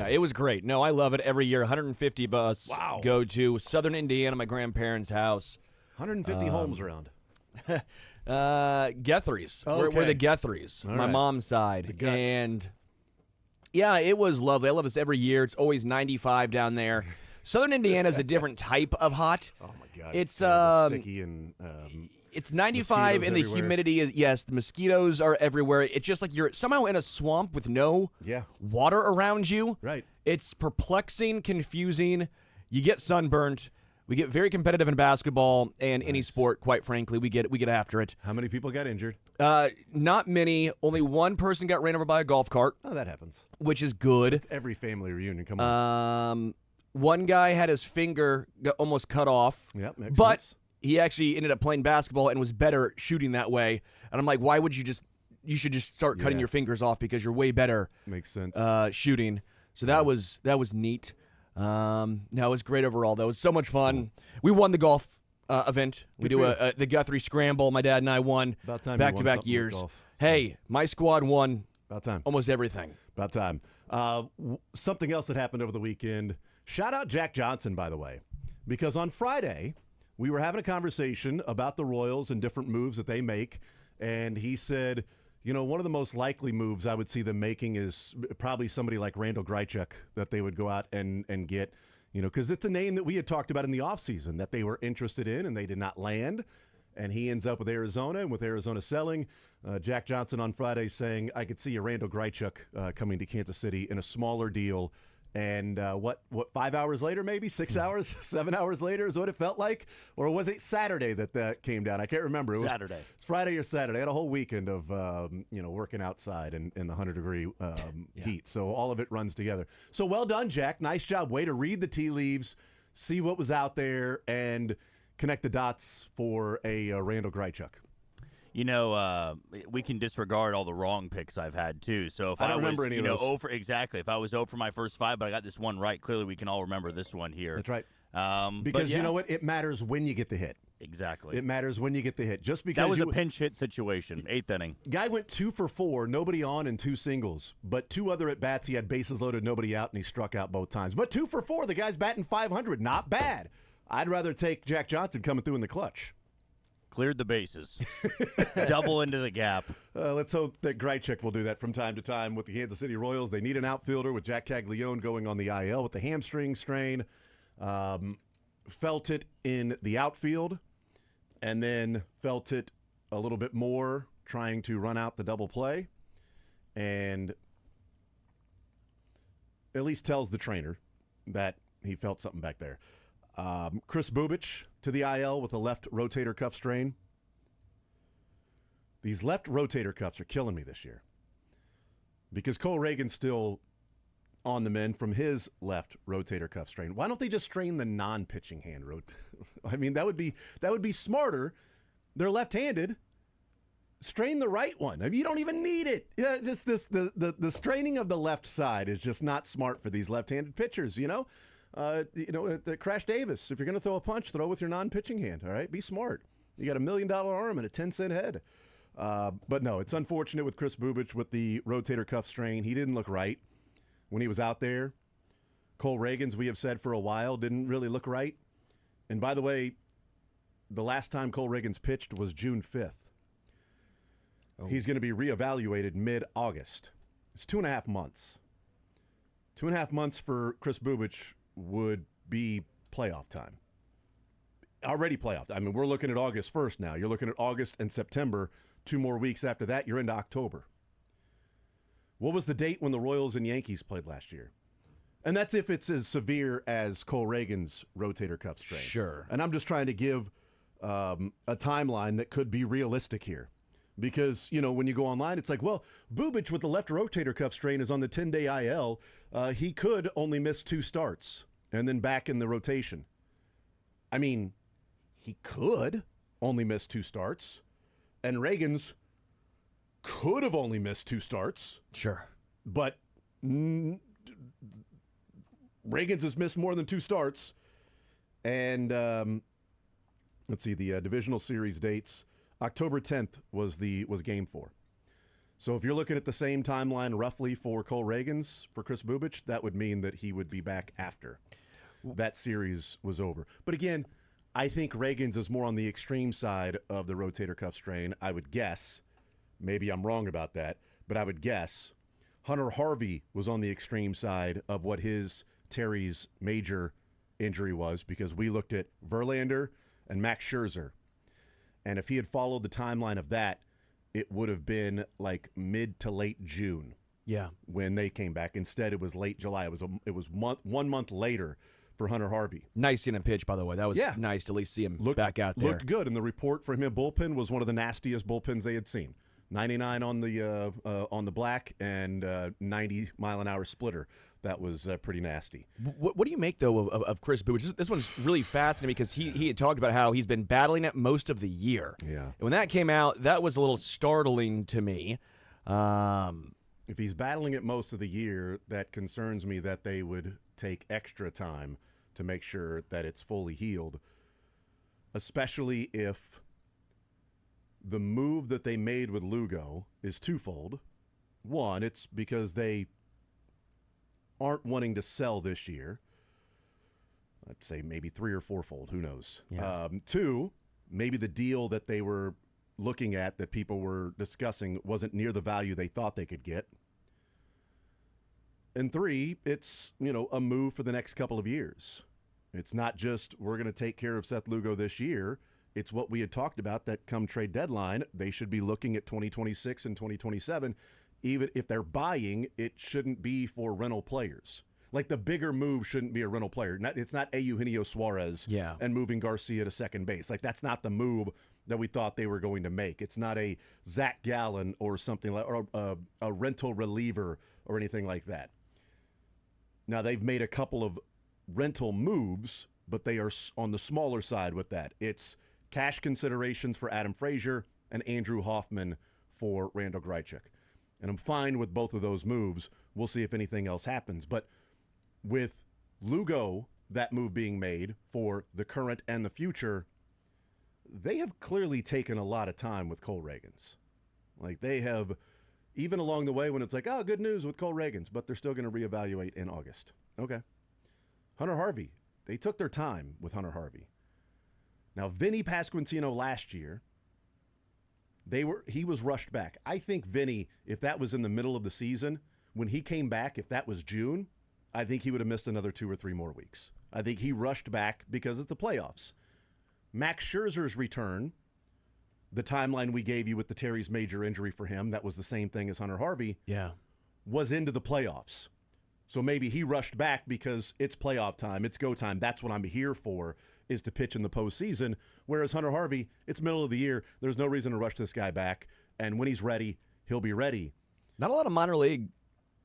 Yeah, it was great. No, I love it every year. 150 of us go to Southern Indiana, my grandparents' house. 150 Holmes around. Guthries. Okay. We're the Guthries, All my right. mom's side. The Guts. And, yeah, it was lovely. I love this every year. It's always 95 down there. Southern Indiana is a different type of hot. Oh, my God. It's terrible, sticky and it's 95 and the everywhere. humidity is, yes, the mosquitoes are everywhere. It's just like you're somehow in a swamp with no water around you. Right. It's perplexing, confusing. You get sunburnt. We get very competitive in basketball and any sport, quite frankly. We get after it. How many people got injured? Not many. Only one person got ran over by a golf cart. Oh, that happens. Which is good. It's every family reunion. Come on. One guy had his finger almost cut off. Yep, makes but sense. he actually ended up playing basketball and was better shooting that way. And I'm like, why would you should just start cutting your fingers off because you're way better. Makes sense. Shooting. So that was neat. No, it was great overall, though. It was so much fun. We won the golf event. We do the Guthrie Scramble. My dad and I won About time back-to-back years. Hey, my squad won About time. almost everything. About time. Something else that happened over the weekend. Shout out Jack Johnson, by the way, because on Friday we were having a conversation about the Royals and different moves that they make, and he said, one of the most likely moves I would see them making is probably somebody like Randall Grichuk that they would go out and get, because it's a name that we had talked about in the offseason that they were interested in and they did not land. And he ends up with Arizona, and with Arizona selling, Jack Johnson on Friday saying, I could see a Randall Grichuk coming to Kansas City in a smaller deal. And what 5 hours later, maybe 6 hours, 7 hours later is what it felt like? Or was it Saturday that came down? I can't remember. It was Saturday. It's Friday or Saturday. I had a whole weekend of working outside in the 100-degree heat. So all of it runs together. So well done, Jack. Nice job. Way to read the tea leaves, see what was out there, and connect the dots for a Randall Grichuk. We can disregard all the wrong picks I've had too. So if I don't was, remember any of those. If I was 0 for my first 5, but I got this one right, clearly we can all remember this one here. That's right. Because you know what? It matters when you get the hit. Exactly. It matters when you get the hit. Just because that was a pinch hit situation, 8th inning. Guy went 2 for 4, nobody on and 2 singles. But 2 other at bats, he had bases loaded, nobody out, and he struck out both times. But 2 for 4, the guy's batting .500. Not bad. I'd rather take Jack Johnson coming through in the clutch. Cleared the bases. Double into the gap. Let's hope that Grichuk will do that from time to time with the Kansas City Royals. They need an outfielder with Jack Caglione going on the IL with the hamstring strain. Felt it in the outfield and then felt it a little bit more trying to run out the double play. And at least tells the trainer that he felt something back there. Chris Bubich to the IL with a left rotator cuff strain. These left rotator cuffs are killing me this year because Cole Reagan's still on the mend from his left rotator cuff strain. Why don't they just strain the non-pitching hand? I mean, that would be smarter. They're left-handed. Strain the right one. I mean, you don't even need it. Yeah, just the straining of the left side is just not smart for these left-handed pitchers. Crash Davis, if you're going to throw a punch, throw with your non-pitching hand, all right? Be smart. You got $1 million arm and a 10-cent head. But no, it's unfortunate with Chris Bubich with the rotator cuff strain. He didn't look right when he was out there. Cole Reagan's, we have said for a while, didn't really look right. And by the way, the last time Cole Reagan's pitched was June 5th. Oh. He's going to be reevaluated mid-August. It's 2.5 months. 2.5 months for Chris Bubich would be playoff time. Already playoff time. I mean, we're looking at August 1st now. You're looking at August and September. 2 more weeks after that, you're into October. What was the date when the Royals and Yankees played last year? And that's if it's as severe as Cole Reagan's rotator cuff strain. Sure. And I'm just trying to give a timeline that could be realistic here. Because, when you go online, it's like, well, Bubich with the left rotator cuff strain is on the 10-day IL. He could only miss 2 starts and then back in the rotation. I mean, he could only miss 2 starts. And Reagan's could have only missed 2 starts. Sure. But Reagan's has missed more than 2 starts. And let's see, the divisional series dates. October 10th was Game 4. So if you're looking at the same timeline roughly for Cole Reagans, for Chris Bubich, that would mean that he would be back after that series was over. But again, I think Reagans is more on the extreme side of the rotator cuff strain. I would guess, maybe I'm wrong about that, but I would guess Hunter Harvey was on the extreme side of what his Terry's major injury was, because we looked at Verlander and Max Scherzer. And if he had followed the timeline of that, it would have been like mid to late June. Yeah. When they came back. Instead, it was late July. It was 1 month later for Hunter Harvey. Nice seeing him pitch, by the way. That was nice to at least see him back out there. Looked good, and the report for him in bullpen was one of the nastiest bullpens they had seen. 99 on the black and 90-mile-an-hour splitter. That was pretty nasty. What do you make, though, of Chris Bubich? This one's really fascinating because he had talked about how he's been battling it most of the year. Yeah. And when that came out, that was a little startling to me. If he's battling it most of the year, that concerns me that they would take extra time to make sure that it's fully healed, especially if the move that they made with Lugo is twofold. One, it's because they aren't wanting to sell this year. I'd say maybe 3 or 4-fold. Who knows? Yeah. 2, maybe the deal that they were looking at, that people were discussing, wasn't near the value they thought they could get. And 3, it's, a move for the next couple of years. It's not just we're going to take care of Seth Lugo this year. It's what we had talked about, that come trade deadline, they should be looking at 2026 and 2027. Even if they're buying, it shouldn't be for rental players. Like, the bigger move shouldn't be a rental player. It's not Eugenio Suarez and moving Garcia to second base. Like, that's not the move that we thought they were going to make. It's not a Zach Gallen or something like, or a rental reliever or anything like that. Now, they've made a couple of rental moves, but they are on the smaller side with that. It's cash considerations for Adam Frazier and Andrew Hoffman for Randall Grichuk. And I'm fine with both of those moves. We'll see if anything else happens. But with Lugo, that move being made for the current and the future, they have clearly taken a lot of time with Cole Reagans. Like, they have, even along the way when it's like, oh, good news with Cole Reagans, but they're still going to reevaluate in August. Okay. Hunter Harvey, they took their time with Hunter Harvey. Now, Vinny Pasquantino last year, he was rushed back. I think Vinny, if that was in the middle of the season, when he came back, if that was June, I think he would have missed another 2 or 3 more weeks. I think he rushed back because it's the playoffs. Max Scherzer's return, the timeline we gave you with the Terry's major injury for him, that was the same thing as Hunter Harvey, was into the playoffs. So maybe he rushed back because it's playoff time, it's go time. That's what I'm here for, is to pitch in the postseason. Whereas Hunter Harvey, it's middle of the year. There's no reason to rush this guy back. And when he's ready, he'll be ready. Not a lot of minor league.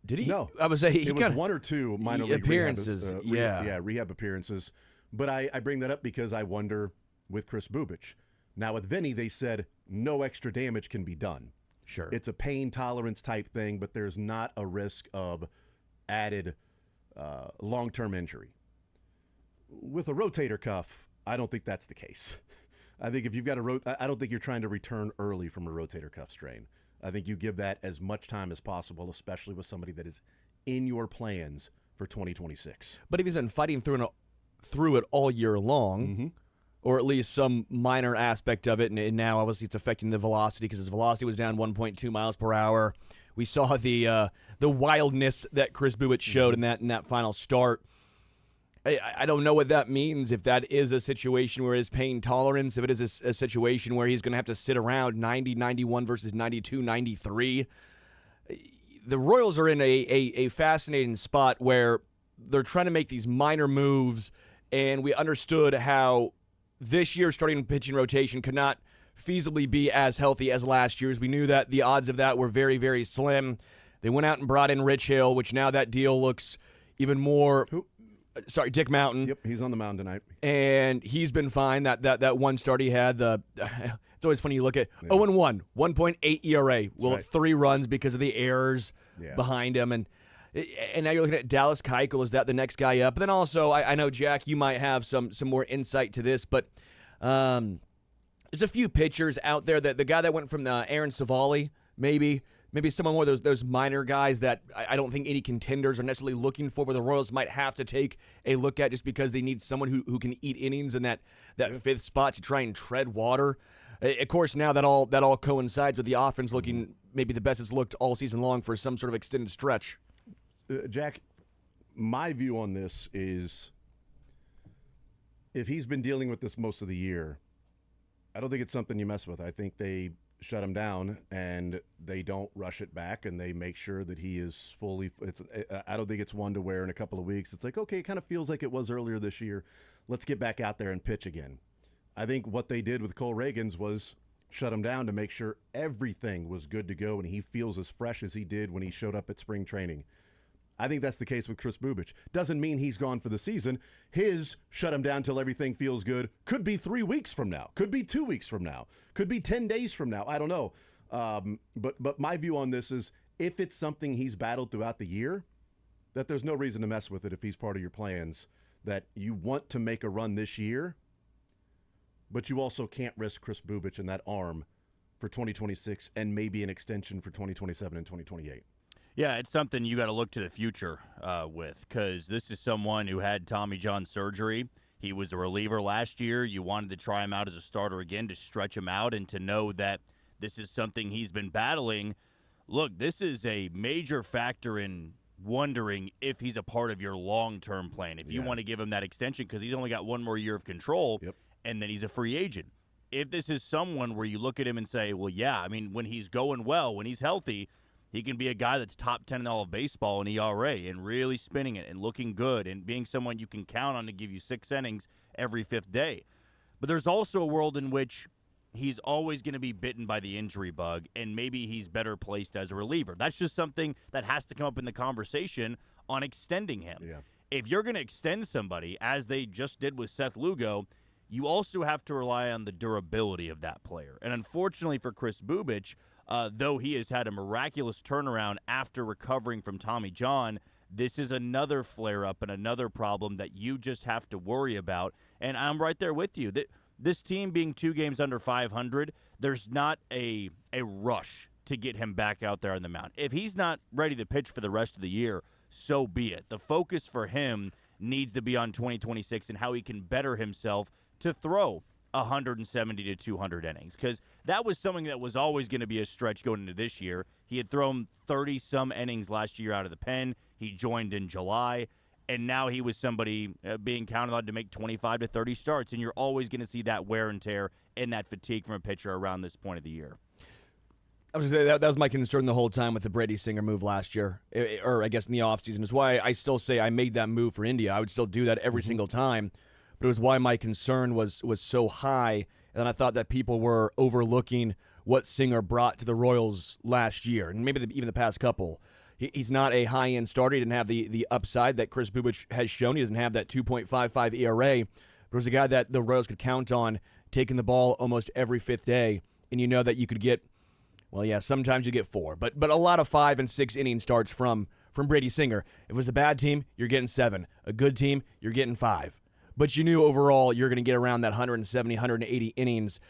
Did he? No. I would say it was 1 or 2 minor league appearances. Rehab appearances. But I bring that up because I wonder with Chris Bubich. Now with Vinny, they said no extra damage can be done. Sure. It's a pain tolerance type thing, but there's not a risk of added long-term injury. With a rotator cuff, I don't think that's the case. I think if you've got I don't think you're trying to return early from a rotator cuff strain. I think you give that as much time as possible, especially with somebody that is in your plans for 2026. But if he's been fighting through it all year long, or at least some minor aspect of it, and now obviously it's affecting the velocity because his velocity was down 1.2 miles per hour. We saw the wildness that Chris Bubich showed in that final start. I don't know what that means, if that is a situation where his pain tolerance, if it is a situation where he's going to have to sit around 90, 91 versus 92, 93. The Royals are in a fascinating spot where they're trying to make these minor moves, and we understood how this year's starting pitching rotation could not feasibly be as healthy as last year's. We knew that the odds of that were very, very slim. They went out and brought in Rich Hill, which now that deal looks even more... Sorry, Dick Mountain. Yep, he's on the mound tonight. And he's been fine. That one start he had, it's always funny you look at 0-1, 1.8 ERA. Well, right. 3 runs because of the errors behind him. And now you're looking at Dallas Keuchel. Is that the next guy up? But then also, I know, Jack, you might have some more insight to this, but there's a few pitchers out there. The guy that went from Aaron Savali, maybe, maybe someone more of those minor guys that I don't think any contenders are necessarily looking for, where the Royals might have to take a look at just because they need someone who can eat innings in that fifth spot to try and tread water. Of course, now that all coincides with the offense looking maybe the best it's looked all season long for some sort of extended stretch. Jack, my view on this is if he's been dealing with this most of the year, I don't think it's something you mess with. I think they shut him down and they don't rush it back and they make sure that he is fully I don't think it's one to where in a couple of weeks it's like, okay, it kind of feels like it was earlier this year. Let's get back out there and pitch again. I think what they did with Cole Reagans was shut him down to make sure everything was good to go and he feels as fresh as he did when he showed up at spring training. I think that's the case with Chris Bubic. Doesn't mean he's gone for the season. His shut him down till everything feels good could be 3 weeks from now, could be 2 weeks from now, could be 10 days from now. I don't know. But my view on this is if it's something he's battled throughout the year, that there's no reason to mess with it if he's part of your plans, that you want to make a run this year, but you also can't risk Chris Bubic and that arm for 2026 and maybe an extension for 2027 and 2028. Yeah, it's something you got to look to the future with, because this is someone who had Tommy John surgery. He was a reliever last year. You wanted to try him out as a starter again to stretch him out and to know that this is something he's been battling. Look, this is a major factor in wondering if he's a part of your long-term plan. If you want to give him that extension, because he's only got one more year of control, and then he's a free agent. If this is someone where you look at him and say, well, yeah, I mean, when he's going well, when he's healthy, he can be a guy that's top 10 in all of baseball in ERA and really spinning it and looking good and being someone you can count on to give you 6 innings every 5th day. But there's also a world in which he's always going to be bitten by the injury bug, and maybe he's better placed as a reliever. That's just something that has to come up in the conversation on extending him. Yeah. If you're going to extend somebody, as they just did with Seth Lugo, you also have to rely on the durability of that player. And unfortunately for Chris Bubic, though he has had a miraculous turnaround after recovering from Tommy John, this is another flare-up and another problem that you just have to worry about. And I'm right there with you. This team being 2 games under 500, there's not a rush to get him back out there on the mound. If he's not ready to pitch for the rest of the year, so be it. The focus for him needs to be on 2026 and how he can better himself to throw 170 to 200 innings, because that was something that was always going to be a stretch going into this year. He had thrown 30-some innings last year out of the pen. He joined in July, and now he was somebody being counted on to make 25 to 30 starts, and you're always going to see that wear and tear and that fatigue from a pitcher around this point of the year. I was going to say that was my concern the whole time with the Brady Singer move last year, or I guess in the offseason. Is why I still say I made that move for India. I would still do that every single time. But it was why my concern was so high, and I thought that people were overlooking what Singer brought to the Royals last year, and maybe even the past couple. He's not a high-end starter. He didn't have the upside that Chris Bubic has shown. He doesn't have that 2.55 ERA, but it was a guy that the Royals could count on taking the ball almost every 5th day, and you know that you could get, well, yeah, sometimes you get 4, but a lot of 5 and 6 inning starts from Brady Singer. If it was a bad team, you're getting 7. A good team, you're getting 5. But you knew overall you're going to get around that 170, 180 innings.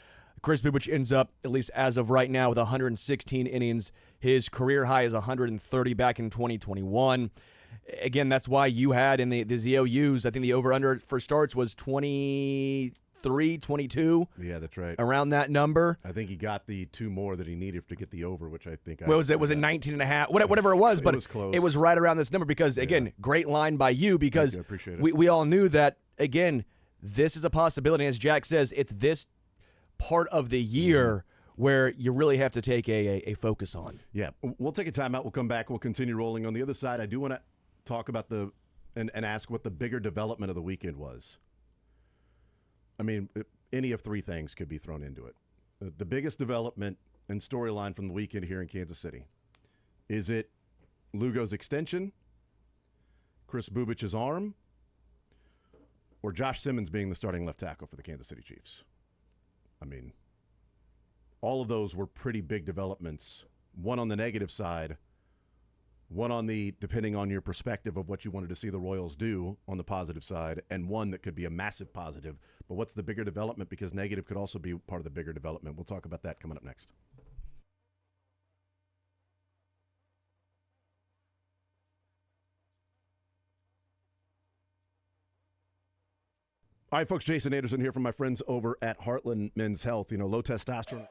Chris Bubic ends up, at least as of right now, with 116 innings. His career high is 130 back in 2021. Again, that's why you had in the ZOUs, I think the over-under for starts was 23, 22. Yeah, that's right. Around that number. I think he got the 2 more that he needed to get the over, which I think. Was it 19 and a half? Whatever it was, but it was close. It was right around this number because, again, great line by you because I appreciate it. We all knew that, again, this is a possibility. As Jack says, it's this part of the year where you really have to take a focus on. Yeah, we'll take a timeout. We'll come back. We'll continue rolling. On the other side, I do want to talk about and ask what the bigger development of the weekend was. I mean, any of 3 things could be thrown into it. The biggest development and storyline from the weekend here in Kansas City. Is it Lugo's extension, Chris Bubic's arm, or Josh Simmons being the starting left tackle for the Kansas City Chiefs? I mean, all of those were pretty big developments. One on the negative side, one on the, depending on your perspective of what you wanted to see the Royals do on the positive side, and one that could be a massive positive. But what's the bigger development? Because negative could also be part of the bigger development. We'll talk about that coming up next. All right, folks, Jason Anderson here from my friends over at Heartland Men's Health. You know, low testosterone.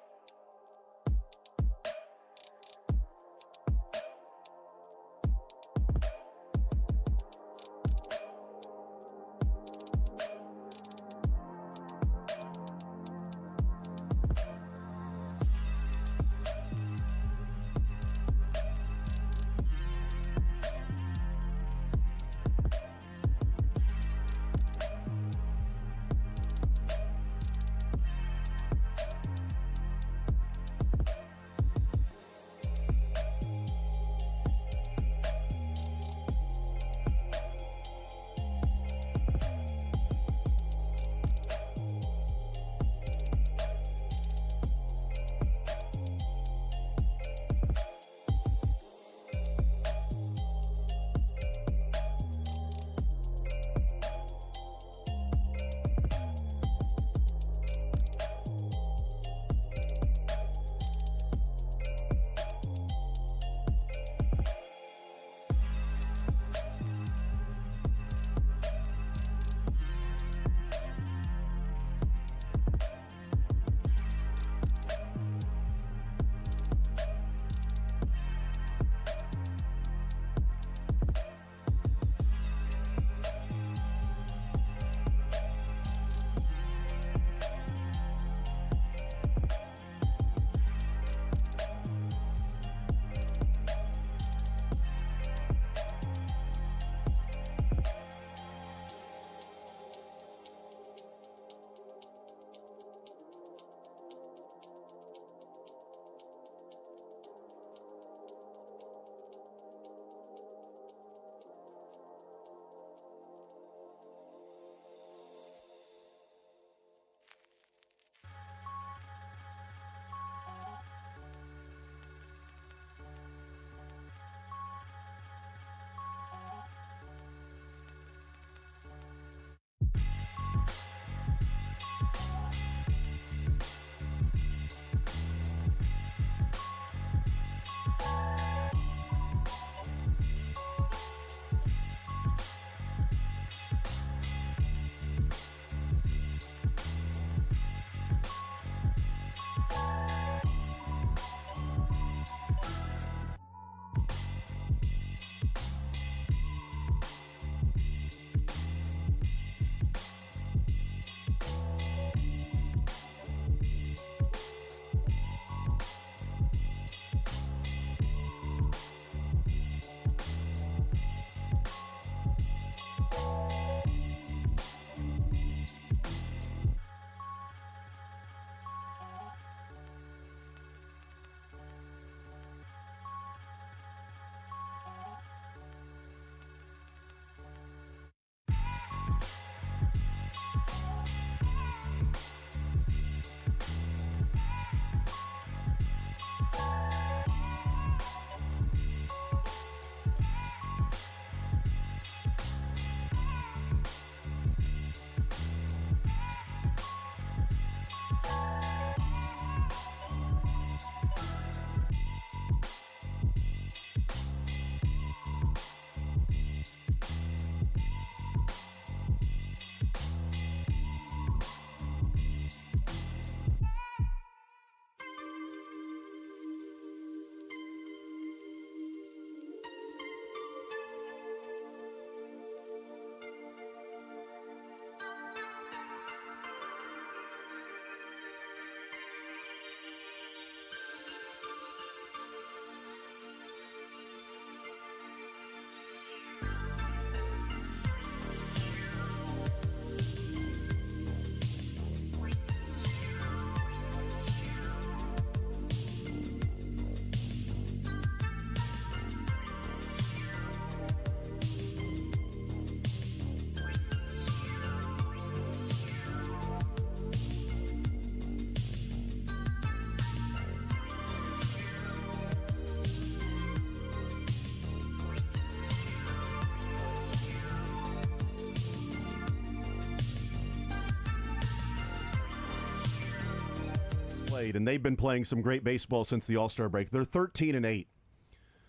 And they've been playing some great baseball since the All-Star break. They're 13-8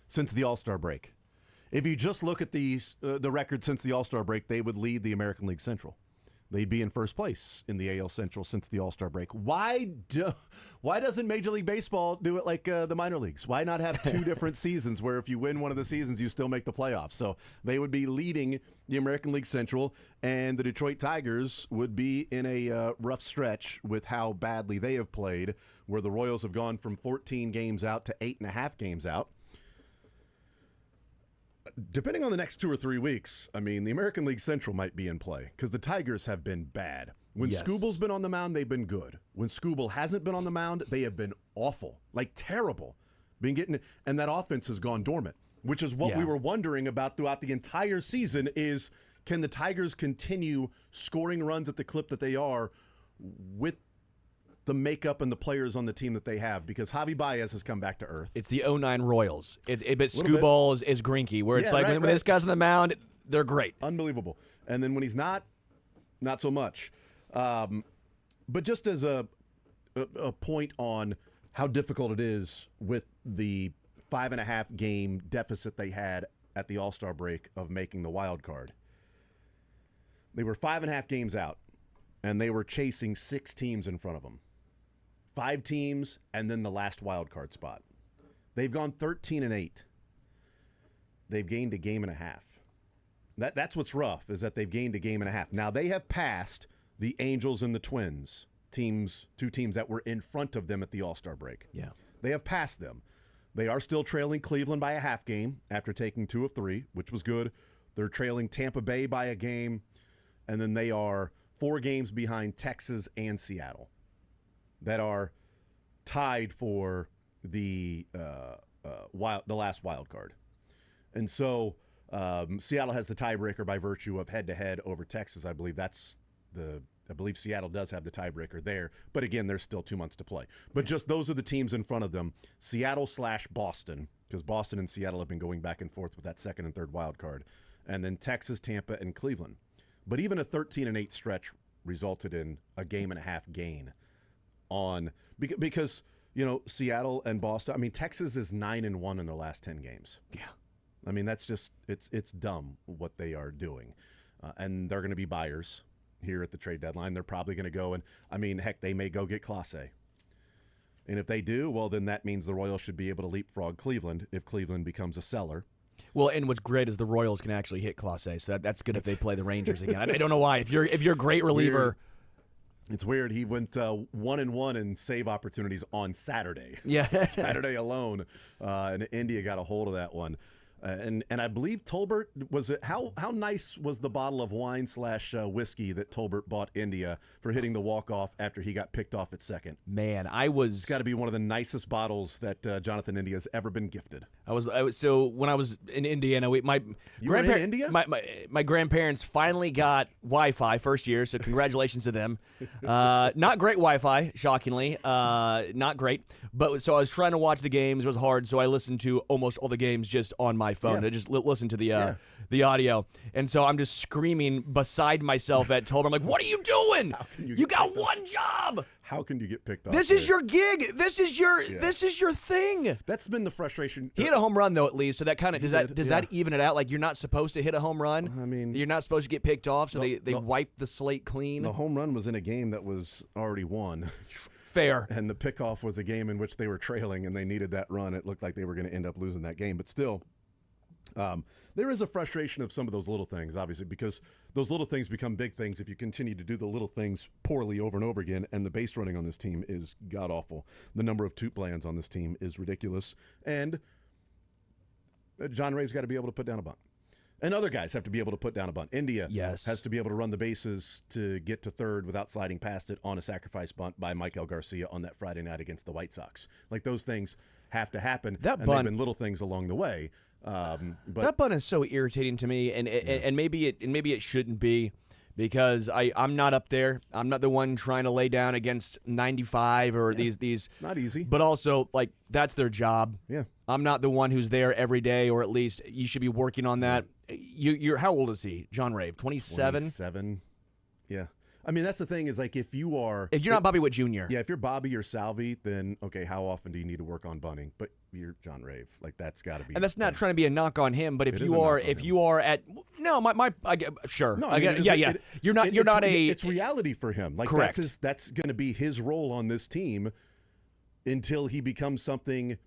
since the All-Star break. If you just look at the record since the All-Star break, they would lead the American League Central. they'd be in first place in the AL Central since the All-Star break. Why doesn't Major League Baseball do it like the minor leagues? Why not have two different seasons where if you win one of the seasons, you still make the playoffs? So they would be leading the American League Central, and the Detroit Tigers would be in a rough stretch with how badly they have played, where the Royals have gone from 14 games out to 8.5 games out. Depending on the next 2 or 3 weeks, I mean, the American League Central might be in play because the Tigers have been bad. When Scooble's been on the mound, they've been good. When Scooble hasn't been on the mound, they have been awful, like terrible. And that offense has gone dormant, which is what we were wondering about throughout the entire season is, can the Tigers continue scoring runs at the clip that they are with the makeup and the players on the team that they have, because Javi Baez has come back to earth. It's the 09 Royals. But Scooball is Greinke, where it's when this guy's on the mound, they're great. Unbelievable. And then when he's not so much. But just as a point on how difficult it is with the 5.5 game deficit they had at the All-Star break of making the wild card. They were 5.5 games out, and they were chasing 6 teams in front of them. 5 teams, and then the last wild card spot. They've gone 13-8. They've gained a game and a half. That's what's rough, is that they've gained a game and a half. Now, they have passed the Angels and the Twins, 2 teams that were in front of them at the All-Star break. Yeah. They have passed them. They are still trailing Cleveland by a half game after taking 2 of 3, which was good. They're trailing Tampa Bay by a game, and then they are 4 games behind Texas and Seattle that are tied for the last wild card. And so Seattle has the tiebreaker by virtue of head-to-head over Texas. I believe Seattle does have the tiebreaker there. But again, there's still 2 months to play. But just those are the teams in front of them. Seattle/Boston, because Boston and Seattle have been going back and forth with that second and third wild card. And then Texas, Tampa, and Cleveland. But even a 13-8 stretch resulted in a game and a half gain because Seattle and Boston. I mean, Texas is 9-1 in their last 10 games. Yeah. I mean, that's just it's dumb what they are doing, and they're going to be buyers here at the trade deadline. They're probably going to go and, I mean, heck, they may go get Clase. And if they do, well, then that means the Royals should be able to leapfrog Cleveland if Cleveland becomes a seller. Well, and what's great is the Royals can actually hit Clase, so that's good if they play the Rangers again. I don't know why. If you're a great reliever. It's weird. He went 1-1 in save opportunities on Saturday. Yeah. Saturday alone. And India got a hold of that one. And I believe Tolbert, was it how nice was the bottle of wine / whiskey that Tolbert bought India for hitting the walk-off after he got picked off at second? Man, It's got to be one of the nicest bottles that Jonathan India has ever been gifted. So when I was in Indiana, You were in India? My grandparents finally got Wi-Fi first year, so congratulations to them. Not great Wi-Fi, shockingly, not great. But so I was trying to watch the games. It was hard, so I listened to almost all the games just on my phone. I just listen to the audio, and so I'm just screaming beside myself at Tolbert. I'm like, "What are you doing? You got one job. How can you get picked off? This is your gig. This is your thing." That's been the frustration. He hit a home run though, at least. So that kind of does that even it out? Like, you're not supposed to hit a home run. I mean, you're not supposed to get picked off. So they wiped the slate clean. The home run was in a game that was already won. Fair. And the pickoff was a game in which they were trailing and they needed that run. It looked like they were going to end up losing that game, but still. There is a frustration of some of those little things, obviously, because those little things become big things if you continue to do the little things poorly over and over again, and the base running on this team is god-awful. The number of toot lands on this team is ridiculous, and John Ray's got to be able to put down a bunt. And other guys have to be able to put down a bunt. India has to be able to run the bases to get to third without sliding past it on a sacrifice bunt by Michael Garcia on that Friday night against the White Sox. Like, those things have to happen, and they've been little things along the way. But that bunt is so irritating to me, and maybe it shouldn't be, because I'm not up there. I'm not the one trying to lay down against 95 or these. It's not easy. But also, like, that's their job. Yeah. I'm not the one who's there every day, or at least you should be working on that. You're how old is he? John Rave, 27? 27. Yeah. I mean, that's the thing is like if you're not Bobby Witt Jr. Yeah, if you're Bobby or Salvi, then okay, how often do you need to work on bunting? But you're John Rave, like that's got to be. And that's not trying to be a knock on him, but if It is a you are, knock on if him. you are at no, I get sure, No, I mean, get, yeah. You're not It's reality for him. Like Correct. That's going to be his role on this team until he becomes something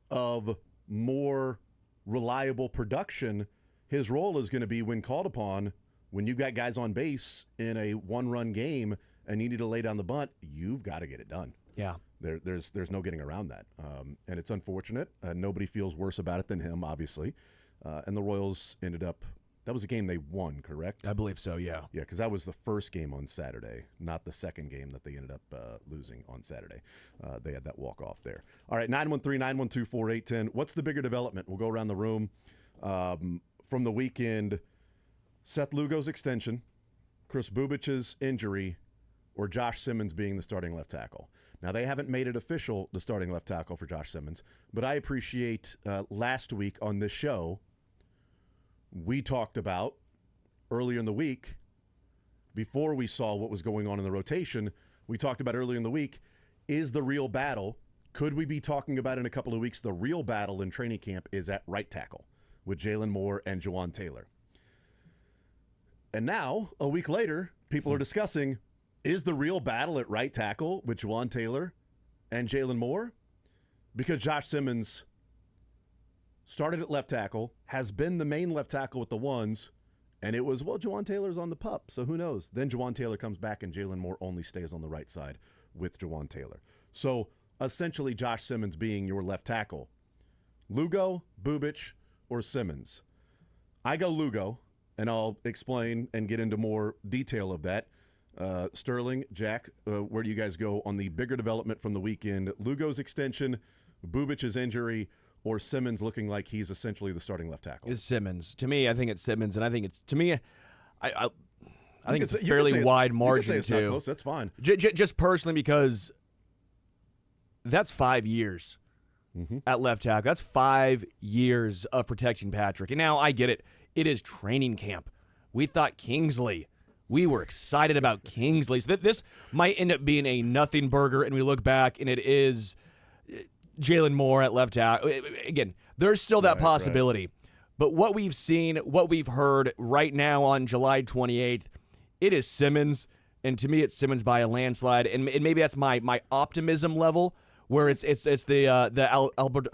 of more reliable production. His role is going to be when called upon. When you got guys on base in a one-run game and you need to lay down the bunt, you've got to get it done. Yeah. There's no getting around that. And it's unfortunate. Nobody feels worse about it than him, obviously. And the Royals ended up – that was a game they won, correct? I believe so, yeah. Yeah, because that was the first game on Saturday, not the second game that they ended up losing on Saturday. They had that walk-off there. All right, 913-912-4810. What's the bigger development? We'll go around the room. From the weekend – Seth Lugo's extension, Chris Bubic's injury, or Josh Simmons being the starting left tackle. Now, they haven't made it official, the starting left tackle for Josh Simmons, but I appreciate last week on this show, we talked about earlier in the week, before we saw what was going on in the rotation, we talked about earlier in the week, is the real battle, could we be talking about in a couple of weeks, the real battle in training camp is at right tackle with Jalen Moore and Juwan Taylor. And now, a week later, people are discussing, is the real battle at right tackle with Juwan Taylor and Jalen Moore? Because Josh Simmons started at left tackle, has been the main left tackle with the ones, and it was, well, Juwan Taylor's on the pup, so who knows? Then Juwan Taylor comes back and Jalen Moore only stays on the right side with Juwan Taylor. So, essentially, Josh Simmons being your left tackle. Lugo, Bubic, or Simmons? I go Lugo. And I'll explain and get into more detail of that. Sterling, Jack, where do you guys go on the bigger development from the weekend? Lugo's extension, Bubic's injury, or Simmons looking like he's essentially the starting left tackle? It's Simmons. To me, I think it's Simmons, and I think it's to me, I think it's a you can fairly say wide you margin can say it's too. not close. That's fine. Just personally because that's 5 years at left tackle. That's 5 years of protecting Patrick. And now I get it. It is training camp. We thought Kingsley. We were excited about Kingsley. So this might end up being a nothing burger, and we look back, and it is Jalen Moore at left tackle. Again, there's still that possibility. Right. But what we've seen, what we've heard right now on July 28th, it is Simmons. And to me, it's Simmons by a landslide. And maybe that's my optimism level, where it's the Alberto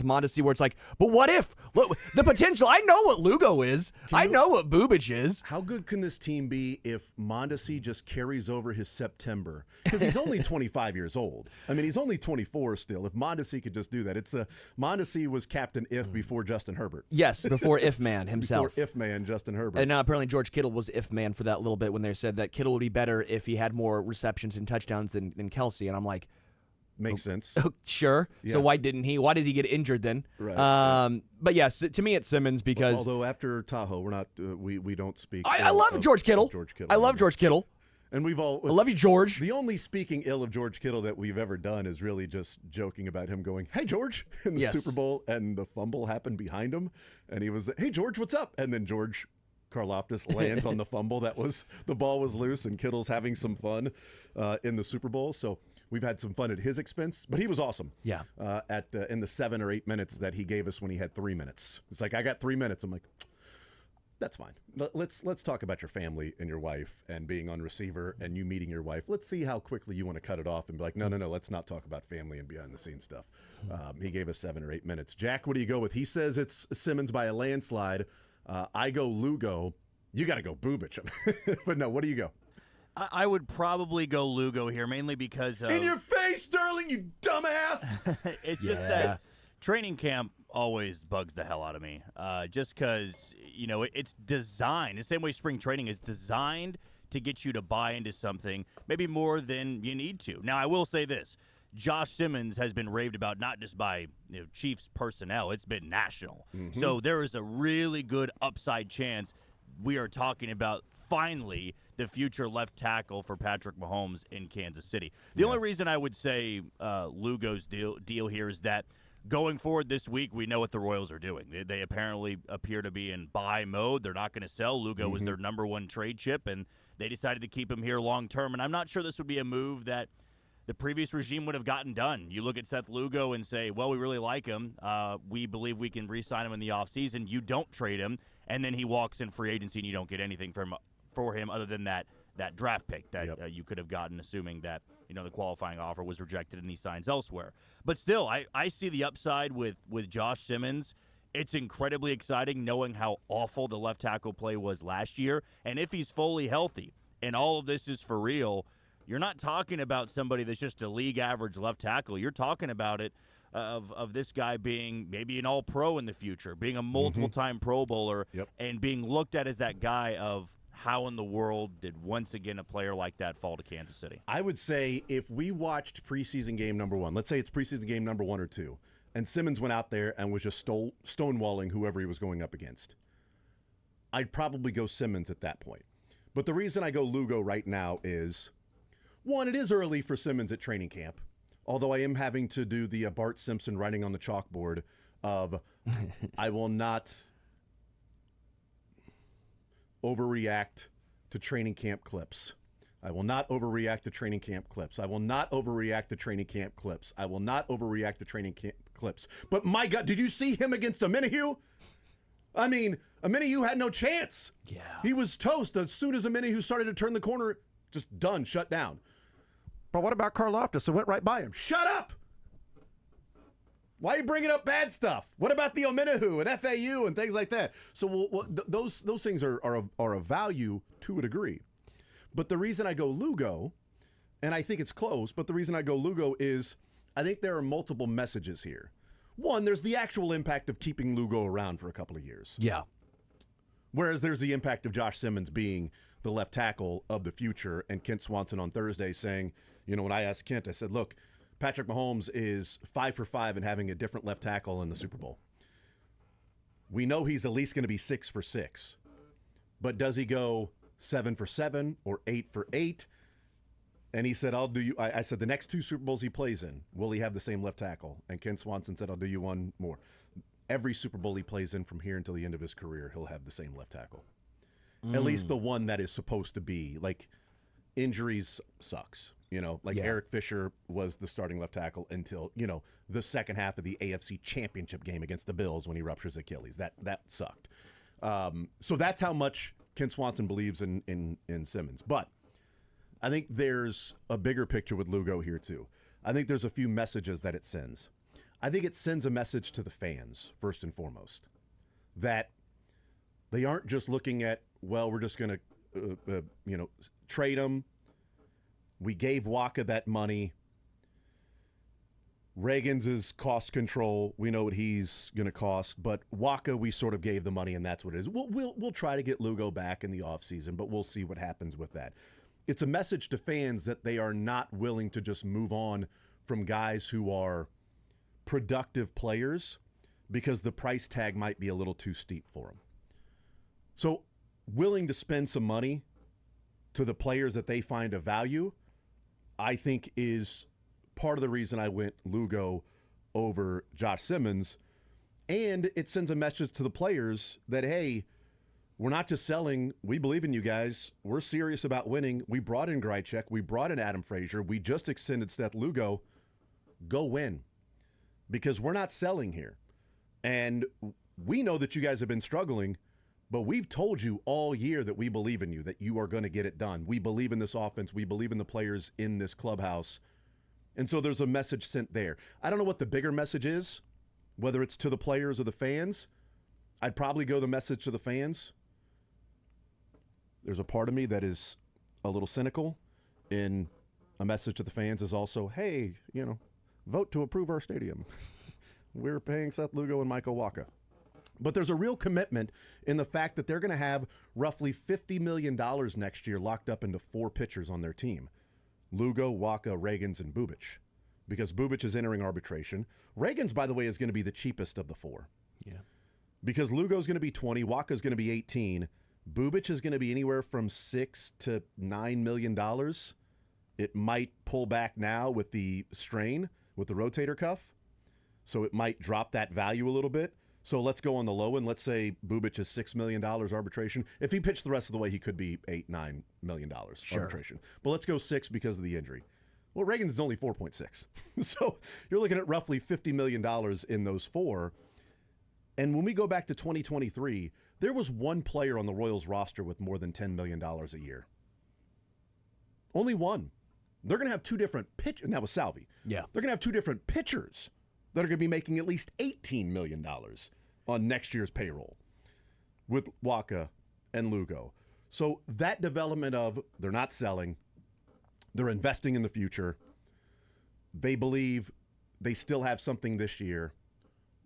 Mondesi, where it's like, but what if? Look, the potential. I know what Lugo is. I know what Bubic is. How good can this team be if Mondesi just carries over his September? Because he's only 25 years old. I mean, he's only 24 still. If Mondesi could just do that. Mondesi was Captain If before Justin Herbert. Yes, before If Man himself. Before If Man, Justin Herbert. And now apparently George Kittle was If Man for that little bit when they said that Kittle would be better if he had more receptions and touchdowns than Kelsey. And I'm like, makes sense. Sure. Yeah. So why didn't he? Why did he get injured then? Right. But yes, to me it's Simmons because although after Tahoe, we're not we don't speak. I love George Kittle. I love George Kittle. And we've all. I love you, George. The only speaking ill of George Kittle that we've ever done is really just joking about him going, "Hey, George," in the Super Bowl, and the fumble happened behind him, and he was, "Hey, George, what's up?" And then George Karlaftis lands on the fumble. The ball was loose, and Kittle's having some fun in the Super Bowl. So we've had some fun at his expense, but he was awesome. Yeah. In the 7 or 8 minutes that he gave us when he had 3 minutes, it's like I got 3 minutes. I'm like, that's fine. Let's talk about your family and your wife and being on receiver and you meeting your wife. Let's see how quickly you want to cut it off and be like, no. Let's not talk about family and behind the scenes stuff. He gave us 7 or 8 minutes. Jack, what do you go with? He says it's Simmons by a landslide. I go Lugo. You got to go Bubic. But no, what do you go? I would probably go Lugo here, mainly because in your face, Sterling, you dumbass. It's just that training camp always bugs the hell out of me. Just because it's designed the same way spring training is designed to get you to buy into something, maybe more than you need to. Now, I will say this. Josh Simmons has been raved about not just by Chiefs personnel, it's been national. Mm-hmm. So there is a really good upside chance we are talking about finally the future left tackle for Patrick Mahomes in Kansas City. The only reason I would say Lugo's deal here is that going forward this week, we know what the Royals are doing. They apparently appear to be in buy mode. They're not going to sell. Lugo was their number one trade chip, and they decided to keep him here long term. And I'm not sure this would be a move that the previous regime would have gotten done. You look at Seth Lugo and say, well, we really like him. We believe we can re-sign him in the offseason. You don't trade him, and then he walks in free agency and you don't get anything for him other than that draft pick that you could have gotten, assuming that the qualifying offer was rejected and he signs elsewhere. But still, I see the upside with Josh Simmons. It's incredibly exciting knowing how awful the left tackle play was last year. And if he's fully healthy and all of this is for real, you're not talking about somebody that's just a league average left tackle. You're talking about it of this guy being maybe an all-pro in the future, being a multiple-time Pro Bowler, and being looked at as that guy of how in the world did once again a player like that fall to Kansas City? I would say if we watched preseason game number 1, let's say it's preseason game number 1 or 2, and Simmons went out there and was just stonewalling whoever he was going up against, I'd probably go Simmons at that point. But the reason I go Lugo right now is, one, it is early for Simmons at training camp, although I am having to do the Bart Simpson writing on the chalkboard of I will not overreact to training camp clips. I will not overreact to training camp clips. I will not overreact to training camp clips. I will not overreact to training camp clips. But my God, did you see him against Omenihu? I mean, Omenihu had no chance. Yeah. He was toast as soon as Omenihu started to turn the corner. Just done, shut down. But what about Karlaftis? It went right by him. Shut up! Why are you bringing up bad stuff? What about the Omenihu and FAU and things like that? So those things are of value to a degree. But the reason I go Lugo, and I think it's close, but the reason I go Lugo is I think there are multiple messages here. One, there's the actual impact of keeping Lugo around for a couple of years. Yeah. Whereas there's the impact of Josh Simmons being the left tackle of the future, and Kent Swanson on Thursday saying, when I asked Kent, I said, look, Patrick Mahomes is 5 for 5 in having a different left tackle in the Super Bowl. We know he's at least going to be 6 for 6. But does he go 7 for 7 or 8 for 8? And he said, I'll do you. I said, the next 2 Super Bowls he plays in, will he have the same left tackle? And Ken Swanson said, I'll do you one more. Every Super Bowl he plays in from here until the end of his career, he'll have the same left tackle. At least the one that is supposed to be. Like, injuries sucks. Eric Fisher was the starting left tackle until, the second half of the AFC Championship game against the Bills when he ruptures Achilles. That sucked. So that's how much Ken Swanson believes in Simmons. But I think there's a bigger picture with Lugo here, too. I think there's a few messages that it sends. I think it sends a message to the fans, first and foremost, that they aren't just looking at, well, we're just going to, trade him. We gave Waka that money. Reagan's is cost control. We know what he's going to cost, but Waka, we sort of gave the money, and that's what it is. We'll try to get Lugo back in the offseason, but we'll see what happens with that. It's a message to fans that they are not willing to just move on from guys who are productive players because the price tag might be a little too steep for them. So willing to spend some money to the players that they find of value, I think is part of the reason I went Lugo over Josh Simmons. And it sends a message to the players that, hey, we're not just selling. We believe in you guys. We're serious about winning. We brought in Grychek. We brought in Adam Frazier. We just extended Seth Lugo. Go win. Because we're not selling here. And we know that you guys have been struggling, but we've told you all year that we believe in you, that you are going to get it done. We believe in this offense. We believe in the players in this clubhouse. And so there's a message sent there. I don't know what the bigger message is, whether it's to the players or the fans. I'd probably go the message to the fans. There's a part of me that is a little cynical, and a message to the fans is also, hey, vote to approve our stadium. We're paying Seth Lugo and Michael Waka. But there's a real commitment in the fact that they're going to have roughly $50 million next year locked up into 4 pitchers on their team. Lugo, Waka, Reagans, and Bubic. Because Bubic is entering arbitration. Reagans, by the way, is going to be the cheapest of the 4. Yeah. Because Lugo's going to be 20, Waka's going to be 18. Bubic is going to be anywhere from $6 to $9 million. It might pull back now with the strain, with the rotator cuff. So it might drop that value a little bit. So let's go on the low end. Let's say Bubic is $6 million arbitration. If he pitched the rest of the way, he could be $8-9 million arbitration. But let's go 6 because of the injury. Well, Reagan's is only 4.6. So you're looking at roughly $50 million in those 4. And when we go back to 2023, there was one player on the Royals roster with more than $10 million a year. Only one. They're going to have 2 different pitchers, and that was Salvi. Yeah. They're going to have 2 different pitchers that are going to be making at least $18 million on next year's payroll with Waka and Lugo. So that development of they're not selling, they're investing in the future, they believe they still have something this year,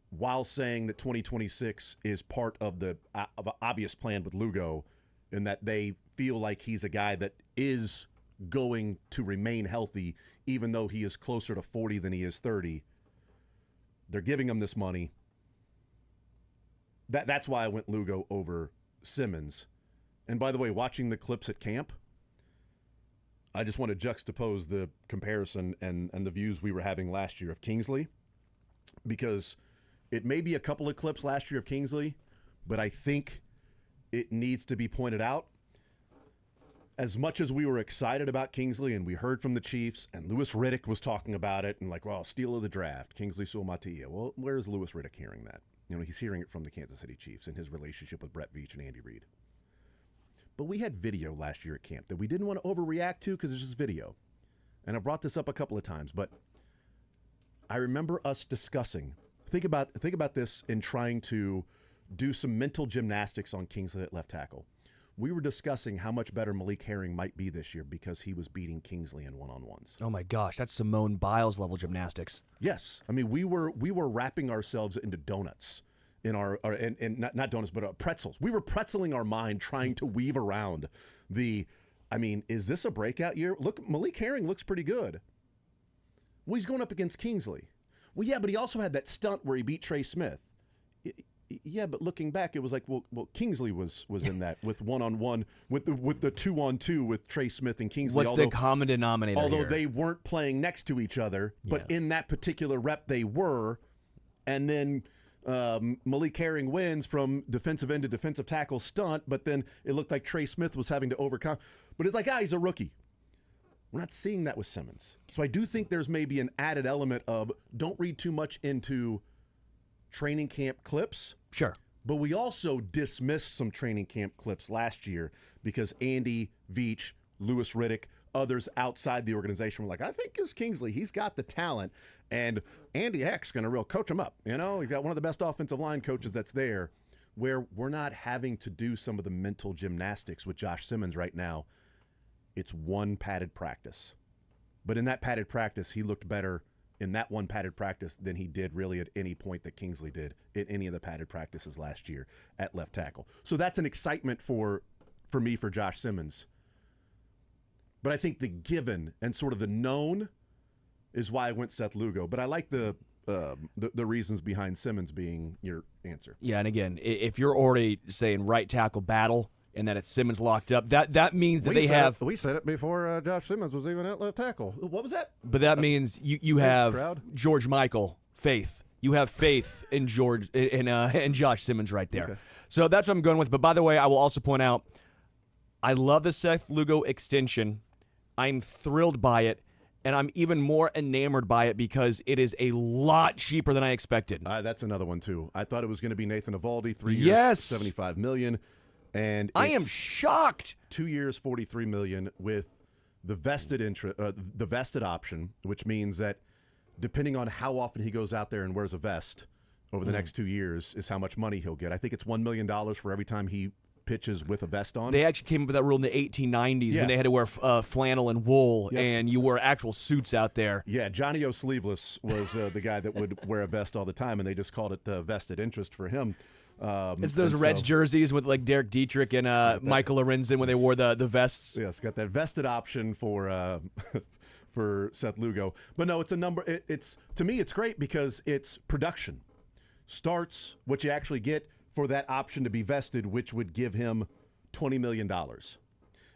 while saying that 2026 is part of the obvious plan with Lugo, in that they feel like he's a guy that is going to remain healthy, even though he is closer to 40 than he is 30. They're giving him this money. That's why I went Lugo over Simmons. And by the way, watching the clips at camp, I just want to juxtapose the comparison and the views we were having last year of Kingsley, because it may be a couple of clips last year of Kingsley, but I think it needs to be pointed out. As much as we were excited about Kingsley and we heard from the Chiefs, and Louis Riddick was talking about it and like, well, steal of the draft, Kingsley Suamatia. Well, where's Louis Riddick hearing that? You know, he's hearing it from the Kansas City Chiefs and his relationship with Brett Veach and Andy Reid. But we had video last year at camp that we didn't want to overreact to because it's just video. And I brought this up a couple of times, but I remember us discussing, think about this in trying to do some mental gymnastics on Kingsley at left tackle. We were discussing how much better Malik Herring might be this year because he was beating Kingsley in one-on-ones. Oh my gosh, that's Simone Biles level gymnastics. Yes, I mean we were wrapping ourselves into donuts in and not donuts but pretzels. We were pretzeling our mind trying to weave around the. I mean, is this a breakout year? Look, Malik Herring looks pretty good. Well, he's going up against Kingsley. Well, yeah, but he also had that stunt where he beat Trey Smith. Yeah, but looking back, it was like, well, Kingsley was in that with one-on-one, with the 2-on-2 with Trey Smith and Kingsley. What's the common denominator Although here? they weren't playing next to each other, but in that particular rep they were. And then Malik Herring wins from defensive end to defensive tackle stunt, but then it looked like Trey Smith was having to overcome. But it's like, he's a rookie. We're not seeing that with Simmons. So I do think there's maybe an added element of don't read too much into training camp clips. Sure. But we also dismissed some training camp clips last year because Andy, Veach, Louis Riddick, others outside the organization were like, I think it's Kingsley. He's got the talent. And Andy Heck's going to real coach him up. You know, he's got one of the best offensive line coaches that's there, where we're not having to do some of the mental gymnastics with Josh Simmons right now. It's one padded practice. But in that padded practice, he looked better in that one padded practice than he did really at any point that Kingsley did in any of the padded practices last year at left tackle. So that's an excitement for me for Josh Simmons. But I think the given and sort of the known is why I went Seth Lugo. But I like the reasons behind Simmons being your answer. Yeah, and again, if you're already saying right tackle battle and that it's Simmons locked up, that means that We said it before Josh Simmons was even at left tackle. What was that? But that means you have crowd. George Michael faith. You have faith in George and Josh Simmons right there. Okay. So that's what I'm going with. But by the way, I will also point out, I love the Seth Lugo extension. I'm thrilled by it, and I'm even more enamored by it because it is a lot cheaper than I expected. That's another one too. I thought it was going to be Nathan Eovaldi, 3 years, Yes. $75 million. And I am it's shocked. 2 years, $43 million with the vested option, which means that depending on how often he goes out there and wears a vest over the next 2 years is how much money he'll get. I think it's $1 million for every time he pitches with a vest on. They actually came up with that rule in the 1890s when they had to wear flannel and wool, and you wore actual suits out there. Yeah, Johnny O. Sleeveless was the guy that would wear a vest all the time, and they just called it vested interest for him. It's those Reds jerseys with like Derek Dietrich and Michael Lorenzen when they wore the vests. Yes, got that vested option for for Seth Lugo. But no, it's a number. It's to me, it's great because it's production. Starts what you actually get for that option to be vested, which would give him $20 million.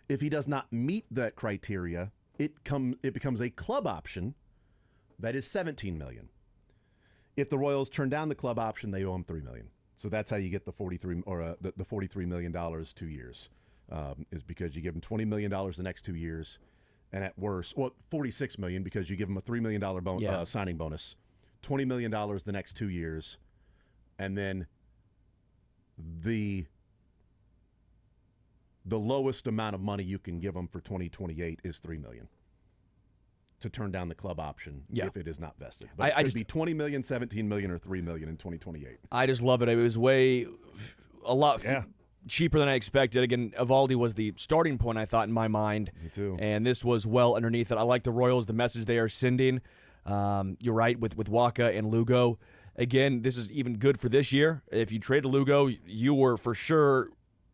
If he does not meet that criteria, it becomes a club option that is $17 million. If the Royals turn down the club option, they owe him $3 million. So that's how you get the $43 million 2 years, is because you give him $20 million the next 2 years, and at worst, well, $46 million because you give him a $3 million signing bonus, $20 million the next 2 years, and then the lowest amount of money you can give him for 2028 is $3 million. To turn down the club option if it is not vested. But it could be $20 million, $17 million, or $3 million in 2028. I just love it. It was a lot cheaper than I expected. Again, Eovaldi was the starting point, I thought, in my mind. Me too. And this was well underneath it. I like the Royals, the message they are sending. You're right, with Waka and Lugo. Again, this is even good for this year. If you traded Lugo, you were for sure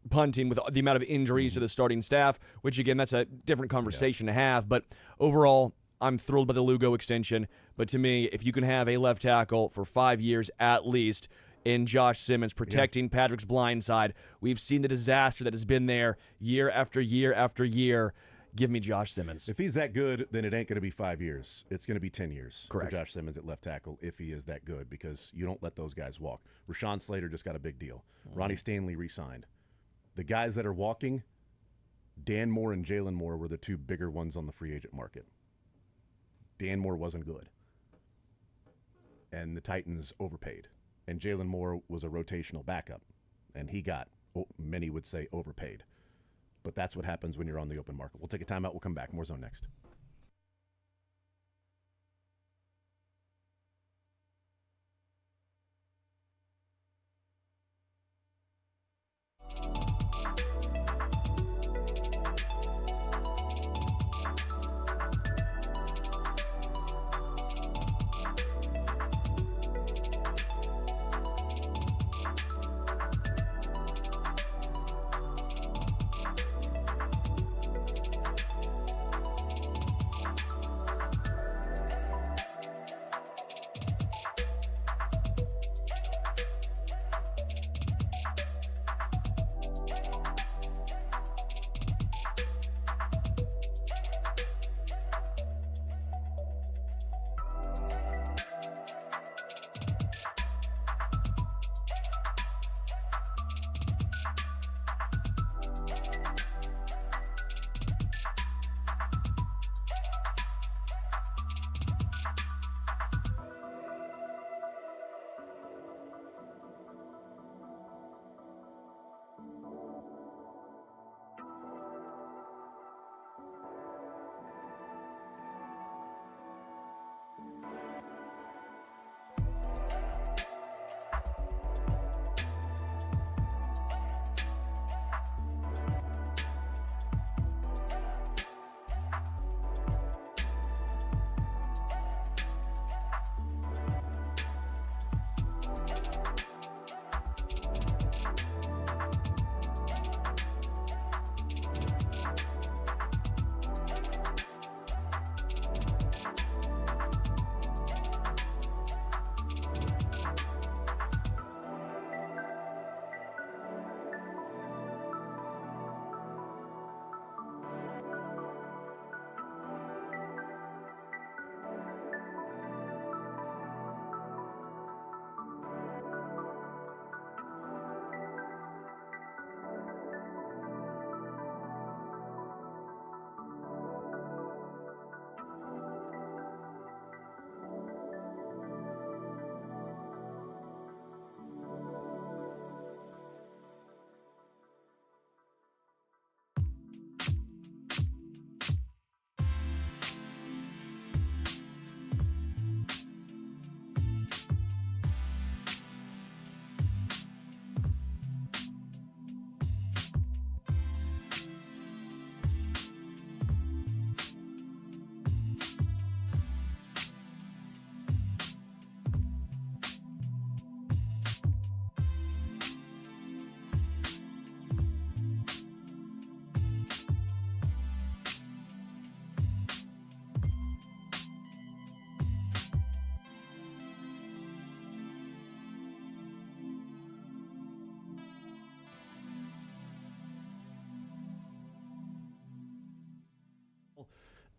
punting with the amount of injuries to the starting staff, which, again, that's a different conversation to have. But overall, I'm thrilled by the Lugo extension, but to me, if you can have a left tackle for 5 years at least in Josh Simmons protecting Patrick's blind side, we've seen the disaster that has been there year after year after year. Give me Josh Simmons. If he's that good, then it ain't going to be 5 years. It's going to be 10 years Correct. For Josh Simmons at left tackle if he is that good, because you don't let those guys walk. Rashawn Slater just got a big deal. Ronnie Stanley re-signed. The guys that are walking, Dan Moore and Jalen Moore were the two bigger ones on the free agent market. Dan Moore wasn't good, and the Titans overpaid. And Jalen Moore was a rotational backup, and he got, many would say, overpaid. But that's what happens when you're on the open market. We'll take a timeout. We'll come back. More Zone next.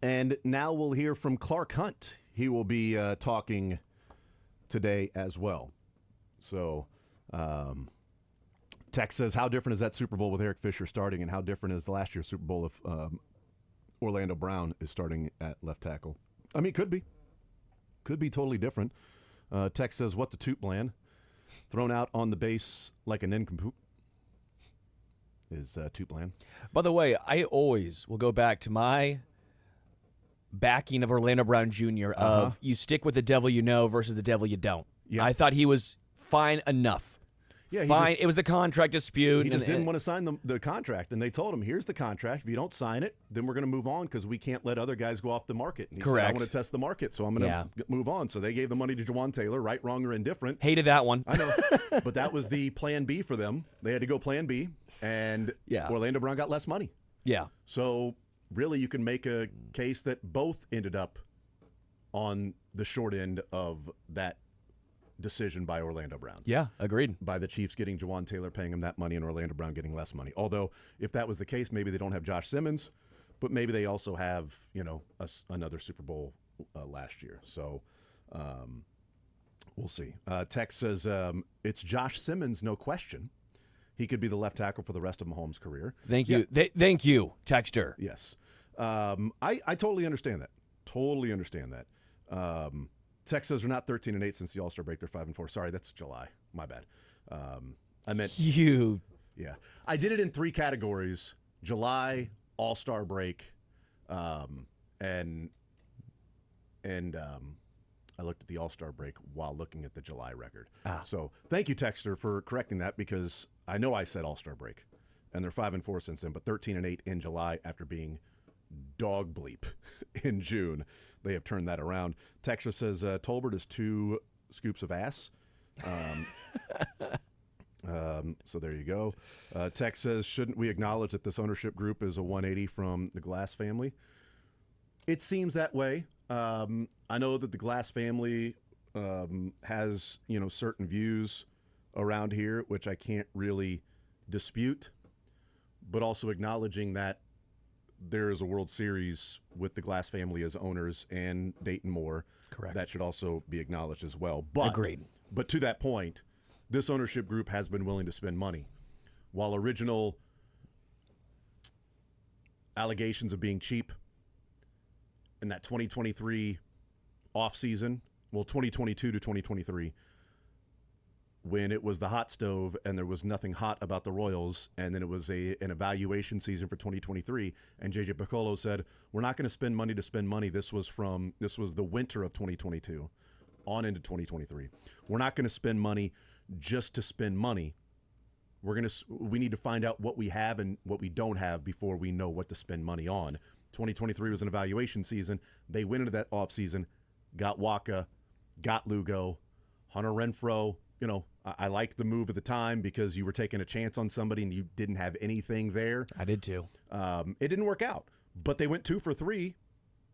And now we'll hear from Clark Hunt. He will be talking today as well. So, Tech says, how different is that Super Bowl with Eric Fisher starting, and how different is last year's Super Bowl if Orlando Brown is starting at left tackle? I mean, could be. Could be totally different. Tech says, what the toot plan? Thrown out on the base like an nincompoop is toot plan. By the way, I always will go back to my backing of Orlando Brown Jr. of you stick with the devil you know versus the devil you don't. Yeah. I thought he was fine enough. Yeah, Fine. It was the contract dispute. He just didn't want to sign the contract, and they told him, here's the contract. If you don't sign it, then we're going to move on because we can't let other guys go off the market. And he said, I want to test the market, so I'm going to move on. So they gave the money to Jawan Taylor, right, wrong, or indifferent. Hated that one. I know, but that was the plan B for them. They had to go plan B, and Orlando Brown got less money. Yeah. So really you can make a case that both ended up on the short end of that decision by Orlando Brown. Yeah, agreed. By the Chiefs getting Jawan Taylor, paying him that money, and Orlando Brown getting less money. Although, if that was the case, maybe they don't have Josh Simmons, but maybe they also have, another Super Bowl last year. So we'll see. Tex says it's Josh Simmons, no question. He could be the left tackle for the rest of Mahomes' career. Thank you. Thank you, Texter. Yes. I totally understand that. Totally understand that. Texas are not 13-8 since the All-Star break. They're 5-4. Sorry, that's July. My bad. I meant you. Yeah, I did it in 3 categories: July, All-Star break, and I looked at the All-Star break while looking at the July record. So thank you, Texter, for correcting that, because I know I said All-Star break, and they're 5-4 since then, but 13-8 in July after being dog bleep in June. They have turned that around. Texas says Tolbert is 2 scoops of ass. So there you go. Tex says, shouldn't we acknowledge that this ownership group is a 180 from the Glass family? It seems that way. I know that the Glass family has certain views around here, which I can't really dispute, but also acknowledging that there is a World Series with the Glass family as owners and Dayton Moore. Correct. That should also be acknowledged as well. But, agreed. But to that point, this ownership group has been willing to spend money. While original allegations of being cheap in that 2023 offseason, 2022 to 2023, when it was the hot stove and there was nothing hot about the Royals, and then it was an evaluation season for 2023, and J.J. Piccolo said, we're not going to spend money to spend money. This was the winter of 2022 on into 2023. We're not going to spend money just to spend money. We need to find out what we have and what we don't have before we know what to spend money on. 2023 was an evaluation season. They went into that offseason, got Waka, got Lugo, Hunter Renfrow. I liked the move at the time because you were taking a chance on somebody and you didn't have anything there. I did too. It didn't work out, but they went 2 for 3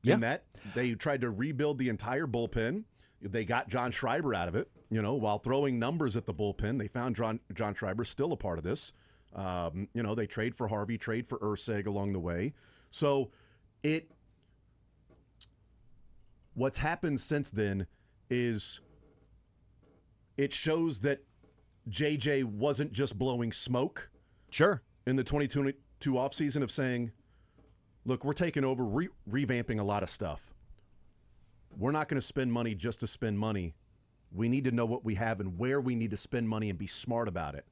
in that. They tried to rebuild the entire bullpen. They got John Schreiber out of it, while throwing numbers at the bullpen. They found John Schreiber still a part of this. They trade for Harvey, trade for Urseg along the way. So what's happened since then is it shows that JJ wasn't just blowing smoke. Sure. In the 2022 offseason of saying, look, we're taking over, revamping a lot of stuff. We're not going to spend money just to spend money. We need to know what we have and where we need to spend money and be smart about it.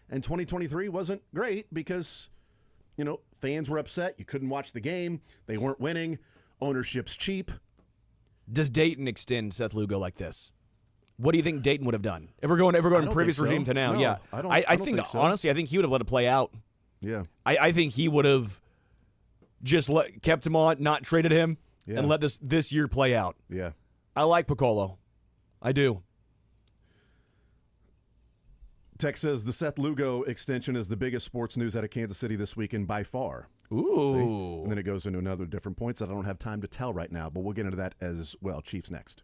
And 2023 wasn't great because, fans were upset. You couldn't watch the game. They weren't winning. Ownership's cheap. Does Dayton extend Seth Lugo like this? What do you think Dayton would have done? If we're going from previous regime to now, no, I think so. Honestly, I think he would have let it play out. Yeah. I think he would have just kept him on, not traded him, and let this year play out. Yeah. I like Piccolo. I do. Tech says the Seth Lugo extension is the biggest sports news out of Kansas City this weekend by far. Ooh. See? And then it goes into another different points that I don't have time to tell right now, but we'll get into that as well. Chiefs next.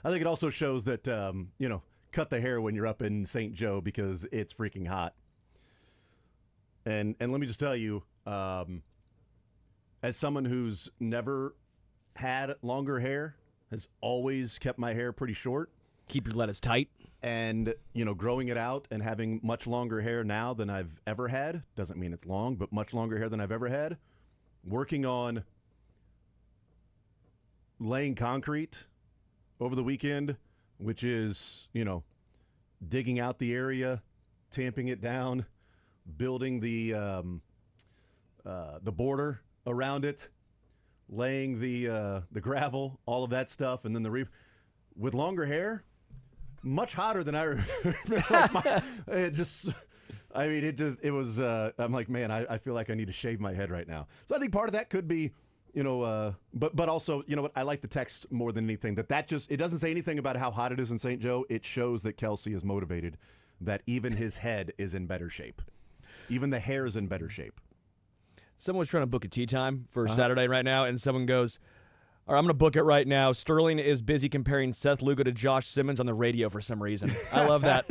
I think it also shows that, cut the hair when you're up in St. Joe because it's freaking hot. And let me just tell you, as someone who's never had longer hair, has always kept my hair pretty short. Keep your lettuce tight. And, growing it out and having much longer hair now than I've ever had, doesn't mean it's long, but much longer hair than I've ever had, working on laying concrete over the weekend, which is, digging out the area, tamping it down, building the border around it, laying the gravel, all of that stuff, and then with longer hair, much hotter than I remember. It was. I'm like, man, I feel like I need to shave my head right now. So I think part of that could be, but also, what, I like the text more than anything. It doesn't say anything about how hot it is in St. Joe. It shows that Kelsey is motivated, that even his head is in better shape. Even the hair is in better shape. Someone was trying to book a tea time for Saturday right now, and someone goes, all right, I'm going to book it right now. Sterling is busy comparing Seth Lugo to Josh Simmons on the radio for some reason. I love that.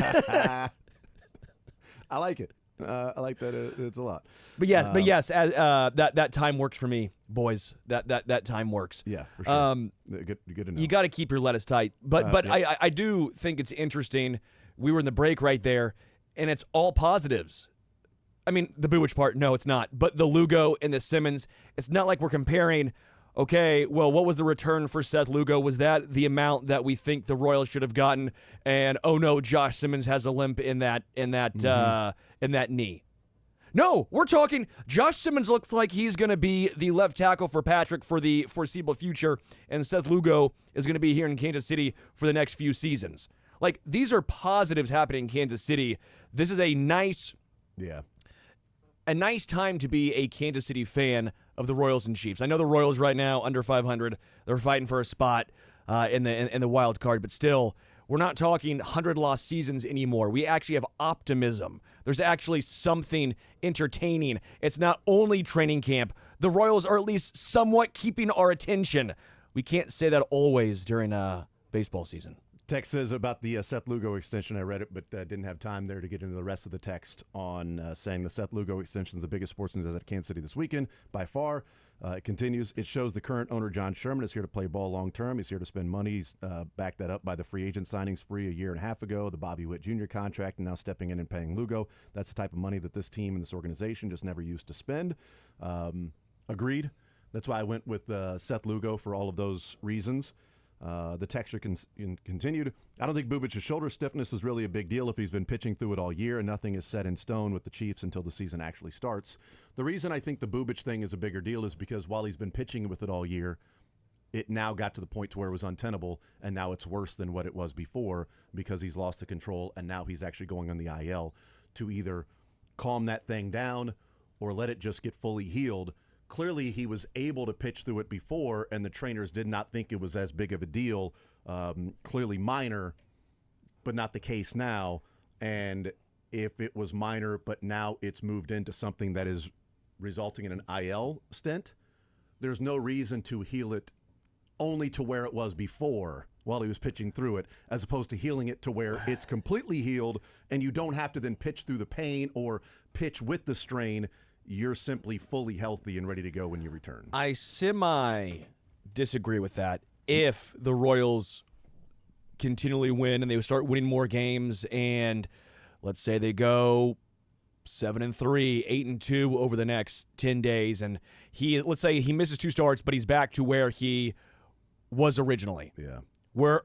I like it. I like that. It's a lot. But yes, that time works for me, boys. That time works. Yeah, for sure. Good to know. You got to keep your lettuce tight. But yeah. I do think it's interesting. We were in the break right there, and it's all positives. I mean, the Buick part, no, it's not. But the Lugo and the Simmons, it's not like we're comparing, okay, well, what was the return for Seth Lugo? Was that the amount that we think the Royals should have gotten? And, oh, no, Josh Simmons has a limp in that knee. No, we're talking Josh Simmons looks like he's going to be the left tackle for Patrick for the foreseeable future, and Seth Lugo is going to be here in Kansas City for the next few seasons. Like, these are positives happening in Kansas City. This is a nice time to be a Kansas City fan of the Royals and Chiefs. I know the Royals right now under 500. They're fighting for a spot in the wild card, but still, we're not talking 100-loss seasons anymore. We actually have optimism. There's actually something entertaining. It's not only training camp. The Royals are at least somewhat keeping our attention. We can't say that always during baseball season. Text says about the Seth Lugo extension. I read it, but didn't have time there to get into the rest of the text on saying the Seth Lugo extension is the biggest sports news at Kansas City this weekend by far. It continues. It shows the current owner, John Sherman, is here to play ball long term. He's here to spend money. He's backed that up by the free agent signing spree a year and a half ago, the Bobby Witt Jr. contract, and now stepping in and paying Lugo. That's the type of money that this team and this organization just never used to spend. Agreed. That's why I went with Seth Lugo for all of those reasons. The texture continued. I don't think Bubic's shoulder stiffness is really a big deal if he's been pitching through it all year, and nothing is set in stone with the Chiefs until the season actually starts. The reason I think the Bubic thing is a bigger deal is because while he's been pitching with it all year, it now got to the point to where it was untenable, and now it's worse than what it was before because he's lost the control, and now he's actually going on the IL to either calm that thing down or let it just get fully healed. Clearly, he was able to pitch through it before, and the trainers did not think it was as big of a deal. Clearly minor, but not the case now. And if it was minor, but now it's moved into something that is resulting in an IL stint, there's no reason to heal it only to where it was before while he was pitching through it, as opposed to healing it to where it's completely healed and you don't have to then pitch through the pain or pitch with the strain. You're simply fully healthy and ready to go when you return. I disagree with that. If the Royals continually win and they start winning more games, and let's say they go 7-3, 8-2 over the next 10 days, and let's say he misses 2 starts, but he's back to where he was originally. Yeah. Where,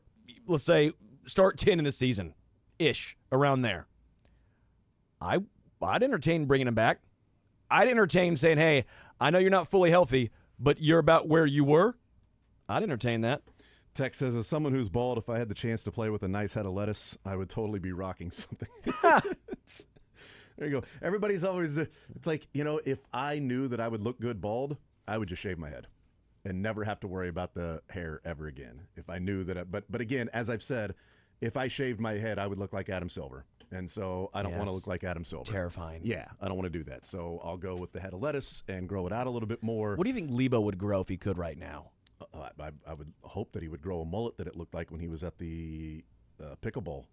let's say, start 10 in the season, around there. I'd entertain bringing him back. I'd entertain saying, hey, I know you're not fully healthy, but you're about where you were. I'd entertain that. Tex says, as someone who's bald, if I had the chance to play with a nice head of lettuce, I would totally be rocking something. There you go. Everybody's always, it's like, if I knew that I would look good bald, I would just shave my head and never have to worry about the hair ever again. If I knew that, but again, as I've said, if I shaved my head, I would look like Adam Silver. And so I don't want to look like Adam Silver. Terrifying. Yeah, I don't want to do that. So I'll go with the head of lettuce and grow it out a little bit more. What do you think Lebo would grow if he could right now? I would hope that he would grow a mullet that it looked like when he was at the pickleball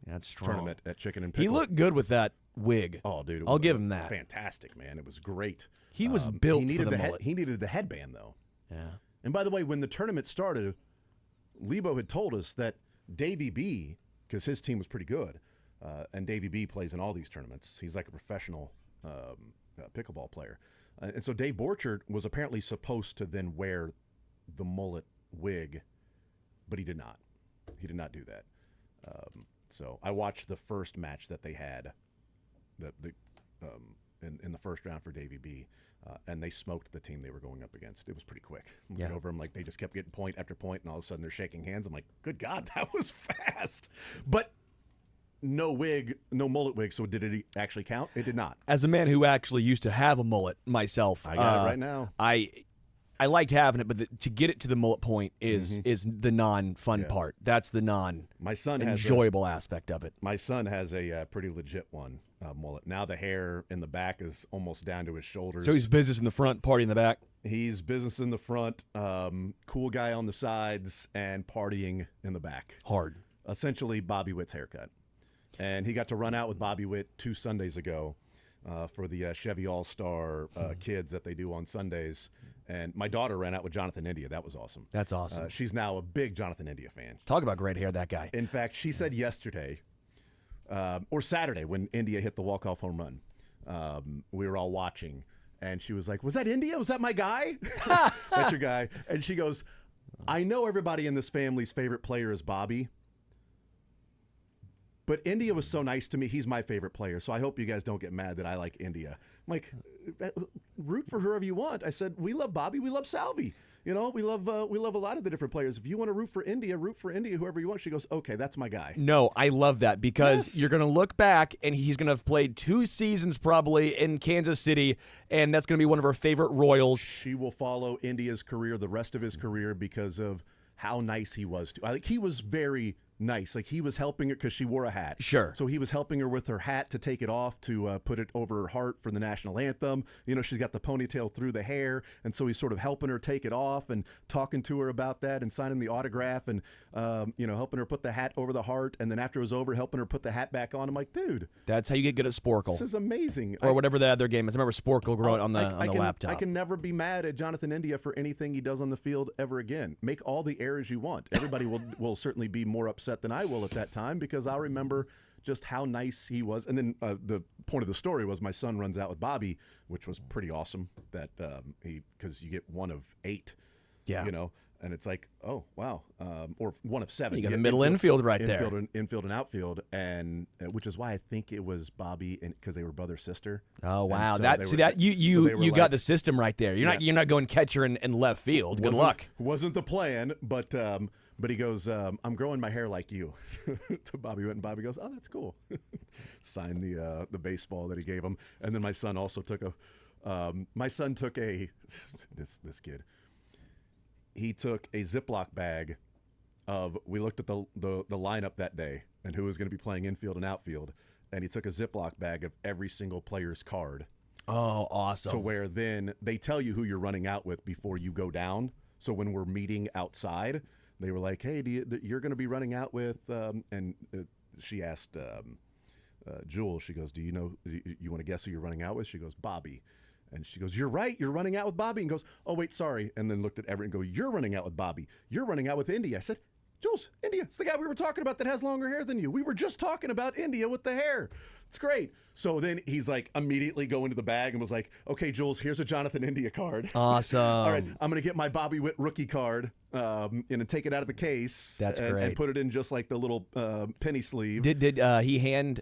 That's strong. tournament at Chicken and Pickle. He looked good with that wig. Oh, dude. I'll give him that. Fantastic, man. It was great. He was built he needed for the mullet. he needed the headband, though. Yeah. And by the way, when the tournament started, Lebo had told us that Davey B, because his team was pretty good, and Davey B plays in all these tournaments. He's like a professional pickleball player. And so Dave Borchard was apparently supposed to then wear the mullet wig, but he did not. He did not do that. So I watched the first match that they had in the first round for Davey B, and they smoked the team they were going up against. It was pretty quick. Looking over them, like they just kept getting point after point, and all of a sudden they're shaking hands. I'm like, good God, that was fast. But no wig, no mullet wig, so did it actually count? It did not. As a man who actually used to have a mullet myself, I got it right now. I liked having it, but to get it to the mullet point is the non-fun part. That's the My son has enjoyable aspect of it. My son has a pretty legit one, mullet. Now the hair in the back is almost down to his shoulders. So he's business in the front, party in the back? He's business in the front, cool guy on the sides, and partying in the back. Hard. Essentially Bobby Witt's haircut. And he got to run out with Bobby Witt 2 Sundays ago for the Chevy All-Star kids that they do on Sundays. And my daughter ran out with Jonathan India. That was awesome. That's awesome. She's now a big Jonathan India fan. Talk about great hair, that guy. In fact, she said yesterday, or Saturday, when India hit the walk-off home run, we were all watching, and she was like, was that India? Was that my guy? That's your guy. And she goes, I know everybody in this family's favorite player is Bobby, but India was so nice to me. He's my favorite player, so I hope you guys don't get mad that I like India. I'm like, root for whoever you want. I said, we love Bobby. We love Salvi. You know, we love a lot of the different players. If you want to root for India, whoever you want. She goes, okay, that's my guy. No, I love that because you're going to look back and he's going to have played 2 seasons probably in Kansas City, and that's going to be one of our favorite Royals. She will follow India's career, the rest of his career, because of how nice he was to. I think he was very nice. Like, he was helping her because she wore a hat. Sure. So he was helping her with her hat to take it off to put it over her heart for the national anthem. You know, she's got the ponytail through the hair, and so he's sort of helping her take it off and talking to her about that and signing the autograph and, helping her put the hat over the heart. And then after it was over, helping her put the hat back on. I'm like, dude. That's how you get good at Sporkle. This is amazing. Or whatever the other game is. I remember Sporkle growing on the laptop. I can never be mad at Jonathan India for anything he does on the field ever again. Make all the errors you want. Everybody will certainly be more upset than I will at that time, because I'll remember just how nice he was. And then the point of the story was my son runs out with Bobby, which was pretty awesome. That because you get 1 of 8, and it's like, oh wow, or 1 of 7. You got the middle infield right there, infield and outfield, and which is why I think it was Bobby, because they were brother sister. Oh wow, so you got the system right there. You're not going catcher in left field. Good luck. Wasn't the plan, but he goes, I'm growing my hair like you, to Bobby Witt, and Bobby goes, oh, that's cool. Signed the baseball that he gave him. And then my son also took this kid, he took a Ziploc bag we looked at the lineup that day and who was going to be playing infield and outfield, and he took a Ziploc bag of every single player's card. Oh, awesome. To where then they tell you who you're running out with before you go down. So when we're meeting outside, they were like, hey, you're going to be running out with, and she asked Jewel, she goes, do you want to guess who you're running out with? She goes, Bobby. And she goes, you're right, you're running out with Bobby. And goes, oh, wait, sorry. And then looked at Everett and go, you're running out with Bobby. You're running out with India. I said, Jules, India, it's the guy we were talking about that has longer hair than you. We were just talking about India with the hair. It's great. So then he's like immediately go into the bag and was like, okay, Jules, here's a Jonathan India card. Awesome. All right, I'm going to get my Bobby Witt rookie card and take it out of the case. That's great. And put it in just like the little penny sleeve. Did he hand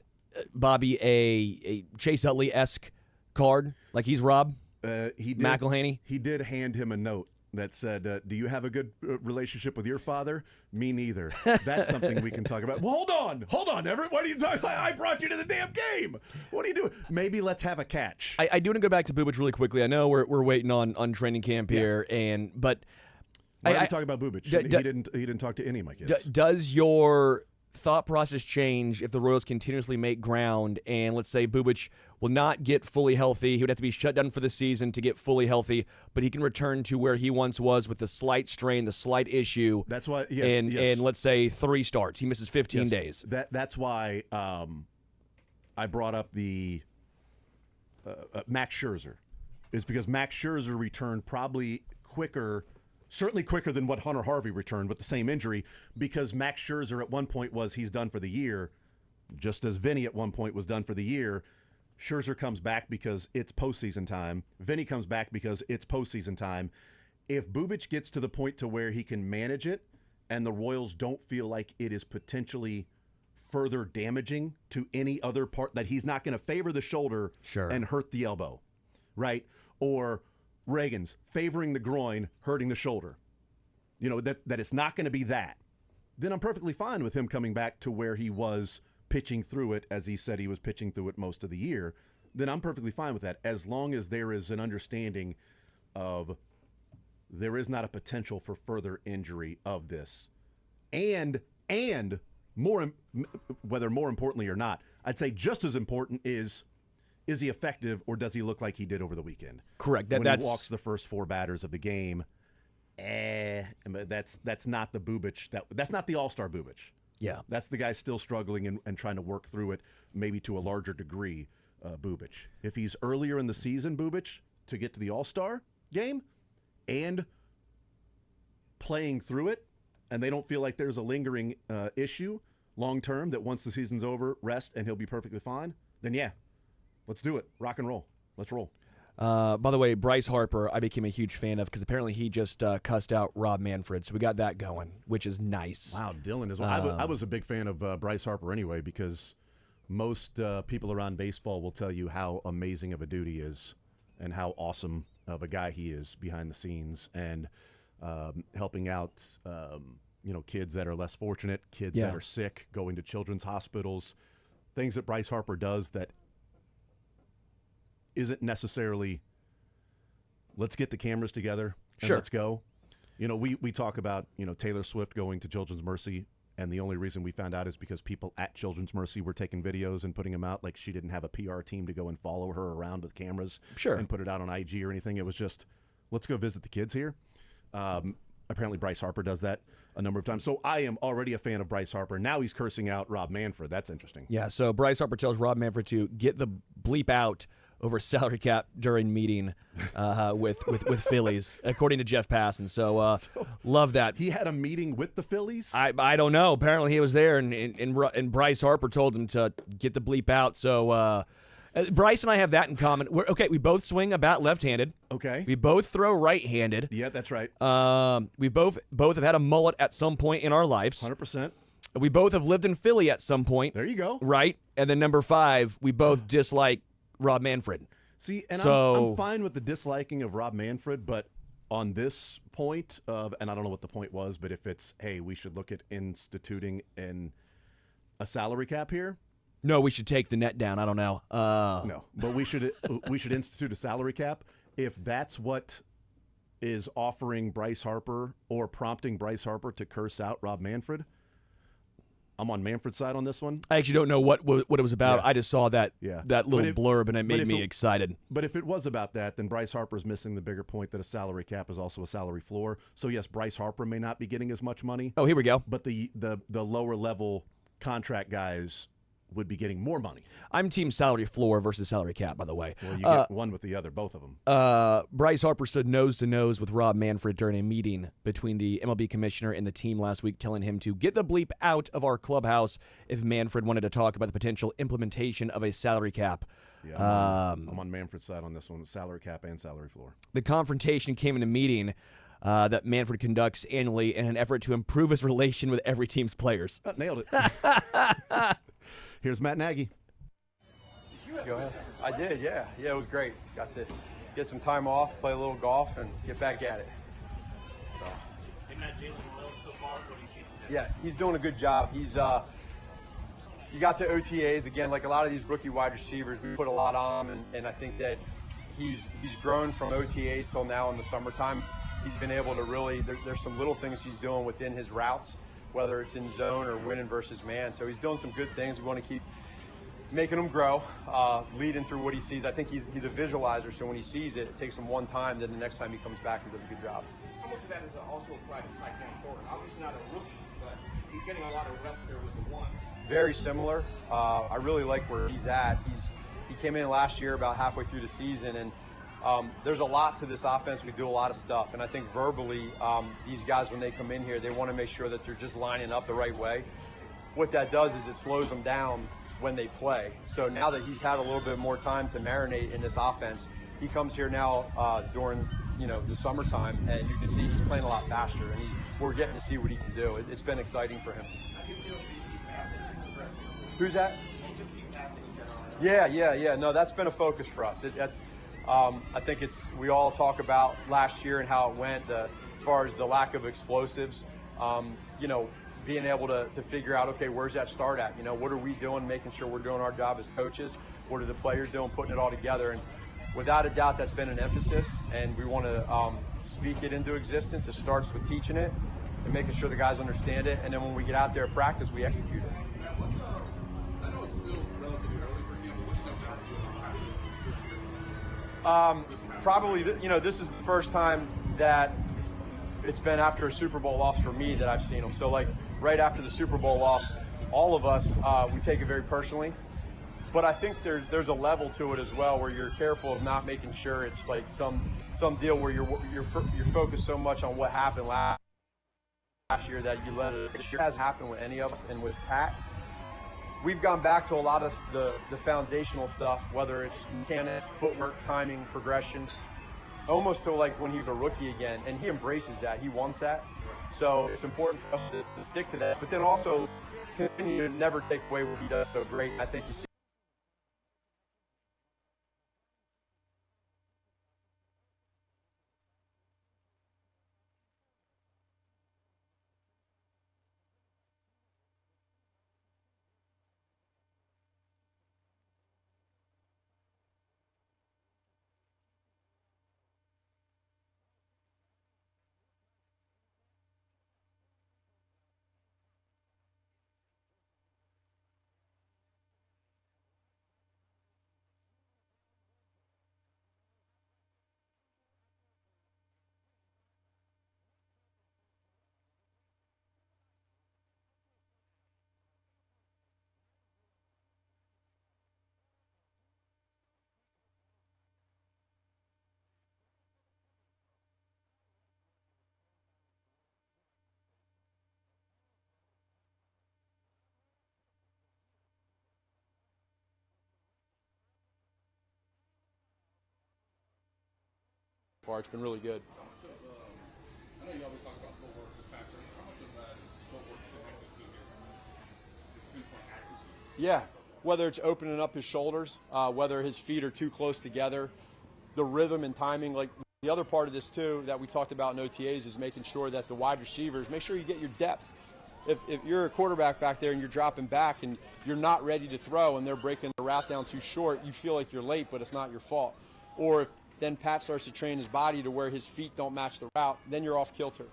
Bobby a Chase Utley-esque card like he's Rob? He did. McElhaney? He did hand him a note that said, do you have a good relationship with your father? Me neither. That's something we can talk about. Well, hold on, Everett. What are you talking about? I brought you to the damn game. What are you doing? Maybe let's have a catch. I do want to go back to Bubic really quickly. I know we're waiting on training camp here, but why are we talking about Bubic? He didn't talk to any of my kids. Does your thought process change if the Royals continuously make ground and let's say Bubic will not get fully healthy? He would have to be shut down for the season to get fully healthy, but he can return to where he once was with the slight strain, the slight issue. That's why, and let's say 3 starts. He misses 15 days. That's why I brought up the Max Scherzer, is because Max Scherzer returned probably certainly quicker than what Hunter Harvey returned with the same injury, because Max Scherzer at one point was he's done for the year, just as Vinny at one point was done for the year. Scherzer comes back because it's postseason time. Vinny comes back because it's postseason time. If Bubic gets to the point to where he can manage it and the Royals don't feel like it is potentially further damaging to any other part, that he's not going to favor the shoulder and hurt the elbow, right? Or Reagan's favoring the groin, hurting the shoulder. That it's not going to be that. Then I'm perfectly fine with him coming back to where he was pitching through it, as he said he was pitching through it most of the year. Then I'm perfectly fine with that, as long as there is an understanding of there is not a potential for further injury of this. And whether more importantly or not, I'd say just as important is he effective, or does he look like he did over the weekend? Correct. When he walks the first 4 batters of the game, that's not the Bubic. That's not the all-star Bubic. Yeah. That's the guy still struggling and trying to work through it, maybe to a larger degree, Bubic. If he's earlier in the season, Bubic, to get to the all-star game and playing through it, and they don't feel like there's a lingering issue long-term, that once the season's over, rest and he'll be perfectly fine, then yeah. Let's do it. Rock and roll. Let's roll. By the way, Bryce Harper, I became a huge fan of because apparently he just cussed out Rob Manfred, so we got that going, which is nice. Wow, Dylan is. I was a big fan of Bryce Harper anyway, because most people around baseball will tell you how amazing of a dude he is and how awesome of a guy he is behind the scenes, and helping out kids that are less fortunate, kids that are sick, going to children's hospitals, things that Bryce Harper does that isn't necessarily, let's get the cameras together and let's go. We talk about, Taylor Swift going to Children's Mercy, and the only reason we found out is because people at Children's Mercy were taking videos and putting them out. Like, she didn't have a PR team to go and follow her around with cameras and put it out on IG or anything. It was just, let's go visit the kids here. Apparently Bryce Harper does that a number of times. So I am already a fan of Bryce Harper. Now he's cursing out Rob Manfred. That's interesting. Yeah, so Bryce Harper tells Rob Manfred to get the bleep out over salary cap during meeting with Phillies, according to Jeff Passan. So love that. He had a meeting with the Phillies? I don't know. Apparently he was there, and Bryce Harper told him to get the bleep out. So Bryce and I have that in common. We both swing a bat left-handed. Okay. We both throw right-handed. Yeah, that's right. We both have had a mullet at some point in our lives. 100%. We both have lived in Philly at some point. There you go. Right? And then number 5, we both dislike Rob Manfred. See, and I'm fine with the disliking of Rob Manfred, but on this point of, and I don't know what the point was, but if it's, hey, we should look at instituting a salary cap here. No, we should take the net down. I don't know. No, but we should institute a salary cap. If that's what is offering Bryce Harper or prompting Bryce Harper to curse out Rob Manfred, I'm on Manfred's side on this one. I actually don't know what it was about. Yeah. I just saw that little blurb, and it made me excited. But if it was about that, then Bryce Harper's missing the bigger point that a salary cap is also a salary floor. So yes, Bryce Harper may not be getting as much money. Oh, here we go. But the lower level contract guys would be getting more money. I'm team salary floor versus salary cap, by the way. Well, you get one with the other, both of them. Bryce Harper stood nose to nose with Rob Manfred during a meeting between the MLB commissioner and the team last week, telling him to get the bleep out of our clubhouse if Manfred wanted to talk about the potential implementation of a salary cap. Yeah, I'm on Manfred's side on this one, salary cap and salary floor. The confrontation came in a meeting that Manfred conducts annually in an effort to improve his relation with every team's players. Nailed it. Here's Matt Nagy. Go ahead. I did, yeah. Yeah, it was great. Got to get some time off, play a little golf, and get back at it. So. Yeah, he's doing a good job. He's you got to OTAs again, like a lot of these rookie wide receivers, we put a lot on him, and I think that he's grown from OTAs till now in the summertime. He's been able to really, there's some little things he's doing within his routes, whether it's in zone or winning versus man. So he's doing some good things. We want to keep making him grow, leading through what he sees. I think he's a visualizer, so when he sees it, it takes him one time, then the next time he comes back, he does a good job. How much of that is also applied to tight end forward? Obviously not a rookie, but he's getting a lot of reps there with the ones. Very similar. I really like where he's at. He came in last year about halfway through the season, and there's a lot to this offense. We do a lot of stuff, and I think verbally, these guys, when they come in here, they want to make sure that they're just lining up the right way. What that does is it slows them down when they play. So now that he's had a little bit more time to marinate in this offense, he comes here now during the summertime, and you can see he's playing a lot faster, and we're getting to see what he can do. It's been exciting for him. Who's that? Yeah. No, that's been a focus for us. I think we all talk about last year and how it went, as far as the lack of explosives. Being able to figure out, okay, where's that start at? What are we doing, making sure we're doing our job as coaches? What are the players doing, putting it all together? And without a doubt, that's been an emphasis, and we want to speak it into existence. It starts with teaching it and making sure the guys understand it, and then when we get out there at practice, we execute it. I know it's still relatively early for him, but what's jumped out to you this year? Probably, this is the first time that it's been after a Super Bowl loss for me that I've seen him. So, right after the Super Bowl loss, all of us, we take it very personally. But I think there's a level to it as well, where you're careful of not making sure it's like some deal where you're focused so much on what happened last year that you let it. It hasn't happened with any of us, and with Pat, we've gone back to a lot of the foundational stuff, whether it's mechanics, footwork, timing, progression, almost to like when he was a rookie again, and he embraces that. He wants that. So it's important for us to stick to that, but then also continue to never take away what he does so great. I think you see far. It's been really good. I know you always talk about footwork with Pastor. How much of that is footwork connected to his pinpoint accuracy? Yeah, whether it's opening up his shoulders, whether his feet are too close together, the rhythm and timing. Like the other part of this too that we talked about in OTAs is making sure that the wide receivers, make sure you get your depth. If you're a quarterback back there and you're dropping back and you're not ready to throw and they're breaking the route down too short, you feel like you're late, but it's not your fault. Or if then Pat starts to train his body to where his feet don't match the route, then you're off kilter.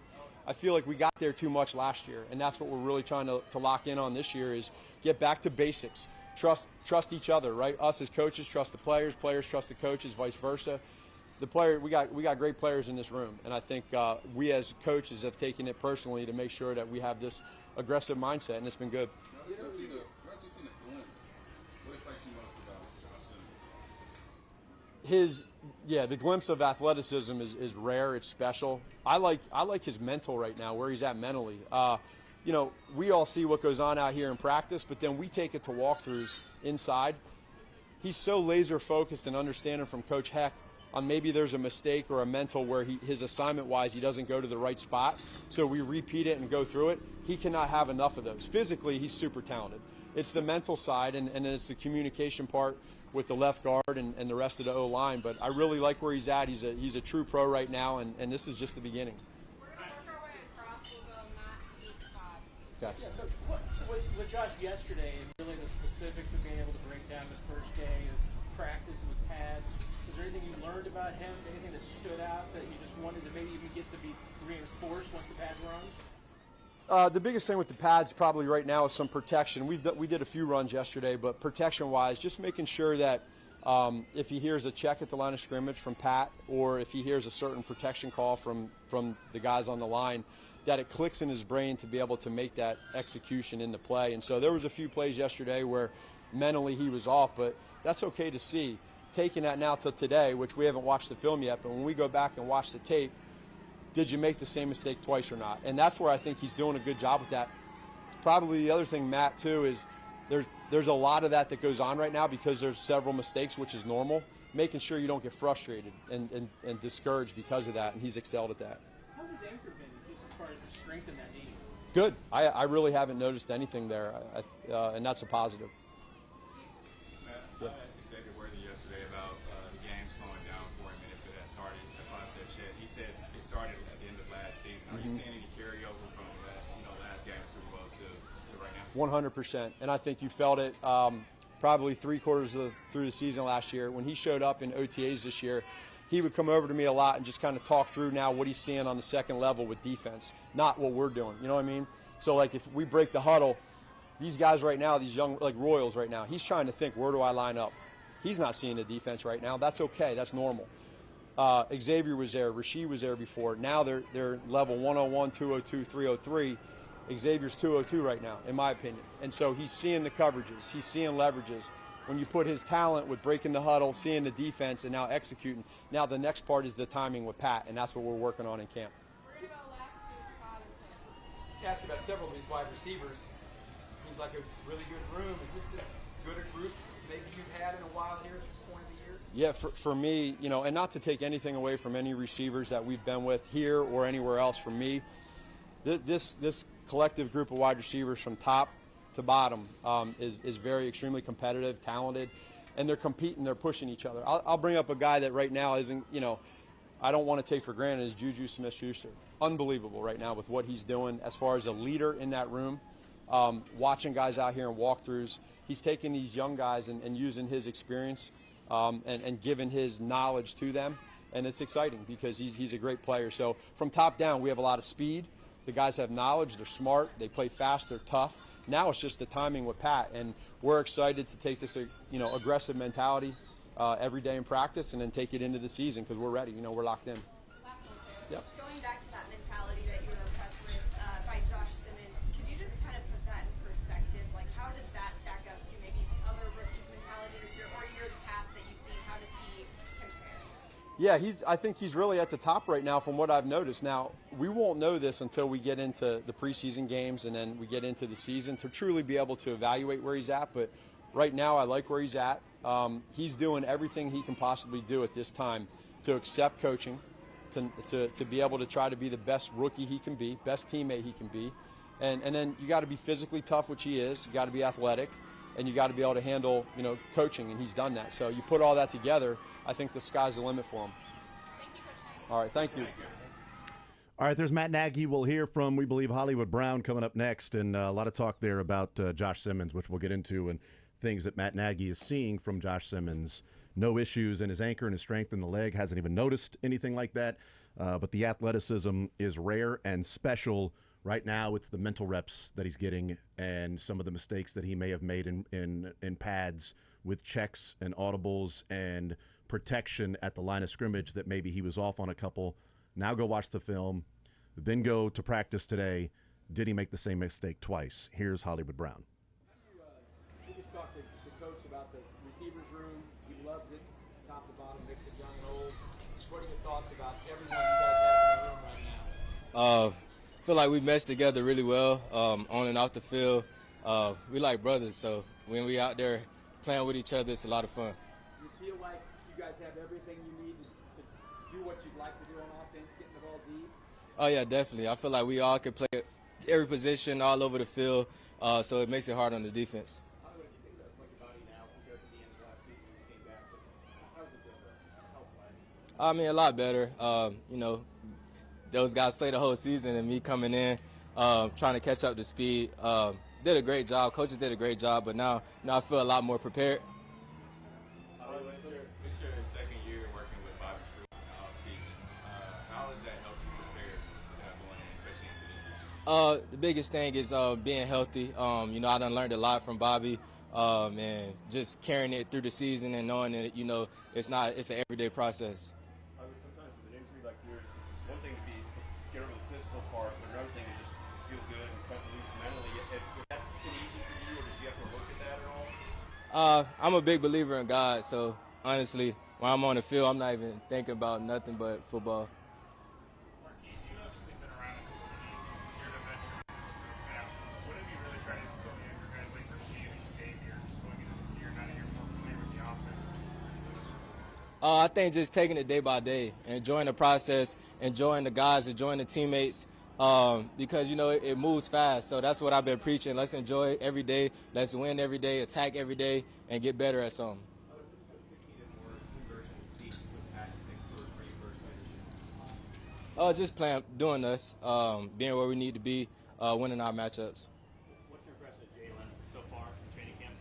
I feel like we got there too much last year, and that's what we're really trying to lock in on this year is get back to basics. Trust each other, right? Us as coaches trust the players, players trust the coaches, vice versa. We got great players in this room, and I think we as coaches have taken it personally to make sure that we have this aggressive mindset, and it's been good. We're not just seeing the glimpse. What excites you most about Josh Simmons? The glimpse of athleticism is rare. It's special. I like his mental right now, where he's at mentally. We all see what goes on out here in practice, but then we take it to walkthroughs inside. He's so laser focused and understanding from Coach Heck on maybe there's a mistake or a mental where his assignment-wise he doesn't go to the right spot, so we repeat it and go through it. He cannot have enough of those. Physically, he's super talented. It's the mental side, and then it's the communication part with the left guard and the rest of the O-line. But I really like where he's at. He's a true pro right now, and this is just the beginning. Okay. Yeah, Coach, with Josh yesterday, and really the specifics of being able to break down the first day of practice with pads, is there anything you learned about him, anything that stood out that you just wanted to maybe even get to be reinforced once the pads were on? The biggest thing with the pads probably right now is some protection. We did a few runs yesterday, but protection-wise, just making sure that if he hears a check at the line of scrimmage from Pat, or if he hears a certain protection call from the guys on the line, that it clicks in his brain to be able to make that execution into play. And so there was a few plays yesterday where mentally he was off, but that's okay to see. Taking that now till today, which we haven't watched the film yet, but when we go back and watch the tape, did you make the same mistake twice or not? And that's where I think he's doing a good job with that. Probably the other thing, Matt, too, is there's a lot of that goes on right now because there's several mistakes, which is normal. Making sure you don't get frustrated and discouraged because of that, and he's excelled at that. How's his anchor been, just as far as the strength in that knee? Good. I really haven't noticed anything there, and that's a positive. I asked Xavier Worthy yesterday about the game slowing down for him and if it had started the concept yet. He said it started at the end of last season. Are you seeing any carryover from that, last game of Super Bowl to right now? 100%. And I think you felt it probably three-quarters through the season last year. When he showed up in OTAs this year, he would come over to me a lot and just kind of talk through now what he's seeing on the second level with defense, not what we're doing. You know what I mean? So, like, if we break the huddle, these guys right now, these young, like Royals right now, he's trying to think, where do I line up? He's not seeing the defense right now. That's okay. That's normal. Xavier was there. Rasheed was there before. Now they're level 101, 202, 303. Xavier's 202 right now, in my opinion. And so he's seeing the coverages. He's seeing leverages. When you put his talent with breaking the huddle, seeing the defense, and now executing, now the next part is the timing with Pat, and that's what we're working on in camp. We're going to go last to Todd and Tim. Ask about several of these wide receivers. Seems like a really good room. Is this as good a group as maybe you've had in a while here at this point of the year? Yeah, for me, and not to take anything away from any receivers that we've been with here or anywhere else, for me, this collective group of wide receivers from top to bottom is very extremely competitive, talented, and they're competing, they're pushing each other. I'll bring up a guy that right now isn't, I don't want to take for granted, is Juju Smith-Schuster. Unbelievable right now with what he's doing as far as a leader in that room. Watching guys out here in walkthroughs, he's taking these young guys and using his experience and giving his knowledge to them, and it's exciting because he's a great player. So from top down, we have a lot of speed. The guys have knowledge, they're smart, they play fast, they're tough. Now it's just the timing with Pat, and we're excited to take this aggressive mentality every day in practice and then take it into the season because we're ready. We're locked in. Last one, Sarah. Yep. Going back to that mentality that you were impressed with by Josh Simmons, could you just kind of put that in perspective? Like, how does that stack up to maybe other rookies' mentality this year or years past that you've seen? How does he compare? Yeah, I think he's really at the top right now from what I've noticed. Now, we won't know this until we get into the preseason games and then we get into the season to truly be able to evaluate where he's at. But right now, I like where he's at. He's doing everything he can possibly do at this time to accept coaching, to be able to try to be the best rookie he can be, best teammate he can be. And then you got to be physically tough, which he is. You got to be athletic, and you got to be able to handle, coaching, and he's done that. So you put all that together, I think the sky's the limit for him. Thank you, Coach Knight. All right, thank you. All right, there's Matt Nagy. We'll hear from, we believe, Hollywood Brown coming up next, and a lot of talk there about Josh Simmons, which we'll get into, and things that Matt Nagy is seeing from Josh Simmons. No issues in his anchor and his strength in the leg. Hasn't even noticed anything like that. But the athleticism is rare and special. Right now, it's the mental reps that he's getting and some of the mistakes that he may have made in pads with checks and audibles and protection at the line of scrimmage that maybe he was off on a couple. Now go watch the film, then go to practice today. Did he make the same mistake twice? Here's Hollywood Brown. You just talked to Coach about the receivers room. He loves it, top to bottom, mix it young and old. What are your thoughts about everyone you guys have in the room right now? I feel like we meshed together really well on and off the field. We like brothers, so when we out there playing with each other, it's a lot of fun. You feel like you guys have everything you need to do what you'd like to do on offense, getting the ball deep? Oh, yeah, definitely. I feel like we all can play every position all over the field, so it makes it hard on the defense. How would you think about your body now compared to the end of last season when you came back? How's it different health-wise? I mean, a lot better. Those guys played the whole season, and me coming in, trying to catch up to speed. Did a great job. Coaches did a great job, but now I feel a lot more prepared. This your second year working with Bobby Stewart in the offseason. How has that helped you prepare going in, especially into this season? The biggest thing is being healthy. You know, I done learned a lot from Bobby, and just carrying it through the season and knowing that, you know, it's an everyday process. Sometimes with an injury like yours, it's one thing to get over the physical part, but another thing to just feel good and cut loose mentally. Was that been easy for you, or did you have to look at that at all? I'm a big believer in God, so honestly, when I'm on the field, I'm not even thinking about nothing but football. Marquise, you obviously been around a couple of teams and shared a veteran in this group. Now, what have you really tried to instill in the younger guys like Rasheed and Xavier just going into this year, now that you're more familiar with the offense and just the systems? I think just taking it day by day, enjoying the process, enjoying the guys, enjoying the teammates, because, you know, it moves fast. So that's what I've been preaching. Let's enjoy every day. Let's win every day, attack every day, and get better at something. Just doing us, being where we need to be, winning our matchups. What's your impression of Jalen so far in training camp?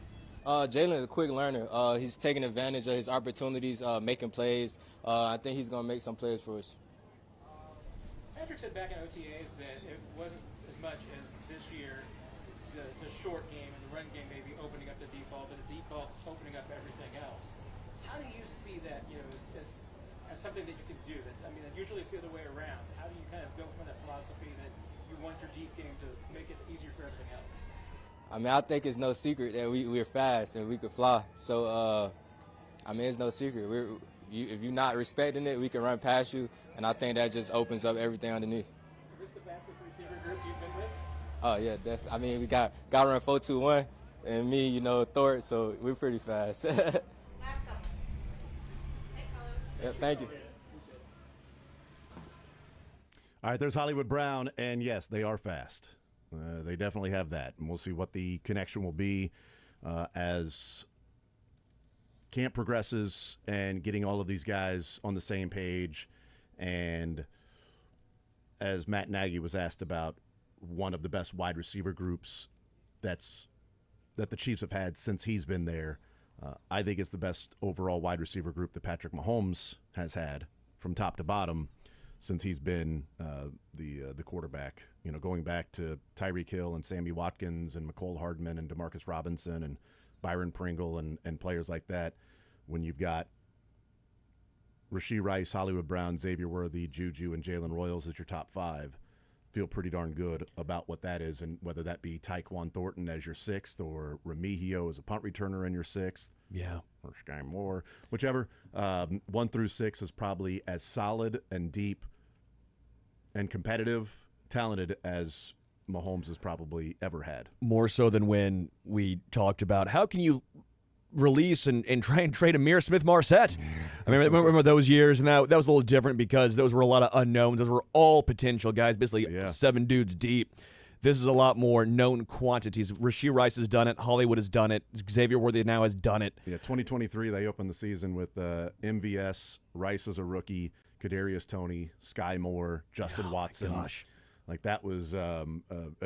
Jalen is a quick learner. He's taking advantage of his opportunities, making plays. I think he's going to make some plays for us. Patrick said back in OTAs that it wasn't as much as this year, the short game and the run game maybe opening up the deep ball, but the deep ball opening up everything else. How do you see that, you know, as something that you can do? Usually it's the other way around. How do you kind of go from that philosophy that you want your deep game to make it easier for everything else? I think it's no secret that we're fast and we can fly. So, it's no secret. If you're not respecting it, we can run past you, and I think that just opens up everything underneath. Is this the fastest receiver group you've been with? Oh, yeah, definitely. We got run 4.21, and me, you know, Thor, so we're pretty fast. Last couple. Thanks, Hollywood. Yeah, thank you. All right, there's Hollywood Brown, and yes, they are fast. They definitely have that, and we'll see what the connection will be as camp progresses and getting all of these guys on the same page. And as Matt Nagy was asked about, one of the best wide receiver groups that the Chiefs have had since he's been there. I think it's the best overall wide receiver group that Patrick Mahomes has had from top to bottom since he's been the quarterback. You know, going back to Tyreek Hill and Sammy Watkins and McCole Hardman and Demarcus Robinson and Byron Pringle and players like that. When you've got Rashee Rice, Hollywood Brown, Xavier Worthy, Juju, and Jalen Royals as your top five, feel pretty darn good about what that is, and whether that be Tyquan Thornton as your sixth or Remigio as a punt returner in your sixth. Yeah. Or Sky Moore, whichever. 1 through 6 is probably as solid and deep and competitive, talented as Mahomes has probably ever had. More so than when we talked about how can you release and try and trade Amir Smith-Marset. I mean, remember those years, and that was a little different because those were a lot of unknowns. Those were all potential guys, basically 7 dudes deep. This is a lot more known quantities. Rashee Rice has done it. Hollywood has done it. Xavier Worthy now has done it. Yeah, 2023, they opened the season with MVS, Rice as a rookie, Kadarius Toney, Sky Moore, Justin Watson. Gosh. Like that was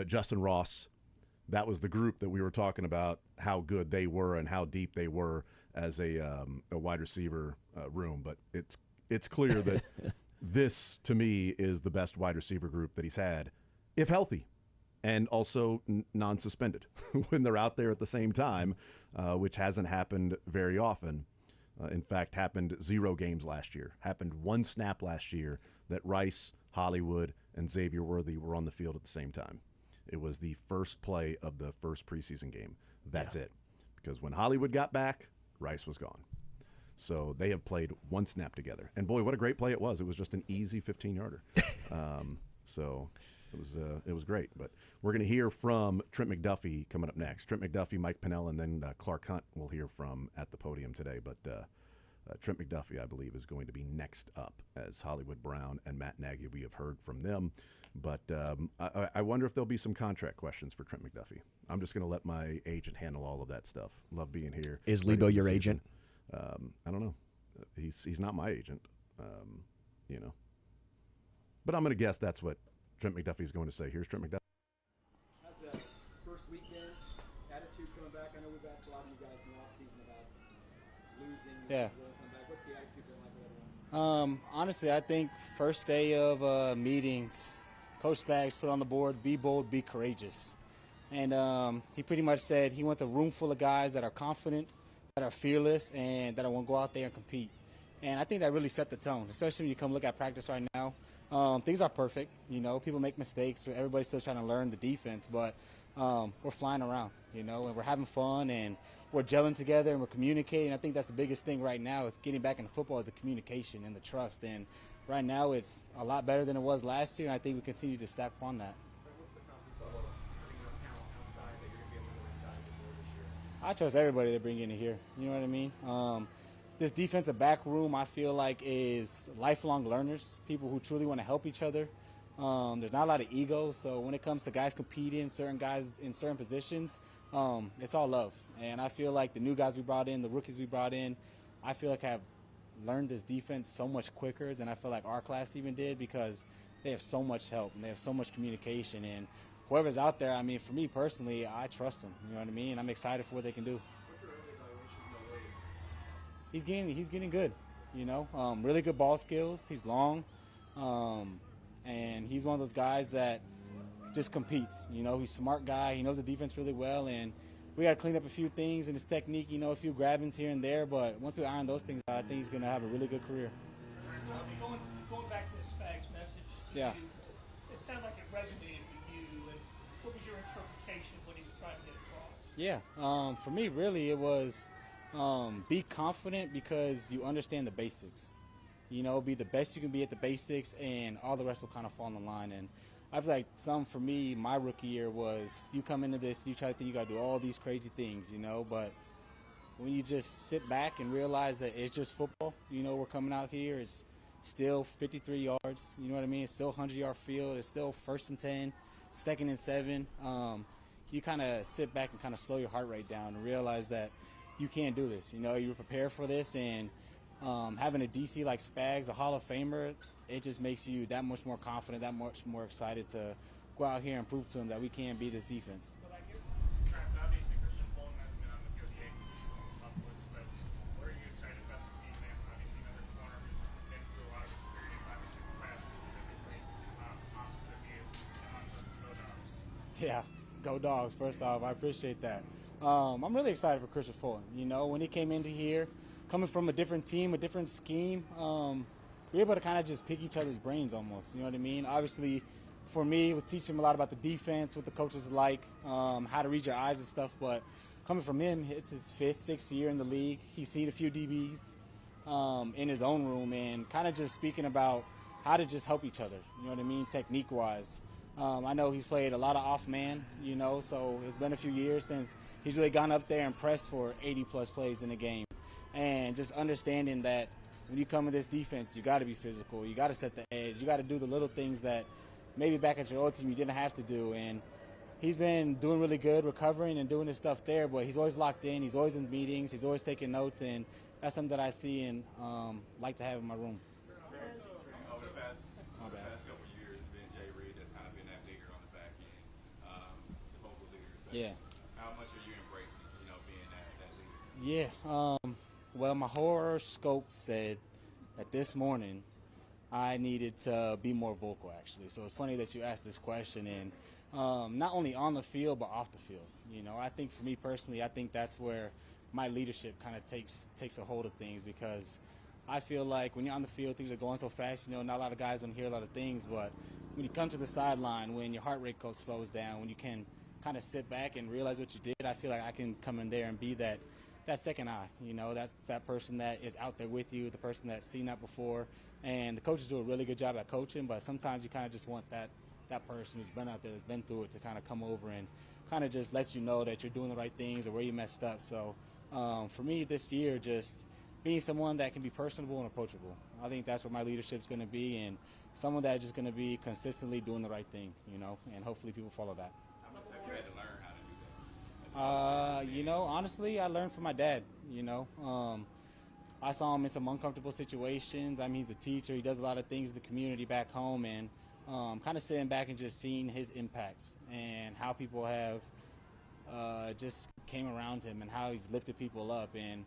Justin Ross. That was the group that we were talking about, how good they were and how deep they were as a wide receiver room. But it's clear that this, to me, is the best wide receiver group that he's had, if healthy, and also non-suspended when they're out there at the same time, which hasn't happened very often. In fact, happened 0 games last year. Happened 1 snap last year that Rice, Hollywood, and Xavier Worthy were on the field at the same time. It was the first play of the first preseason game. That's it. Because when Hollywood got back, Rice was gone. So they have played 1 snap together. And boy, what a great play it was. It was just an easy 15-yarder. So it was great. But we're going to hear from Trent McDuffie coming up next. Trent McDuffie, Mike Pennell, and then Clark Hunt we'll hear from at the podium today. But Trent McDuffie, I believe, is going to be next up as Hollywood Brown and Matt Nagy. We have heard from them. But I wonder if there'll be some contract questions for Trent McDuffie. I'm just going to let my agent handle all of that stuff. Love being here. Is Lebo your agent? I don't know. He's not my agent, you know. But I'm going to guess that's what Trent McDuffie is going to say. Here's Trent McDuffie. How's the first weekend attitude coming back? I know we've asked a lot of you guys in the offseason about losing. Yeah. What's the attitude been like with everyone? Honestly, I think first day of meetings, Coach Spags put on the board, be bold, be courageous. And he pretty much said he wants a room full of guys that are confident, that are fearless, and that want to go out there and compete. And I think that really set the tone, especially when you come look at practice right now. Things are perfect. You know, people make mistakes. So everybody's still trying to learn the defense, but we're flying around, you know, and we're having fun, and we're gelling together, and we're communicating. I think that's the biggest thing right now is getting back into football is the communication and the trust. And right now it's a lot better than it was last year, and I think we continue to stack upon that. I trust everybody they bring in here. You know what I mean? This defensive back room, I feel like, is lifelong learners, people who truly want to help each other. There's not a lot of ego, so when it comes to guys competing, certain guys in certain positions, it's all love. And I feel like the new guys we brought in, the rookies we brought in, I feel like have learned this defense so much quicker than I feel like our class even did, because they have so much help and they have so much communication. And whoever's out there, I mean, for me personally, I trust them. You know what I mean? I'm excited for what they can do. He's getting good, you know. Really good ball skills. He's long, and he's one of those guys that just competes. You know, he's a smart guy. He knows the defense really well, and we got to clean up a few things in his technique. You know, a few grabbings here and there, but once we iron those things out, I think he's going to have a really good career. Going back to the Spags message to Yeah. you, it sounded like it resonated with you. And what was your interpretation of what he was trying to get across? Yeah, for me, really, it was be confident because you understand the basics. You know, be the best you can be at the basics, and all the rest will kind of fall in line. And I feel like for me, my rookie year was you come into this, you try to think you got to do all these crazy things, you know, but when you just sit back and realize that it's just football, you know, we're coming out here, it's still 53 yards, you know what I mean? It's still 100-yard field, it's still 1st and 10, 2nd and 7. You kind of sit back and kind of slow your heart rate down and realize that you can't do this. You know, you were prepared for this, and having a DC like Spags, a Hall of Famer, it just makes you that much more confident, that much more excited to go out here and prove to him that we can beat this defense. Obviously, Christian Fulton hasn't been on the field yet because he's still on the top list, but what are you excited about to see, man? Obviously, another corner who's been through a lot of experience, obviously, the Crabs specifically, opposite of you, and also Go Dogs. Yeah, go Dogs. First off, I appreciate that. I'm really excited for Christian Fulton. You know, when he came into here, coming from a different team, a different scheme, we were able to kind of just pick each other's brains almost. You know what I mean? Obviously, for me, it was teaching him a lot about the defense, what the coaches like, how to read your eyes and stuff. But coming from him, it's his 5th, 6th year in the league. He's seen a few DBs in his own room, and kind of just speaking about how to just help each other. You know what I mean? Technique-wise. I know he's played a lot of off-man, you know, so it's been a few years since he's really gone up there and pressed for 80-plus plays in a game. And just understanding that when you come in this defense, you got to be physical. You got to set the edge. You got to do the little things that maybe back at your old team you didn't have to do. And he's been doing really good, recovering and doing his stuff there, but he's always locked in. He's always in meetings. He's always taking notes, and that's something that I see and like to have in my room. Over the past couple of years, it's been Jay Reed that's kind of been that leader on the back end, the vocal leaders. Yeah. How much are you embracing, you know, being that leader? Yeah. Well, my horoscope said that this morning I needed to be more vocal, actually. So it's funny that you asked this question, and not only on the field but off the field. You know, I think for me personally, I think that's where my leadership kind of takes a hold of things, because I feel like when you're on the field, things are going so fast. You know, not a lot of guys want to hear a lot of things, but when you come to the sideline, when your heart rate slows down, when you can kind of sit back and realize what you did, I feel like I can come in there and be that second eye. You know, that's that person that is out there with you, the person that's seen that before. And the coaches do a really good job at coaching, but sometimes you kind of just want that person who's been out there, that's been through it, to kind of come over and kind of just let you know that you're doing the right things or where you messed up. So for me this year, just being someone that can be personable and approachable. I think that's what my leadership's going to be, and someone that's just going to be consistently doing the right thing, you know, and hopefully people follow that. How much have you had to learn how to do that? You know, honestly, I learned from my dad. You know, I saw him in some uncomfortable situations. I mean, he's a teacher. He does a lot of things in the community back home, and kind of sitting back and just seeing his impacts and how people have just came around him and how he's lifted people up. And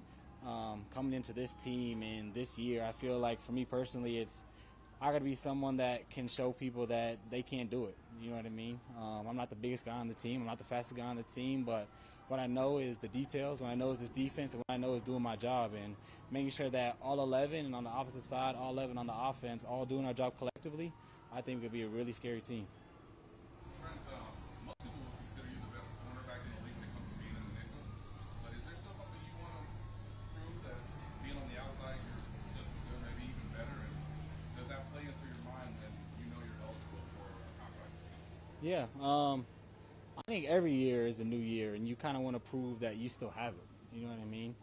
coming into this team and this year, I feel like for me personally, it's I got to be someone that can show people that they can't do it. You know what I mean? I'm not the biggest guy on the team. I'm not the fastest guy on the team, but what I know is the details. What I know is this defense, and what I know is doing my job and making sure that all 11 and on the opposite side, all 11 on the offense, all doing our job collectively. I think it could be a really scary team. Trent, most people will consider you the best cornerback in the league when it comes to being in the nickel. But is there still something you want to prove, that being on the outside you're just as good, maybe even better? And does that play into your mind when you know you're eligible for a contract with the team? Yeah, I think every year is a new year, and you kind of want to prove that you still have it. You know what I mean?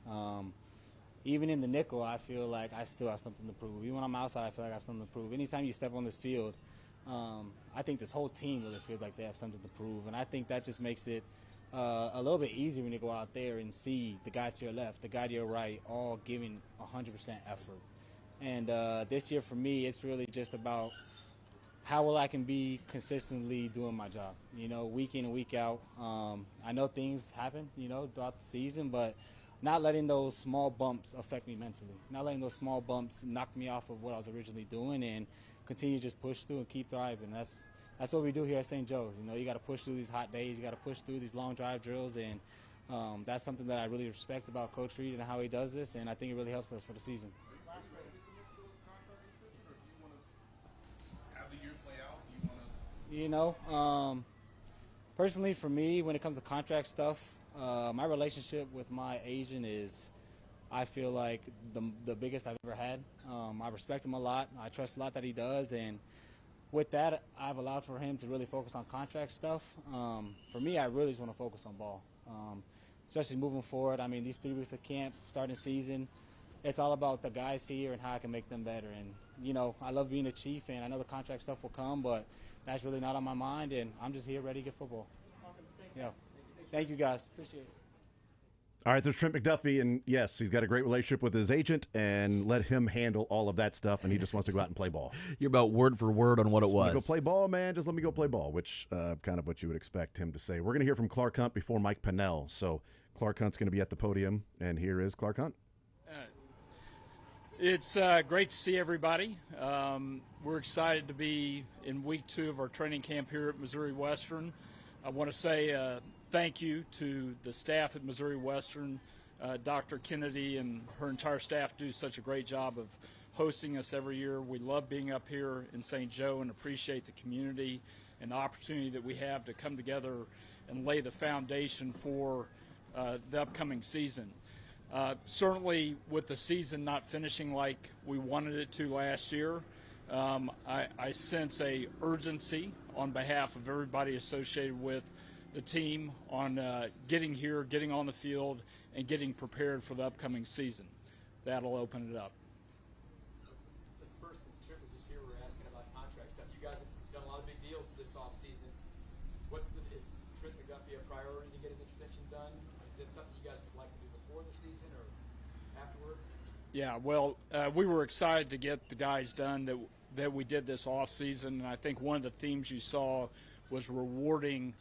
Even in the nickel, I feel like I still have something to prove. Even when I'm outside, I feel like I have something to prove. Anytime you step on this field, I think this whole team really feels like they have something to prove, and I think that just makes it a little bit easier when you go out there and see the guy to your left, the guy to your right, all giving 100% effort. And this year for me, it's really just about how well I can be consistently doing my job, you know, week in and week out. I know things happen, you know, throughout the season, but not letting those small bumps affect me mentally, not letting those small bumps knock me off of what I was originally doing, and continue to just push through and keep thriving. That's what we do here at St. Joe's. You know, you got to push through these hot days, you got to push through these long drive drills, and that's something that I really respect about Coach Reed and how he does this, and I think it really helps us for the season. You know, personally for me, when it comes to contract stuff, my relationship with my agent is, I feel like, the biggest I've ever had. I respect him a lot. I trust a lot that he does, and with that, I've allowed for him to really focus on contract stuff. For me, I really just want to focus on ball, especially moving forward. I mean, these 3 weeks of camp, starting season, it's all about the guys here and how I can make them better. And, you know, I love being a Chief, and I know the contract stuff will come, but that's really not on my mind, and I'm just here ready to get football. Awesome. Thank you. Yeah. Thank you, guys. Appreciate it. All right, there's Trent McDuffie, and yes, he's got a great relationship with his agent, and let him handle all of that stuff, and he just wants to go out and play ball. You're about word for word on what it was. Go play ball, man. Just let me go play ball, which kind of what you would expect him to say. We're going to hear from Clark Hunt before Mike Pennell. So Clark Hunt's going to be at the podium, and here is Clark Hunt. It's great to see everybody. We're excited to be in week 2 of our training camp here at Missouri Western. I want to say thank you to the staff at Missouri Western. Dr. Kennedy and her entire staff do such a great job of hosting us every year. We love being up here in St. Joe and appreciate the community and the opportunity that we have to come together and lay the foundation for the upcoming season. Certainly with the season not finishing like we wanted it to last year, I sense a urgency on behalf of everybody associated with the team on getting here, getting on the field, and getting prepared for the upcoming season. That'll open it up. This first, since Trent was just here, we were asking about contract stuff. You guys have done a lot of big deals this offseason. Is Trent McDuffie a priority to get an extension done? Is it something you guys would like to do before the season or afterward? Yeah, well, we were excited to get the guys done that we did this offseason, and I think one of the themes you saw was rewarding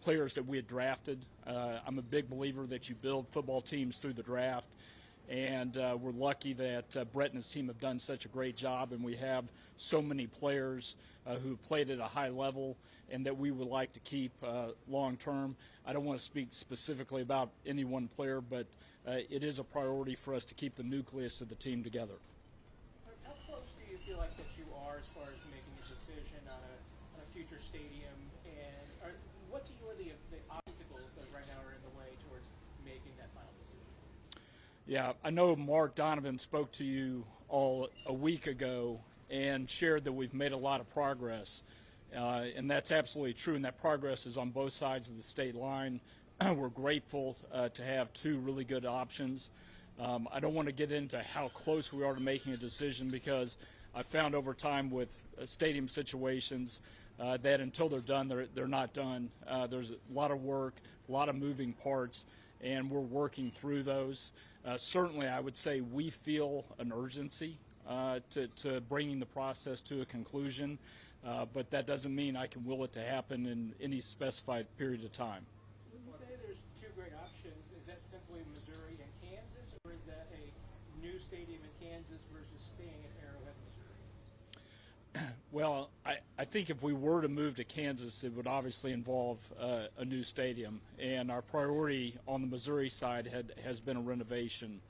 players that we had drafted. I'm a big believer that you build football teams through the draft, and we're lucky that Brett and his team have done such a great job, and we have so many players who played at a high level and that we would like to keep long term. I don't want to speak specifically about any one player, but it is a priority for us to keep the nucleus of the team together. How close do you feel like that you are as far as making a decision on a future stadium, and what do you are the obstacles that right now are in the way towards making that final decision? Yeah, I know Mark Donovan spoke to you all a week ago and shared that we've made a lot of progress, and that's absolutely true, and that progress is on both sides of the state line. We're grateful to have 2 really good options. I don't want to get into how close we are to making a decision, because I found over time with stadium situations that until they're done, they're not done. There's a lot of work, a lot of moving parts, and we're working through those. Certainly, I would say we feel an urgency to bringing the process to a conclusion, but that doesn't mean I can will it to happen in any specified period of time. When you say there's 2 great options, is that simply Missouri and Kansas, or is that a new stadium in Kansas versus staying at Arrowhead, Missouri? Well, I think if we were to move to Kansas, it would obviously involve a new stadium, and our priority on the Missouri side has been a renovation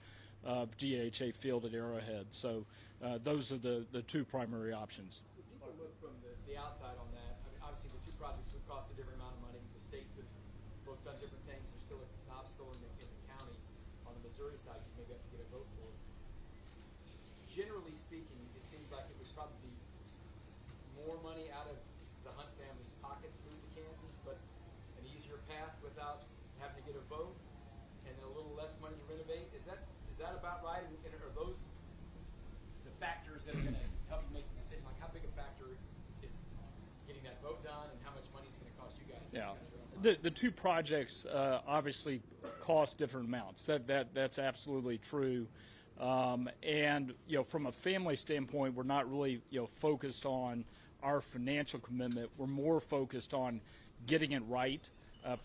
of GHA Field at Arrowhead. So those are the two primary options. People look from the outside on that. I mean, obviously, the two projects would cost a different amount of money. The states have both done different things. There's still an obstacle in the county. On the Missouri side, you maybe have to get a vote for it. Generally speaking, it seems like it would probably be more money out of the Hunt family's pocket to move to Kansas, but an easier path without having to get a vote, and a little less money to renovate. Is that about right? And are those the factors that are going to help you make the decision? Like, how big a factor is getting that vote done, and how much money is going to cost you guys? Yeah, the two projects obviously cost different amounts. That's absolutely true. And from a family standpoint, we're not really focused on our financial commitment. We're more focused on getting it right,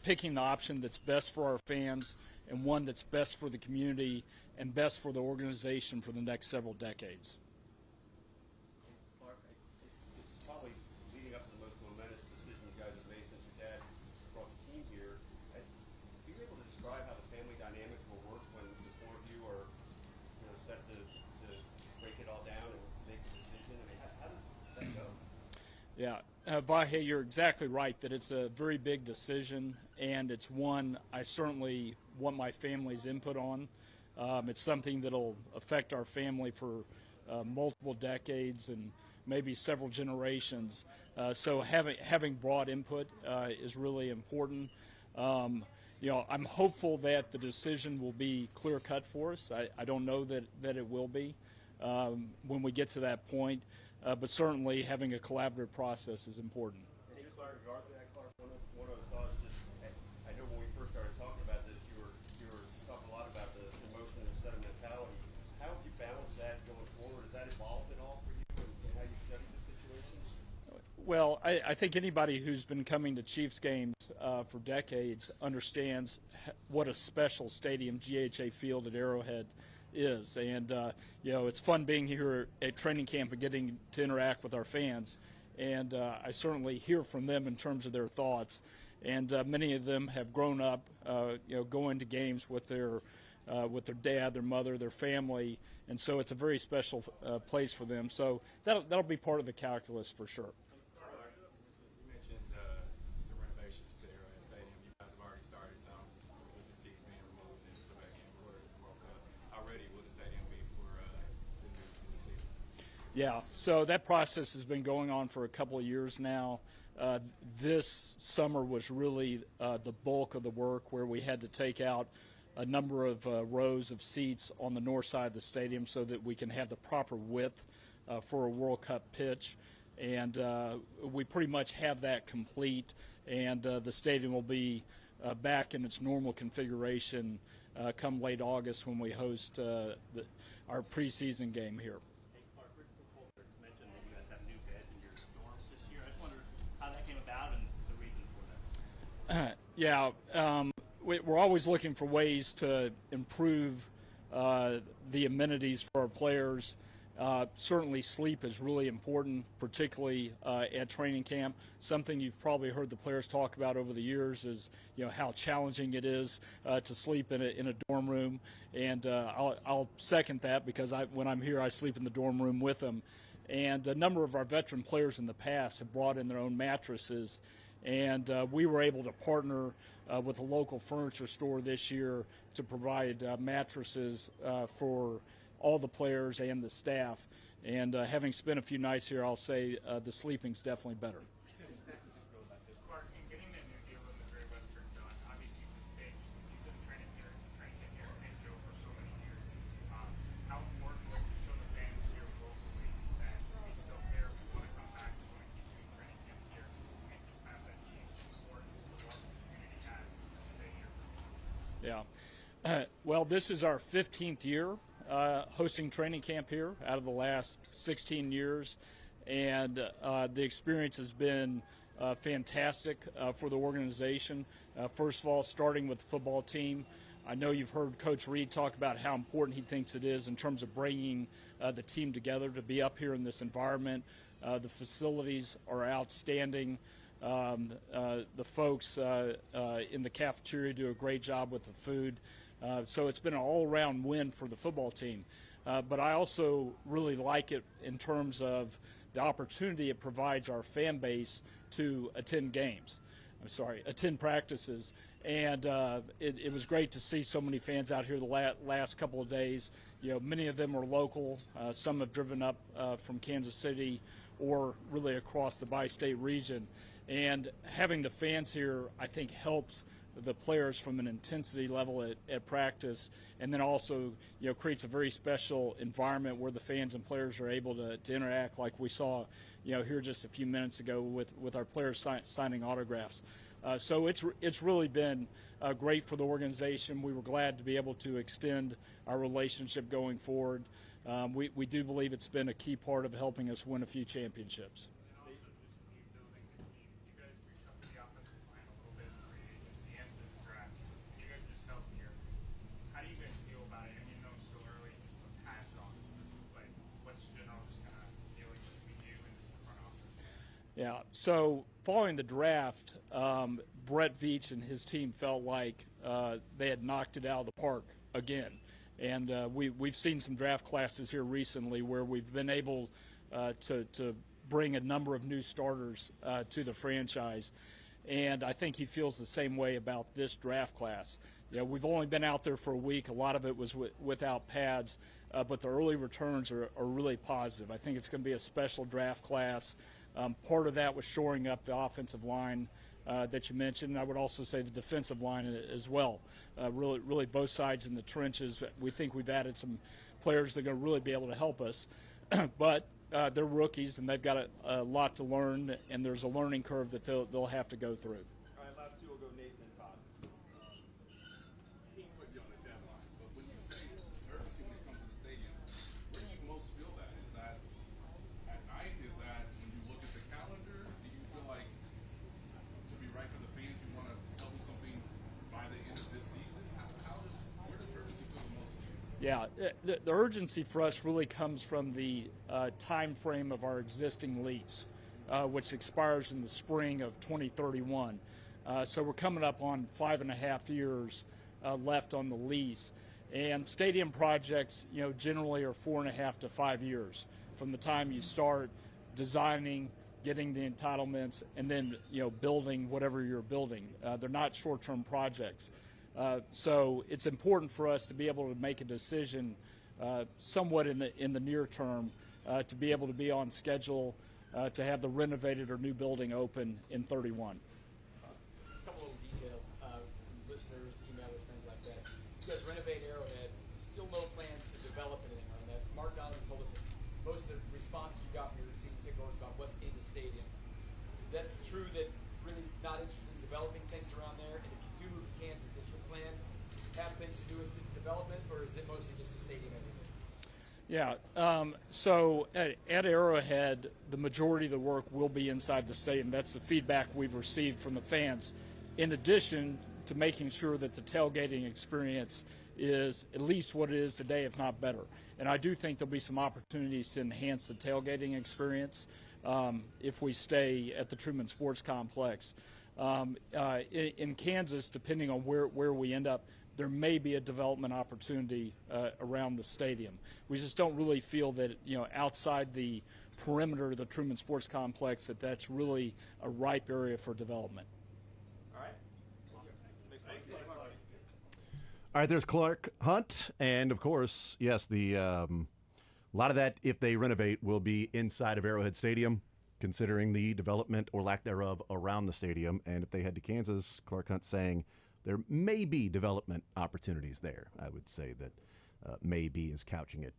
picking the option that's best for our fans and one that's best for the community and best for the organization for the next several decades. Clark, it's probably leading up to the most momentous decision you guys have made since your dad brought the team here. Are you able to describe how the family dynamics will work when the four of you are set to break it all down and make a decision? I mean, how does that go? Yeah, Vahe, you're exactly right that it's a very big decision, and it's one I certainly want my family's input on. It's something that'll affect our family for multiple decades and maybe several generations. So having broad input is really important. I'm hopeful that the decision will be clear cut for us. I don't know that it will be when we get to that point. But certainly having a collaborative process is important. And Clark, regard to that, Clark, one of the thoughts just, I know when we first started talking about this, you were talking a lot about the emotion instead of mentality. How have you balance that going forward? Has that evolved at all for you and how you study the situations? Well, I think anybody who's been coming to Chiefs games for decades understands what a special stadium GHA Field at Arrowhead is, and it's fun being here at training camp and getting to interact with our fans, and I certainly hear from them in terms of their thoughts, and many of them have grown up going to games with their dad, their mother, their family, and so it's a very special place for them. So that'll be part of the calculus for sure. You mentioned some renovations to Arrowhead Stadium. You guys have already started some with the seats being removed and put back in for the World Cup. How ready will the stadium be for the new season? Yeah, so that process has been going on for a couple of years now. This summer was really the bulk of the work, where we had to take out a number of rows of seats on the north side of the stadium so that we can have the proper width for a World Cup pitch. And we pretty much have that complete, and the stadium will be back in its normal configuration come late August when we host our preseason game here. Hey, Clark, Rick Holmes mentioned that you guys have new beds in your dorms this year. I just wondered how that came about and the reason for that. We're always looking for ways to improve the amenities for our players. Certainly sleep is really important, particularly at training camp. Something you've probably heard the players talk about over the years is how challenging it is to sleep in a dorm room, and I'll second that because when I'm here I sleep in the dorm room with them. And a number of our veteran players in the past have brought in their own mattresses, and we were able to partner with a local furniture store this year to provide mattresses for all the players and the staff. And having spent a few nights here, I'll say the sleeping's definitely better. Clark, in getting the new deal with Missouri Western done, obviously it was big since you've been training camp here at St. Joe for so many years. How important was it to show the fans here locally that we still care, we want to come back, we want to keep doing training camp here, and just have that Chiefs support and support the community has to stay here? Yeah. Well, this is our 15th year hosting training camp here out of the last 16 years, and the experience has been fantastic for the organization. First of all, starting with the football team. I know you've heard Coach Reed talk about how important he thinks it is in terms of bringing the team together to be up here in this environment The facilities are outstanding. The folks in the cafeteria do a great job with the food. So it's been an all-around win for the football team. But I also really like it in terms of the opportunity it provides our fan base to attend attend practices. And it was great to see so many fans out here the last couple of days. Many of them are local. Some have driven up from Kansas City or really across the bi-state region. And having the fans here, I think, helps the players from an intensity level at practice, and then also creates a very special environment where the fans and players are able to interact, like we saw here just a few minutes ago with our players signing autographs. So it's really been great for the organization. We were glad to be able to extend our relationship going forward. We do believe it's been a key part of helping us win a few championships. How do you guys feel about it? I mean, no, it's still early, just the patch on. Like, what's general just kind of feeling between you and just the front office? Yeah, so following the draft, Brett Veach and his team felt like they had knocked it out of the park again. And we've seen some draft classes here recently where we've been able to bring a number of new starters to the franchise. And I think he feels the same way about this draft class. We've only been out there for a week. A lot of it was without pads, but the early returns are really positive. I think it's going to be a special draft class. Part of that was shoring up the offensive line that you mentioned. I would also say the defensive line as well. Really both sides in the trenches. We think we've added some players that are going to really be able to help us. But they're rookies, and they've got a lot to learn, and there's a learning curve that they'll have to go through. All right, last two will go Nathan and Todd. He can put you on the deadline, but when you say urgency when it comes to the stadium, where do you most feel that? Is that at night? Is that when you look at the calendar? Do you feel like to be right for the fans, you want to tell them something by the end of this season? Where does urgency feel the most to you? Yeah, the urgency for us really comes from the time frame of our existing lease, which expires in the spring of 2031. So we're coming up on 5.5 years left on the lease. And stadium projects, generally are 4.5 to 5 years from the time you start designing, getting the entitlements, and then building whatever you're building. They're not short-term projects. So it's important for us to be able to make a decision somewhat in the near term to be able to be on schedule to have the renovated or new building open in 31. A couple little details, listeners, emailers, things like that. You guys renovate Arrowhead, still no plans to develop anything around that. Mark Donovan told us that most of the responses you got from your season ticket holders about what's in the stadium. Is that true that really not interested in developing things around there? And if you do move to Kansas, does your plan have things to do with the development, or is it mostly just the stadium everything? Yeah, so at Arrowhead, the majority of the work will be inside the stadium. That's the feedback we've received from the fans. In addition to making sure that the tailgating experience is at least what it is today, if not better. And I do think there'll be some opportunities to enhance the tailgating experience if we stay at the Truman Sports Complex. In Kansas, depending on where we end up, there may be a development opportunity around the stadium. We just don't really feel that, outside the perimeter of the Truman Sports Complex, that's really a ripe area for development. All right. All right, there's Clark Hunt, and of course, yes, a lot of that, if they renovate, will be inside of Arrowhead Stadium, considering the development or lack thereof around the stadium. And if they head to Kansas, Clark Hunt saying there may be development opportunities there. I would say that maybe is couching it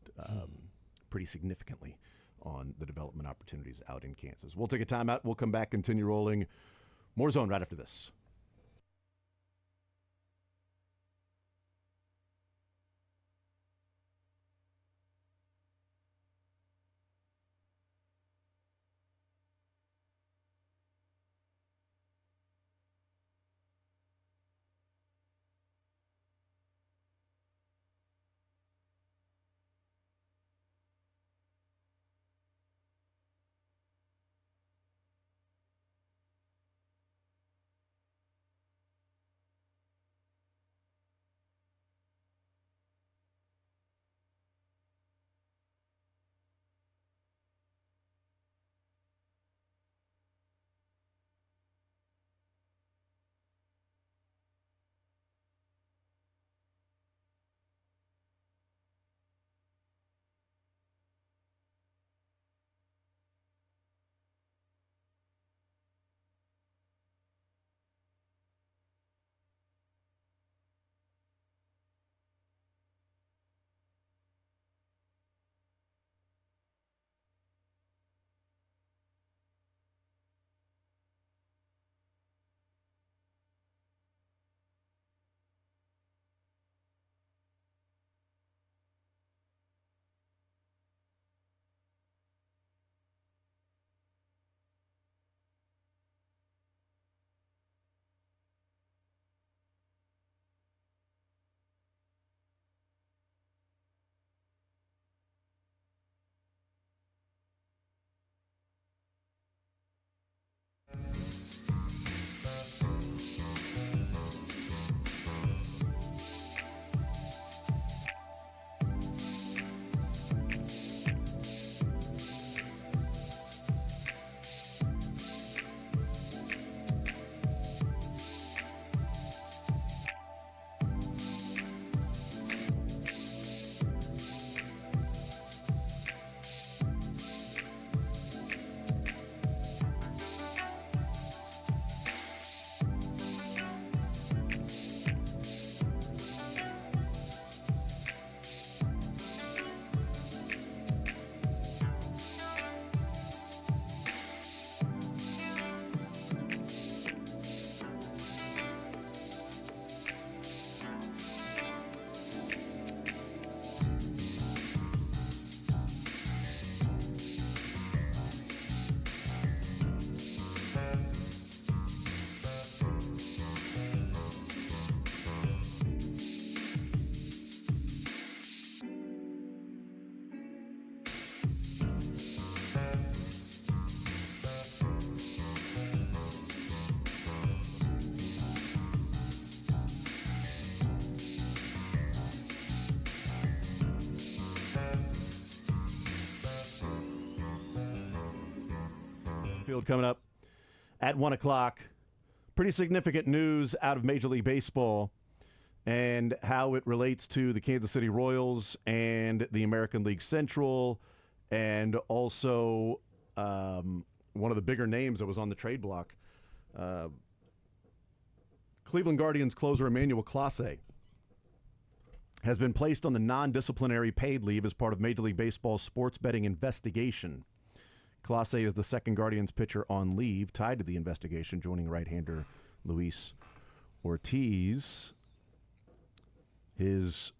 pretty significantly on the development opportunities out in Kansas. We'll take a timeout. We'll come back, continue rolling. More Zone right after this. Field coming up at 1 o'clock. Pretty significant news out of Major League Baseball and how it relates to the Kansas City Royals and the American League Central, and also one of the bigger names that was on the trade block. Cleveland Guardians closer Emmanuel Clase has been placed on the non-disciplinary paid leave as part of Major League Baseball's sports betting investigation. Clase is the second Guardians pitcher on leave tied to the investigation, joining right-hander Luis Ortiz. His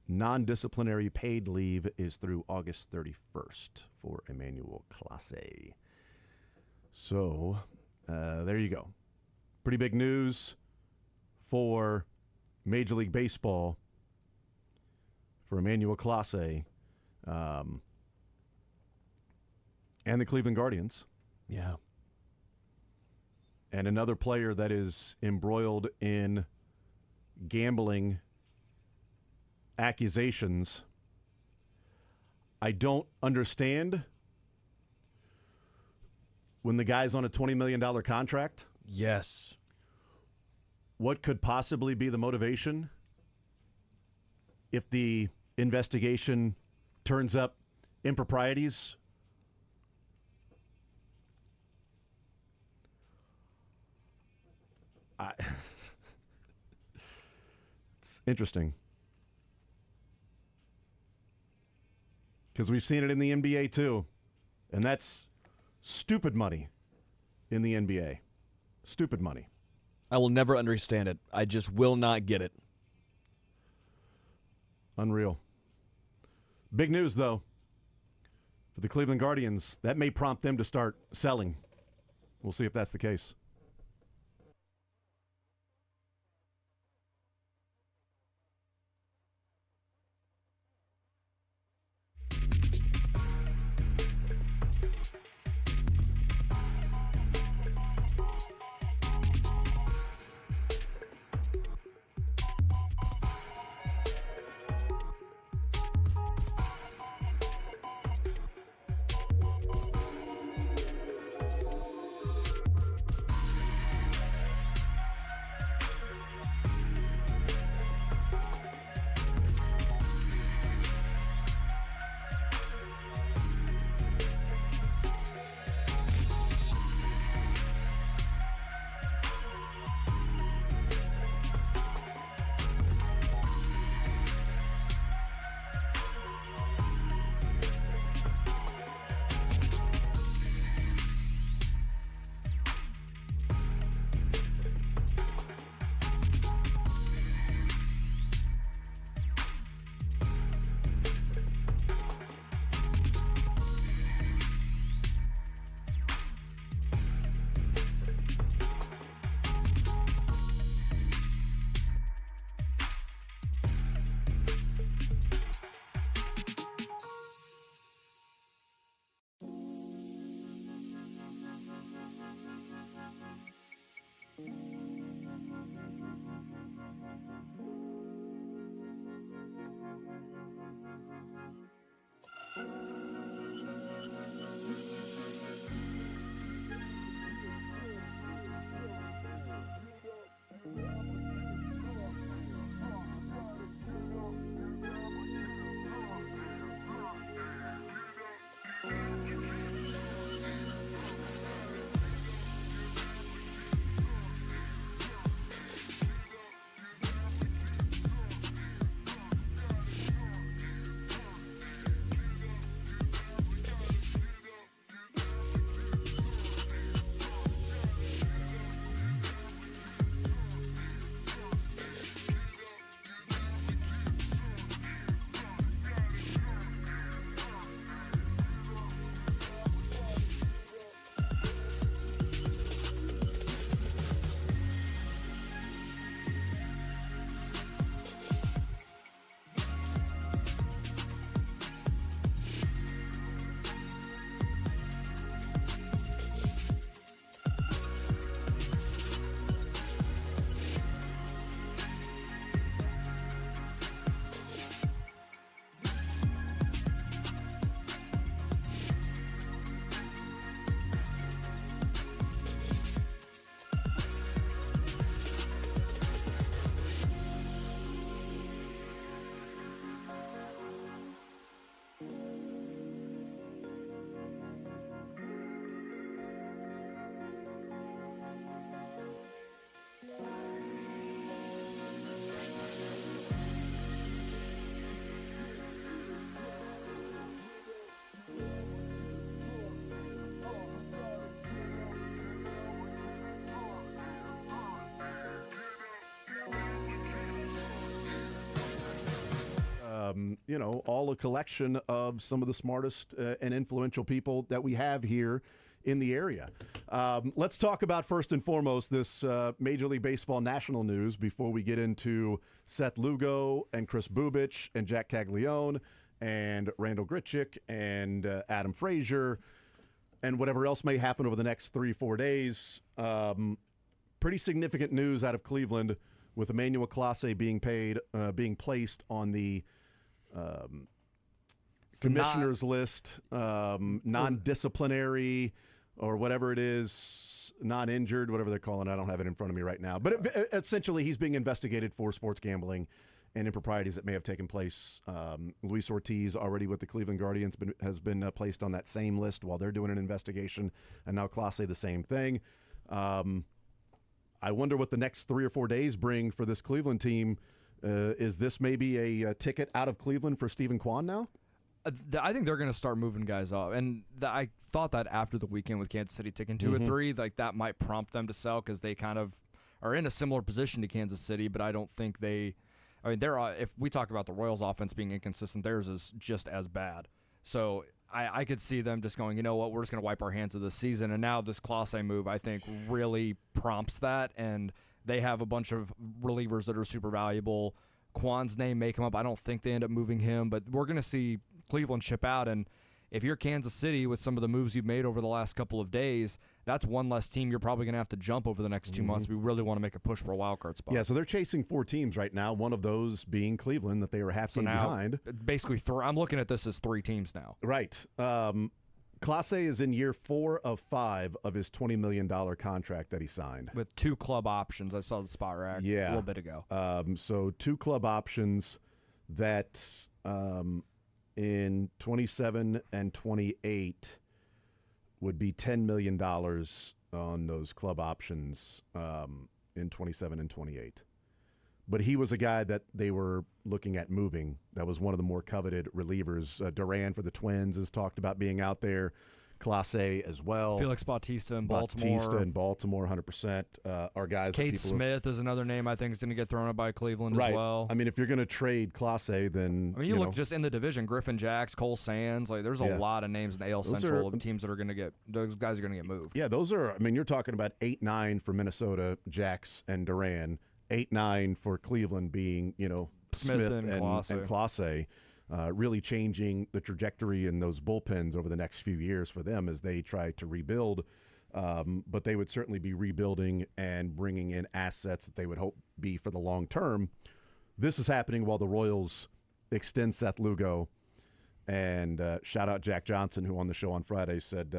non-disciplinary paid leave is through August 31st for Emmanuel Clase. So, there you go. Pretty big news for Major League Baseball for Emmanuel Clase and the Cleveland Guardians. Yeah. And another player that is embroiled in gambling accusations. I don't understand when the guy's on a $20 million contract. Yes. What could possibly be the motivation if the investigation turns up improprieties? It's interesting. Because we've seen it in the NBA too. And that's stupid money in the NBA. Stupid money. I will never understand it. I just will not get it. Unreal. Big news, though, for the Cleveland Guardians. That may prompt them to start selling. We'll see if that's the case. all a collection of some of the smartest and influential people that we have here in the area. Let's talk about, first and foremost, this Major League Baseball national news before we get into Seth Lugo and Chris Bubich and Jack Caglione and Randall Grichuk and Adam Frazier and whatever else may happen over the next 3-4 days. Pretty significant news out of Cleveland with Emmanuel Clase being placed on the commissioner's list, non-disciplinary or whatever it is, non-injured, whatever they're calling it. I don't have it in front of me right now. But essentially, he's being investigated for sports gambling and improprieties that may have taken place. Luis Ortiz, already with the Cleveland Guardians, has been placed on that same list while they're doing an investigation. And now Clase, the same thing. I wonder what the next 3 or 4 days bring for this Cleveland team. Is this maybe a ticket out of Cleveland for Stephen Kwan now? I think they're going to start moving guys off. And I thought that after the weekend with Kansas City taking 2 or 3, like that might prompt them to sell because they kind of are in a similar position to Kansas City, but I don't think they – I mean, if we talk about the Royals' offense being inconsistent, theirs is just as bad. So I could see them just going, you know what, we're just going to wipe our hands of this season. And now this Clase move, I think, really prompts that. And they have a bunch of relievers that are super valuable. Kwan's name may come up. I don't think they end up moving him, but we're going to see Cleveland chip out. And if you're Kansas City with some of the moves you've made over the last couple of days, that's one less team you're probably going to have to jump over the next 2 months if we really want to make a push for a wild card spot. Yeah, so they're chasing 4 teams right now, one of those being Cleveland that they were half game behind. Basically, I'm looking at this as 3 teams now. Right. Clase is in year 4 of 5 of his $20 million contract that he signed. With 2 club options. I saw the spot rack a little bit ago. So 2 club options that in 27 and 28 would be $10 million on those club options in 27 and 28. But he was a guy that they were looking at moving. That was one of the more coveted relievers. Duran for the Twins is talked about being out there. Clase as well. Felix Bautista in Baltimore. 100%. Our guys. Kate Smith is another name I think is going to get thrown up by Cleveland as well. I mean, if you're going to trade Clase, then I mean, you look just in the division: Griffin Jacks, Cole Sands. Like, there's a lot of names in the AL Central of teams that are going to get. Those guys are going to get moved. Yeah, those are. I mean, you're talking about 8-9 for Minnesota, Jacks and Duran. 8-9 for Cleveland being, Smith and Clase. Really changing the trajectory in those bullpens over the next few years for them as they try to rebuild. But they would certainly be rebuilding and bringing in assets that they would hope be for the long term. This is happening while the Royals extend Seth Lugo. And shout out Jack Johnson, who on the show on Friday said,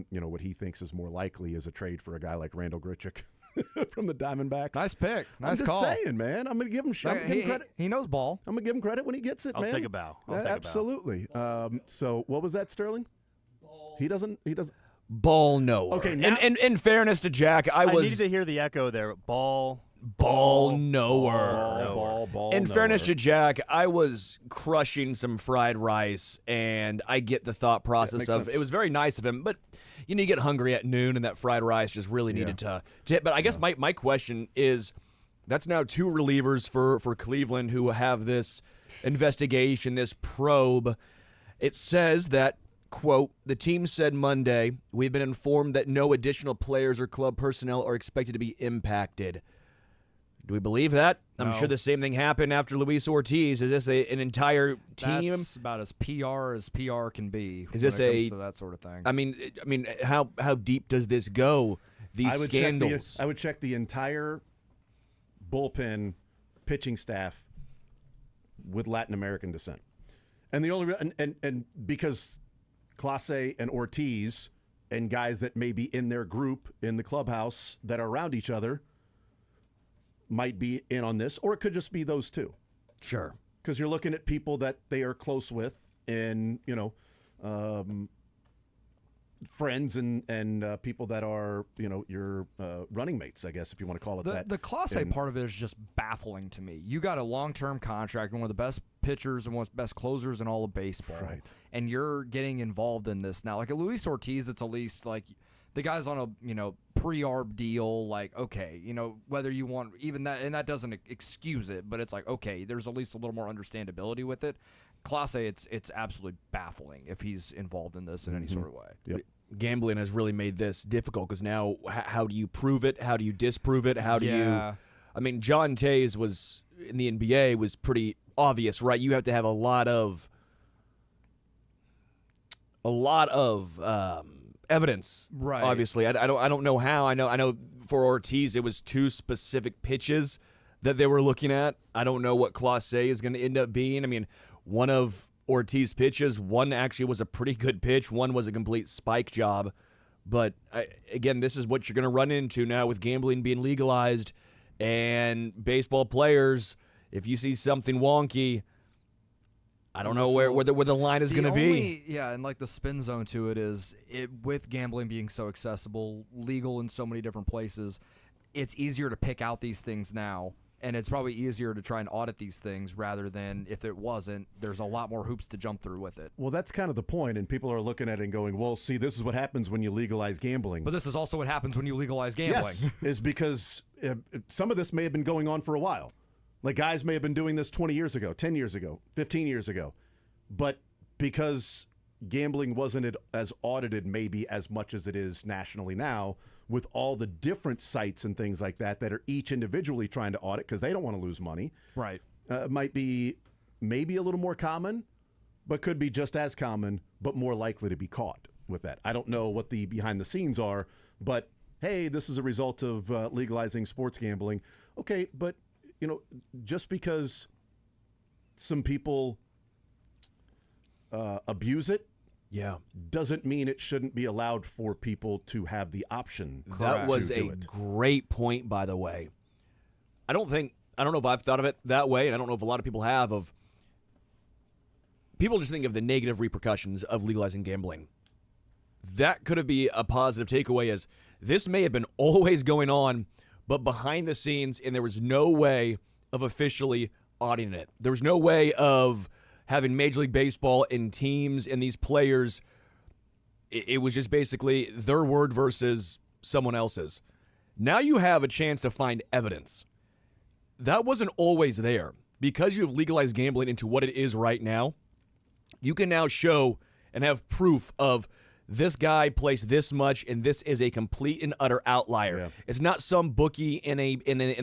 what he thinks is more likely is a trade for a guy like Randall Grichuk. From the Diamondbacks. Nice pick. Nice call. I'm just saying, man. I'm going to give him credit. He knows ball. I'm going to give him credit when he gets it, man. I'll take a bow. Absolutely. So what was that, Sterling? He doesn't. Ball knower. Okay. Now, in fairness to Jack, I needed to hear the echo there. Ball knower. In fairness to Jack, I was crushing some fried rice, and I get the thought process of it was very nice of him, but you get hungry at noon, and that fried rice just really needed to hit. But I guess my question is, that's now 2 relievers for Cleveland who have this investigation, this probe. It says that, quote, the team said Monday, we've been informed that no additional players or club personnel are expected to be impacted. Do we believe that? I'm sure the same thing happened after Luis Ortiz. Is this an entire team? That's about as PR can be. Is this when it comes to that sort of thing? I mean, how deep does this go? These scandals. I would check the entire bullpen pitching staff with Latin American descent, and the only and because Clase and Ortiz and guys that may be in their group in the clubhouse that are around each other might be in on this, or it could just be those 2. Sure. Because you're looking at people that they are close with and, friends and people that are, your running mates, I guess, if you want to call it that. The Clase part of it is just baffling to me. You got a long-term contract, one of the best pitchers and one of the best closers in all of baseball. Right. And you're getting involved in this now. Like a Luis Ortiz, it's at least like the guy's on a, pre-arb deal, like, okay, whether you want even that, and that doesn't excuse it, but it's like, okay, there's at least a little more understandability with it. Class A, it's absolutely baffling if he's involved in this in any sort of way. Yep. Gambling has really made this difficult because now how do you prove it? How do you disprove it? How do you? I mean, John Tays was in the NBA was pretty obvious, right? You have to have a lot of evidence, right? Obviously, I don't know how. I know for Ortiz it was 2 specific pitches that they were looking at. I don't know what Class A is going to end up being. I mean, one of Ortiz pitches, one actually was a pretty good pitch, one was a complete spike job. But again, this is what you're going to run into now with gambling being legalized, and baseball players. If you see something wonky, I don't know where the line is going to be. Yeah, and like the spin zone to it is with gambling being so accessible, legal in so many different places, it's easier to pick out these things now, and it's probably easier to try and audit these things rather than if it wasn't. There's a lot more hoops to jump through with it. Well, that's kind of the point, and people are looking at it and going, well, see, this is what happens when you legalize gambling. But this is also what happens when you legalize gambling. Yes, is because some of this may have been going on for a while. Like, guys may have been doing this 20 years ago, 10 years ago, 15 years ago. But because gambling wasn't as audited maybe as much as it is nationally now, with all the different sites and things like that are each individually trying to audit because they don't want to lose money. Right. It might be maybe a little more common, but could be just as common, but more likely to be caught with that. I don't know what the behind the scenes are, but hey, this is a result of legalizing sports gambling. Okay, but just because some people abuse it, doesn't mean it shouldn't be allowed for people to have the option. That was a great point, by the way. I don't know if I've thought of it that way, and I don't know if a lot of people have. Of people just think of the negative repercussions of legalizing gambling. That could be a positive takeaway, as this may have been always going on, but behind the scenes, and there was no way of officially auditing it. There was no way of having Major League Baseball and teams and these players. It was just basically their word versus someone else's. Now you have a chance to find evidence. That wasn't always there. Because you have legalized gambling into what it is right now, you can now show and have proof of this guy placed this much, and this is a complete and utter outlier. Yeah. It's not some bookie in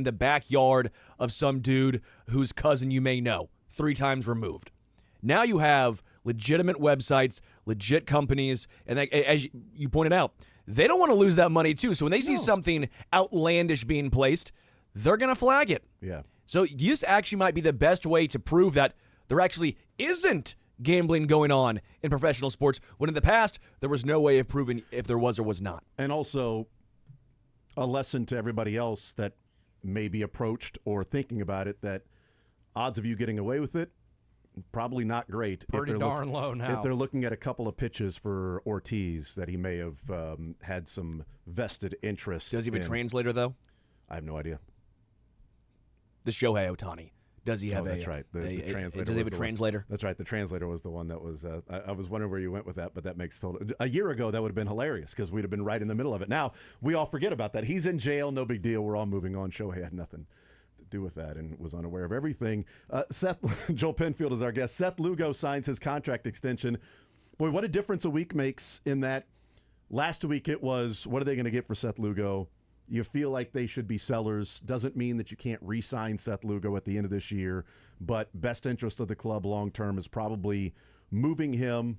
the backyard of some dude whose cousin you may know 3 times removed. Now you have legitimate websites, legit companies, and as you pointed out, they don't want to lose that money too. So when they see something outlandish being placed, they're going to flag it. Yeah. So this actually might be the best way to prove that there actually isn't gambling going on in professional sports, when in the past there was no way of proving if there was or was not. And also a lesson to everybody else that may be approached or thinking about it, that odds of you getting away with it, probably not great. Pretty darn low now. If they're looking at a couple of pitches for Ortiz that he may have had some vested interest in. Does he have a translator, though? I have no idea. The Shohei Ohtani. Does he have that's right. The translator. Does he have a translator? That's right. The translator was the one that was. I was wondering where you went with that, but that makes total. A year ago, that would have been hilarious because we'd have been right in the middle of it. Now we all forget about that. He's in jail. No big deal. We're all moving on. Shohei had nothing to do with that and was unaware of everything. Joel Penfield is our guest. Seth Lugo signs his contract extension. Boy, what a difference a week makes in that. Last week it was, what are they going to get for Seth Lugo? You feel like they should be sellers. Doesn't mean that you can't re-sign Seth Lugo at the end of this year, but best interest of the club long-term is probably moving him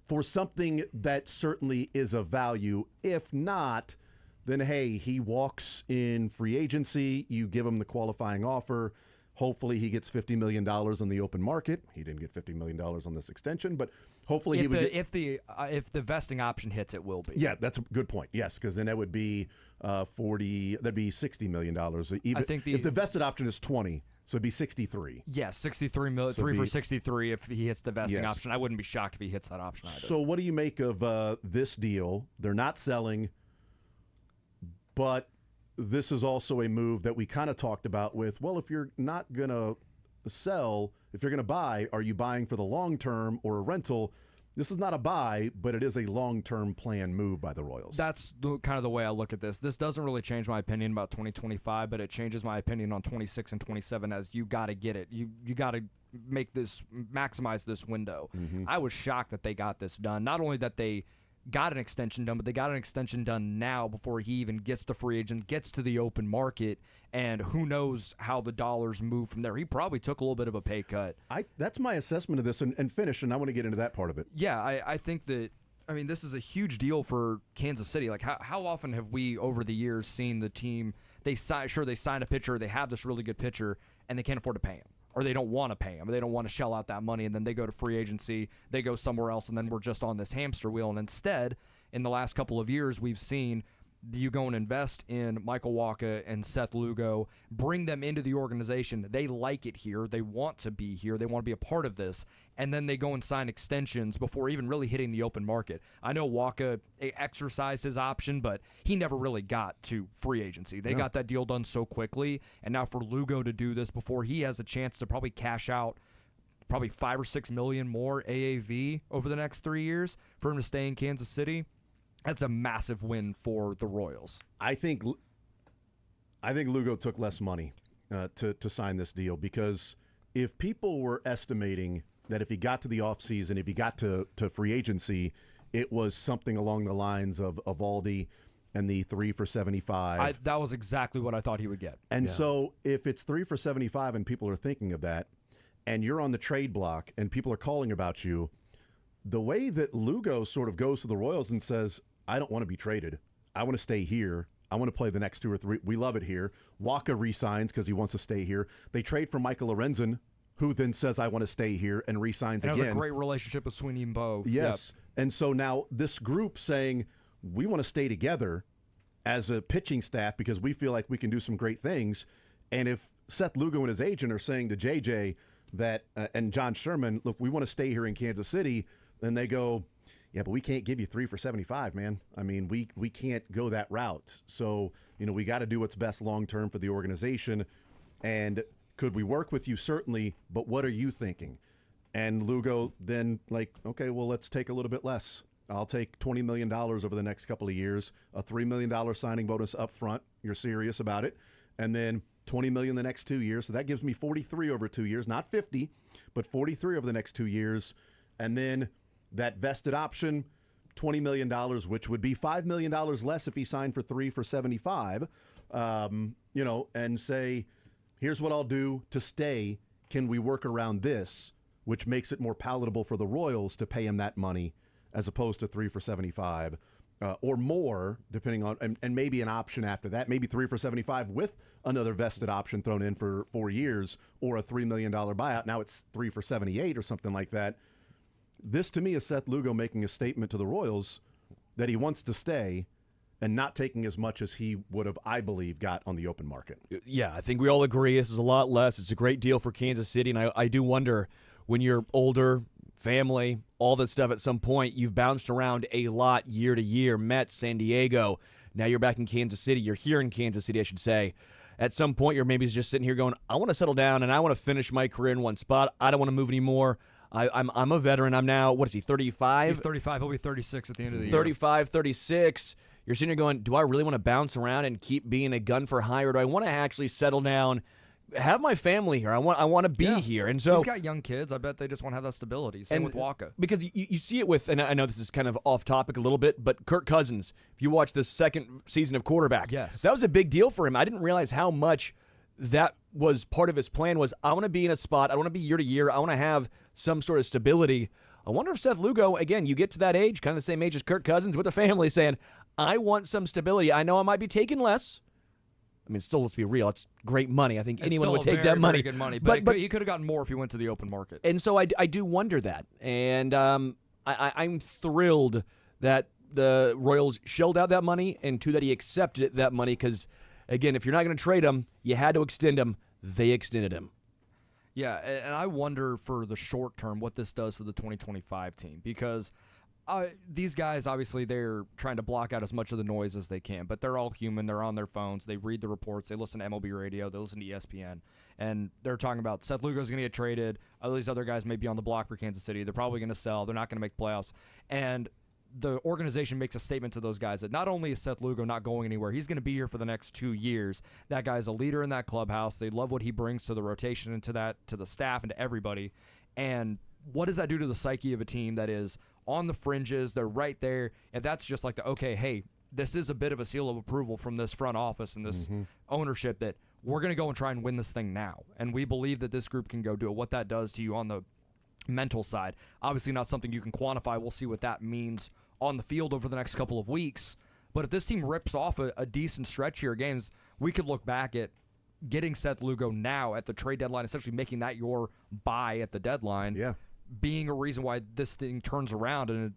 for something that certainly is of value. If not, then, hey, he walks in free agency. You give him the qualifying offer. Hopefully he gets $50 million on the open market. He didn't get $50 million on this extension, but hopefully he would get... If the vesting option hits, it will be. Yeah, that's a good point. Yes, because then that would be that'd be $60 million. Even, I think if the vested option is 20, so it'd be 63. Yes, 63 million, So 3 for 63 if he hits the vesting Yes. option. I wouldn't be shocked if he hits that option either. So what do you make of this deal? They're not selling, but this is also a move that we kind of talked about with, well, if you're not going to sell, if you're going to buy, are you buying for the long term or a rental? this is not a buy, but it is a long-term plan move by the Royals. That's kind of the way I look at this. This doesn't really change my opinion about 2025, but it changes my opinion on 26 and 27 as you got to get it. You got to maximize this window. I was shocked that they got this done. Not only that they got an extension done, but they got an extension done now before he even gets to free agent, gets to the open market, and who knows how the dollars move from there. He probably took a little bit of a pay cut. That's my assessment of this, and finish, and I want to get into that part of it. Yeah, I think that, I mean, this is a huge deal for Kansas City. Like, how often have we over the years seen the team, they sign a pitcher, they have this really good pitcher, and they can't afford to pay him, or they don't want to pay him, or they don't want to shell out that money, and then they go to free agency, they go somewhere else, and then we're just on this hamster wheel. And instead, in the last couple of years, we've seen you go and invest in Michael Wacha and Seth Lugo, bring them into the organization. They like it here. They want to be here. They want to be a part of this. And then they go and sign extensions before even really hitting the open market. I know Wacha exercised his option, but he never really got to free agency. They got that deal done so quickly. And now for Lugo to do this before he has a chance to probably cash out probably $5 or $6 million more AAV over the next 3 years for him to stay in Kansas City, that's a massive win for the Royals. I think Lugo took less money to sign this deal, because if people were estimating that if he got to the offseason, if he got to free agency, it was something along the lines of Eovaldi and the 3 for $75. That was exactly what I thought he would get. And so if it's 3 for $75 and people are thinking of that, and you're on the trade block and people are calling about you, the way that Lugo sort of goes to the Royals and says, I don't want to be traded. I want to stay here. I want to play the next 2 or 3. We love it here. Wacha re-signs because he wants to stay here. They trade for Michael Lorenzen, who then says, I want to stay here, and re-signs again. Has a great relationship with Sweeney and Bo. Yes. Yep. And so now this group saying, we want to stay together as a pitching staff because we feel like we can do some great things. And if Seth Lugo and his agent are saying to JJ that, and John Sherman, look, we want to stay here in Kansas City, then they go, yeah, but we can't give you 3 for $75, man. I mean, we can't go that route. So, we got to do what's best long-term for the organization. And could we work with you? Certainly, but what are you thinking? And Lugo then okay, well, let's take a little bit less. I'll take $20 million over the next couple of years, a $3 million signing bonus up front. You're serious about it. And then $20 million the next 2 years. So that gives me 43 over 2 years, not 50, but 43 over the next 2 years. And then that vested option, $20 million, which would be $5 million less if he signed for 3 for $75, and say, here's what I'll do to stay. Can we work around this, which makes it more palatable for the Royals to pay him that money as opposed to 3 for $75 or more, depending on, and maybe an option after that, maybe 3 for $75 with another vested option thrown in for 4 years, or a $3 million buyout. Now it's 3 for $78 or something like that. This, to me, is Seth Lugo making a statement to the Royals that he wants to stay and not taking as much as he would have, I believe, got on the open market. Yeah, I think we all agree this is a lot less. It's a great deal for Kansas City, and I do wonder, when you're older, family, all that stuff, at some point, you've bounced around a lot year to year, Mets, San Diego. Now you're back in Kansas City. You're here in Kansas City, I should say. At some point, you're maybe just sitting here going, I want to settle down, and I want to finish my career in one spot. I don't want to move anymore. I'm a veteran. I'm now, what is he, 35? He's 35. He'll be 36 at the end of the year. 35, 36. You're sitting here going, do I really want to bounce around and keep being a gun for hire? Or do I want to actually settle down, have my family here? I want to be here. And so he's got young kids. I bet they just want to have that stability. Same with Wacha. Because you see it with, and I know this is kind of off topic a little bit, but Kirk Cousins, if you watch the second season of quarterback, yes, that was a big deal for him. I didn't realize how much that was part of his plan. Was I want to be in a spot, I want to be year to year, I want to have some sort of stability. I wonder if Seth Lugo, again, you get to that age, kind of the same age as Kirk Cousins, with a family, saying, I want some stability. I know I might be taking less. I mean, still, let's be real, it's great money. I think anyone would take that money. Very good money, but he could have gotten more if he went to the open market. And so I do wonder that. And I'm thrilled that the Royals shelled out that money, and that he accepted that money, because, again, if you're not going to trade him, you had to extend him. They extended him. Yeah, and I wonder for the short term what this does to the 2025 team, because these guys, obviously, they're trying to block out as much of the noise as they can, but they're all human. They're on their phones. They read the reports. They listen to MLB radio. They listen to ESPN. And they're talking about Seth Lugo's going to get traded. All these other guys may be on the block for Kansas City. They're probably going to sell. They're not going to make playoffs. And the organization makes a statement to those guys that not only is Seth Lugo not going anywhere, he's going to be here for the next 2 years. That guy's a leader in that clubhouse. They love what he brings to the rotation and to the staff and to everybody. And what does that do to the psyche of a team that is on the fringes? They're right there. If that's just like hey, this is a bit of a seal of approval from this front office and this ownership that we're going to go and try and win this thing now. And we believe that this group can go do it. What that does to you on the mental side, obviously not something you can quantify. We'll see what that means on the field over the next couple of weeks. But if this team rips off a decent stretch here of games, we could look back at getting Seth Lugo now at the trade deadline, essentially making that your buy at the deadline, being a reason why this thing turns around and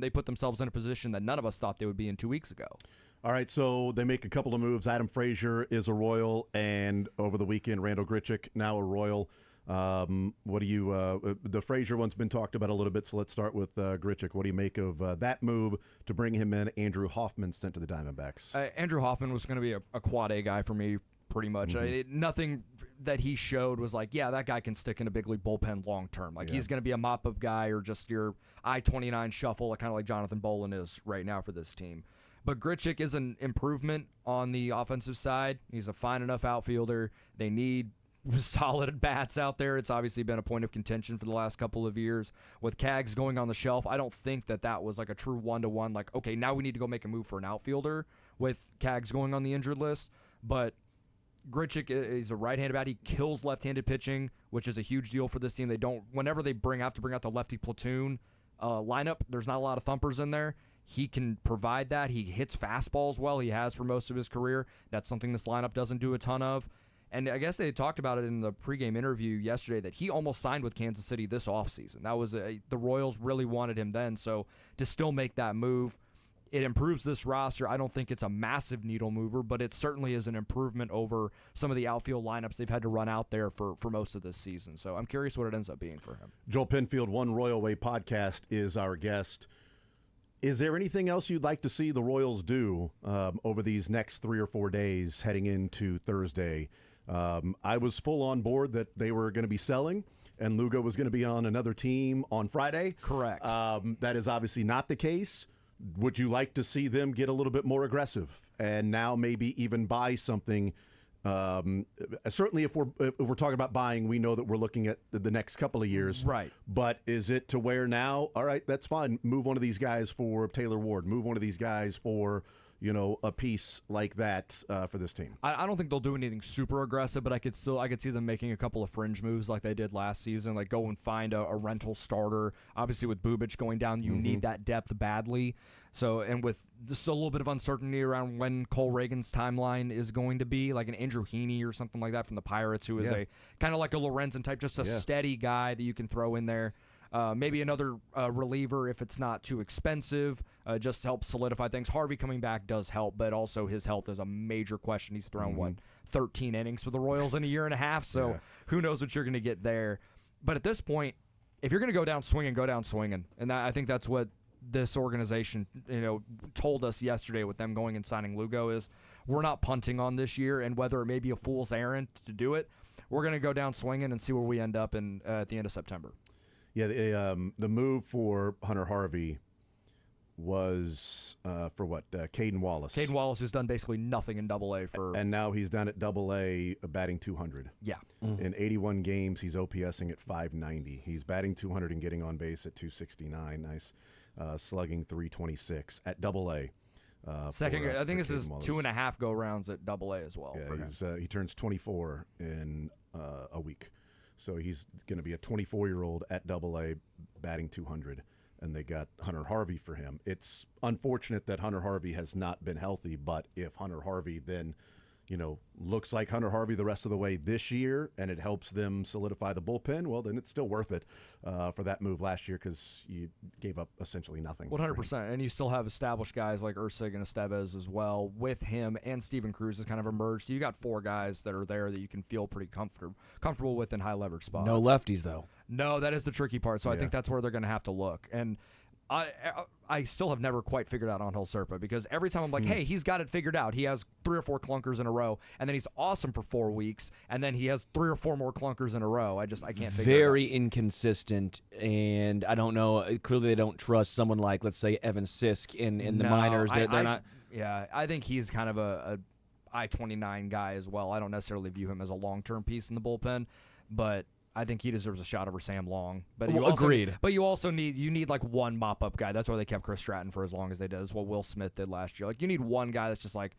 they put themselves in a position that none of us thought they would be in 2 weeks ago. All right, so they make a couple of moves. Adam Frazier is a Royal, and over the weekend, Randall Grichuk, now a Royal. What do you? The Frazier one's been talked about a little bit, so let's start with Grichuk. What do you make of that move to bring him in? Andrew Hoffman sent to the Diamondbacks. Andrew Hoffman was going to be a quad A guy for me, pretty much. Nothing that he showed was like, yeah, that guy can stick in a big league bullpen long term. Like he's going to be a mop up guy or just your I-29 shuffle, kind of like Jonathan Bolin is right now for this team. But Grichuk is an improvement on the offensive side. He's a fine enough outfielder. They need solid bats out there. It's obviously been a point of contention for the last couple of years. With Cags going on the shelf, I don't think that was like a true one-to-one, like, okay, now we need to go make a move for an outfielder with Cags going on the injured list. But Grichuk is a right-handed bat. He kills left-handed pitching, which is a huge deal for this team. Whenever they have to bring out the lefty platoon lineup, there's not a lot of thumpers in there. He can provide that. He hits fastballs well. He has for most of his career. That's something this lineup doesn't do a ton of. And I guess they talked about it in the pregame interview yesterday that he almost signed with Kansas City this offseason. That was the Royals really wanted him then. So to still make that move, it improves this roster. I don't think it's a massive needle mover, but it certainly is an improvement over some of the outfield lineups they've had to run out there for most of this season. So I'm curious what it ends up being for him. Joel Penfield, One Royal Way podcast, is our guest. Is there anything else you'd like to see the Royals do over these next 3 or 4 days heading into Thursday? I was full on board that they were going to be selling and Lugo was going to be on another team on Friday. Correct. That is obviously not the case. Would you like to see them get a little bit more aggressive and now maybe even buy something? Certainly if we're talking about buying, we know that we're looking at the next couple of years. Right. But is it to where now, all right, that's fine. Move one of these guys for Taylor Ward. Move one of these guys for, a piece like that for this team. I don't think they'll do anything super aggressive, but I could see them making a couple of fringe moves like they did last season, like go and find a rental starter. Obviously, with Bubic going down, you need that depth badly. So, and with just a little bit of uncertainty around when Cole Reagan's timeline is going to be, like an Andrew Heaney or something like that from the Pirates, who is a kind of like a Lorenzen type, just a steady guy that you can throw in there. Maybe another reliever if it's not too expensive, just to help solidify things. Harvey coming back does help, but also his health is a major question. He's thrown, 13 innings for the Royals in a year and a half, so who knows what you're going to get there. But at this point, if you're going to go down swinging, go down swinging. And I think that's what this organization told us yesterday with them going and signing Lugo is we're not punting on this year, and whether it may be a fool's errand to do it, we're going to go down swinging and see where we end up at the end of September. Yeah, the move for Hunter Harvey was for what? Caden Wallace. Caden Wallace has done basically nothing in Double-A for... And now he's down at Double-A batting 200. Yeah. In 81 games, he's OPSing at 590. He's batting 200 and getting on base at 269. Nice. Slugging 326 at Double-A. Second, I think this is Wallace. 2.5 go-rounds at Double-A as well for him. He turns 24 in a week. So he's going to be a 24-year-old at Double-A batting 200, and they got Hunter Harvey for him. It's unfortunate that Hunter Harvey has not been healthy, but if Hunter Harvey then, looks like Hunter Harvey the rest of the way this year, and it helps them solidify the bullpen, well, then it's still worth it for that move last year because you gave up essentially nothing. 100%, and you still have established guys like Ursig and Estevez as well with him, and Steven Cruz has kind of emerged. You got 4 guys that are there that you can feel pretty comfortable with in high leverage spots. No lefties, though. No, that is the tricky part, so I think that's where they're going to have to look. And I still have never quite figured out Angel Serpa, because every time I'm like, hey, he's got it figured out. He has 3 or 4 clunkers in a row, and then he's awesome for 4 weeks, and then he has 3 or 4 more clunkers in a row. I can't figure it out. Very inconsistent, and I don't know. Clearly, they don't trust someone like, let's say, Evan Sisk in the minors. They're not. Yeah, I think he's kind of a I-29 guy as well. I don't necessarily view him as a long-term piece in the bullpen, but I think he deserves a shot over Sam Long. But Agreed. But you also need like one mop-up guy. That's why they kept Chris Stratton for as long as they did. That's what Will Smith did last year. Like, you need one guy that's just like,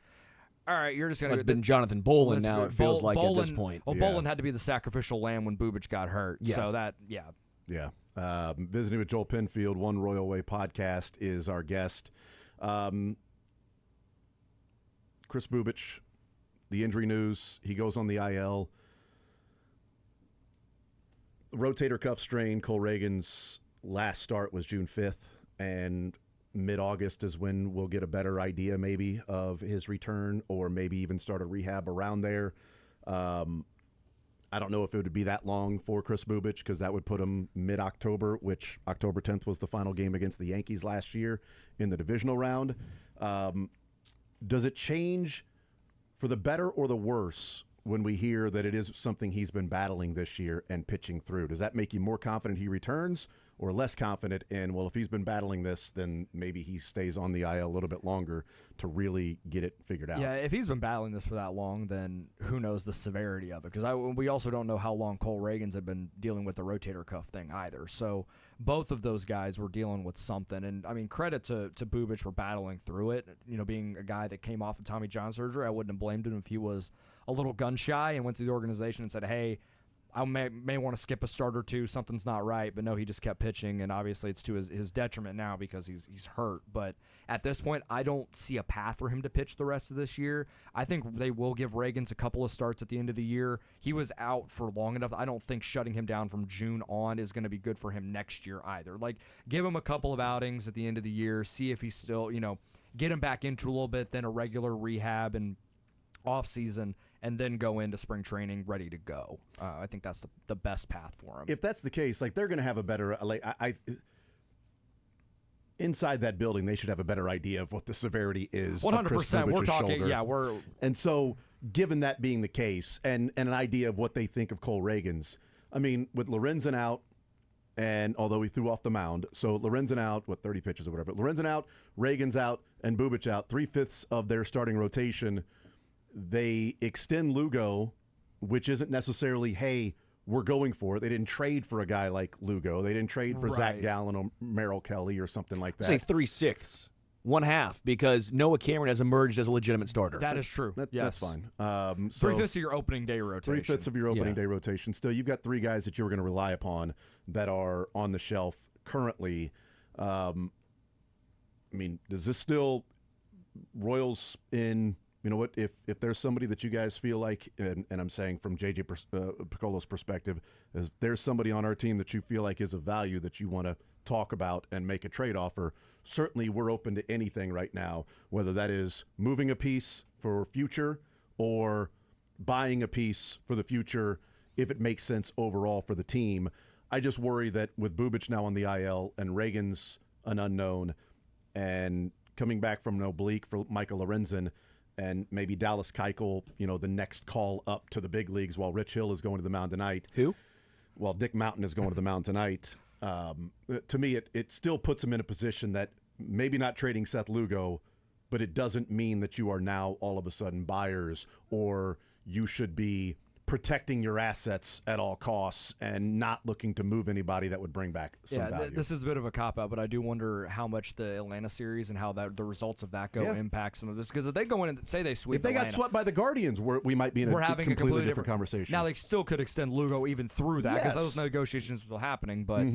all right, you're just going to... It's been Jonathan Bolin now, it feels like, at this point. Well, Bolin had to be the sacrificial lamb when Bubic got hurt. Yes. So that, yeah. Yeah. Visiting with Joel Penfield, One Royal Way podcast is our guest. Chris Bubic, the injury news, he goes on the IL. Rotator cuff strain. Cole Reagan's last start was June 5th, and mid-August is when we'll get a better idea maybe of his return, or maybe even start a rehab around there. I don't know if it would be that long for Chris Bubic, because that would put him mid-October, which October 10th was the final game against the Yankees last year in the divisional round. Does it change for the better or the worse when we hear that it is something he's been battling this year and pitching through? Does that make you more confident he returns, or less confident in, well, if he's been battling this, then maybe he stays on the IL a little bit longer to really get it figured out? Yeah, if he's been battling this for that long, then who knows the severity of it? Because we also don't know how long Cole Reagan's had been dealing with the rotator cuff thing either. So both of those guys were dealing with something. And, I mean, credit to Bubic for battling through it. You know, being a guy that came off of Tommy John surgery, I wouldn't have blamed him if he was a little gun-shy and went to the organization and said, hey, I may want to skip a start or two. Something's not right. But no, he just kept pitching, and obviously it's to his detriment now because he's hurt. But at this point, I don't see a path for him to pitch the rest of this year. I think they will give Reagans a couple of starts at the end of the year. He was out for long enough. I don't think shutting him down from June on is going to be good for him next year either. Like, give him a couple of outings at the end of the year, see if he's still, get him back into a little bit, then a regular rehab and off season, and then go into spring training ready to go. I think that's the best path for him. If that's the case, like, they're going to have a better inside that building, they should have a better idea of what the severity is. 100%. We're talking, shoulder. And so, given that being the case, and an idea of what they think of Cole Reagan's, I mean, with Lorenzen out, and although he threw off the mound, so Lorenzen out, 30 pitches or whatever. Lorenzen out, Reagan's out, and Bubic out, 3/5 of their starting rotation. They extend Lugo, which isn't necessarily, hey, we're going for it. They didn't trade for a guy like Lugo. They didn't trade for Zach Gallen or Merrill Kelly or something like that. Say 3/6, 1/2, because Noah Cameron has emerged as a legitimate starter. That is true. That's fine. So 3/5 of your opening day rotation. 3/5 of your opening day rotation. Still, you've got 3 guys that you were going to rely upon that are on the shelf currently. I mean, does this still Royals in? You know what? If there's somebody that you guys feel like, and I'm saying from JJ Piccolo's perspective, if there's somebody on our team that you feel like is of value that you want to talk about and make a trade offer, certainly we're open to anything right now, whether that is moving a piece for future or buying a piece for the future if it makes sense overall for the team. I just worry that with Bubic now on the IL and Reagan's an unknown and coming back from an oblique for Michael Lorenzen, and maybe Dallas Keuchel, the next call up to the big leagues while Rich Hill is going to the mound tonight. Who? Well, Dick Mountain is going to the mound tonight. To me, it still puts him in a position that maybe not trading Seth Lugo, but it doesn't mean that you are now all of a sudden buyers, or you should be protecting your assets at all costs and not looking to move anybody that would bring back some value. This is a bit of a cop-out, but I do wonder how much the Atlanta series and how the results of that impact some of this. Because if they go in and say they sweep if they Atlanta, got swept by the Guardians, we might be in a completely different conversation. Now, they still could extend Lugo even through that, because those negotiations are still happening, but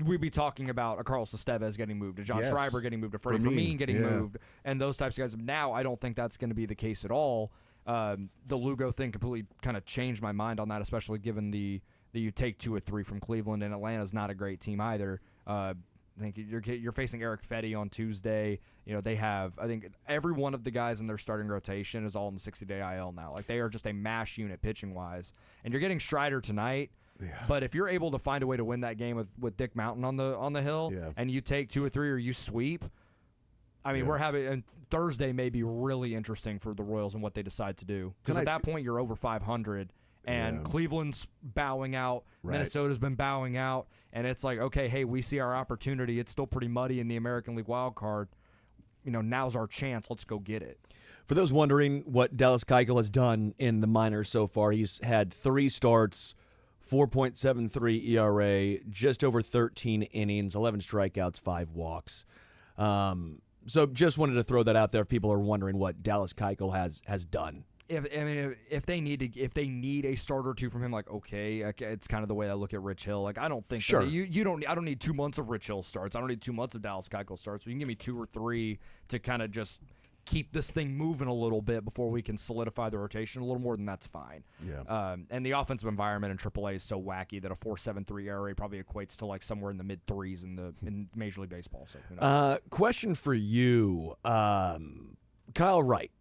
we'd be talking about a Carlos Estevez getting moved, a John Schreiber getting moved, a Freddie Fermin getting moved, and those types of guys. Now, I don't think that's going to be the case at all. The Lugo thing completely kind of changed my mind on that, especially given that you take 2 or 3 from Cleveland, and Atlanta's not a great team either. I think you're facing Eric Fetty on Tuesday. They have, I think, every one of the guys in their starting rotation is all in the 60-day IL now. Like, they are just a mash unit pitching-wise. And you're getting Strider tonight. But if you're able to find a way to win that game with Dick Mountain on the hill, and you take 2 or 3 or you sweep, I mean, we're having and Thursday may be really interesting for the Royals and what they decide to do, because at that point you're over 500. And Cleveland's bowing out, Minnesota's been bowing out, and it's like, okay, hey, we see our opportunity. It's still pretty muddy in the American League wild card. Now's our chance. Let's go get it. For those wondering what Dallas Keuchel has done in the minors so far, he's had 3 starts, 4.73 ERA, just over 13 innings, 11 strikeouts, 5 walks. So just wanted to throw that out there if people are wondering what Dallas Keuchel has done. If they need a start or 2 from him, like, okay, it's kind of the way I look at Rich Hill. Like, I don't think sure. I don't need 2 months of Rich Hill starts. I don't need 2 months of Dallas Keuchel starts. But you can give me 2 or 3 to kind of just keep this thing moving a little bit before we can solidify the rotation a little more, then that's fine. Yeah. And the offensive environment in AAA is so wacky that a 4.73 ERA probably equates to like somewhere in the mid 3s in Major League Baseball. So who knows? Question for you, Kyle Wright.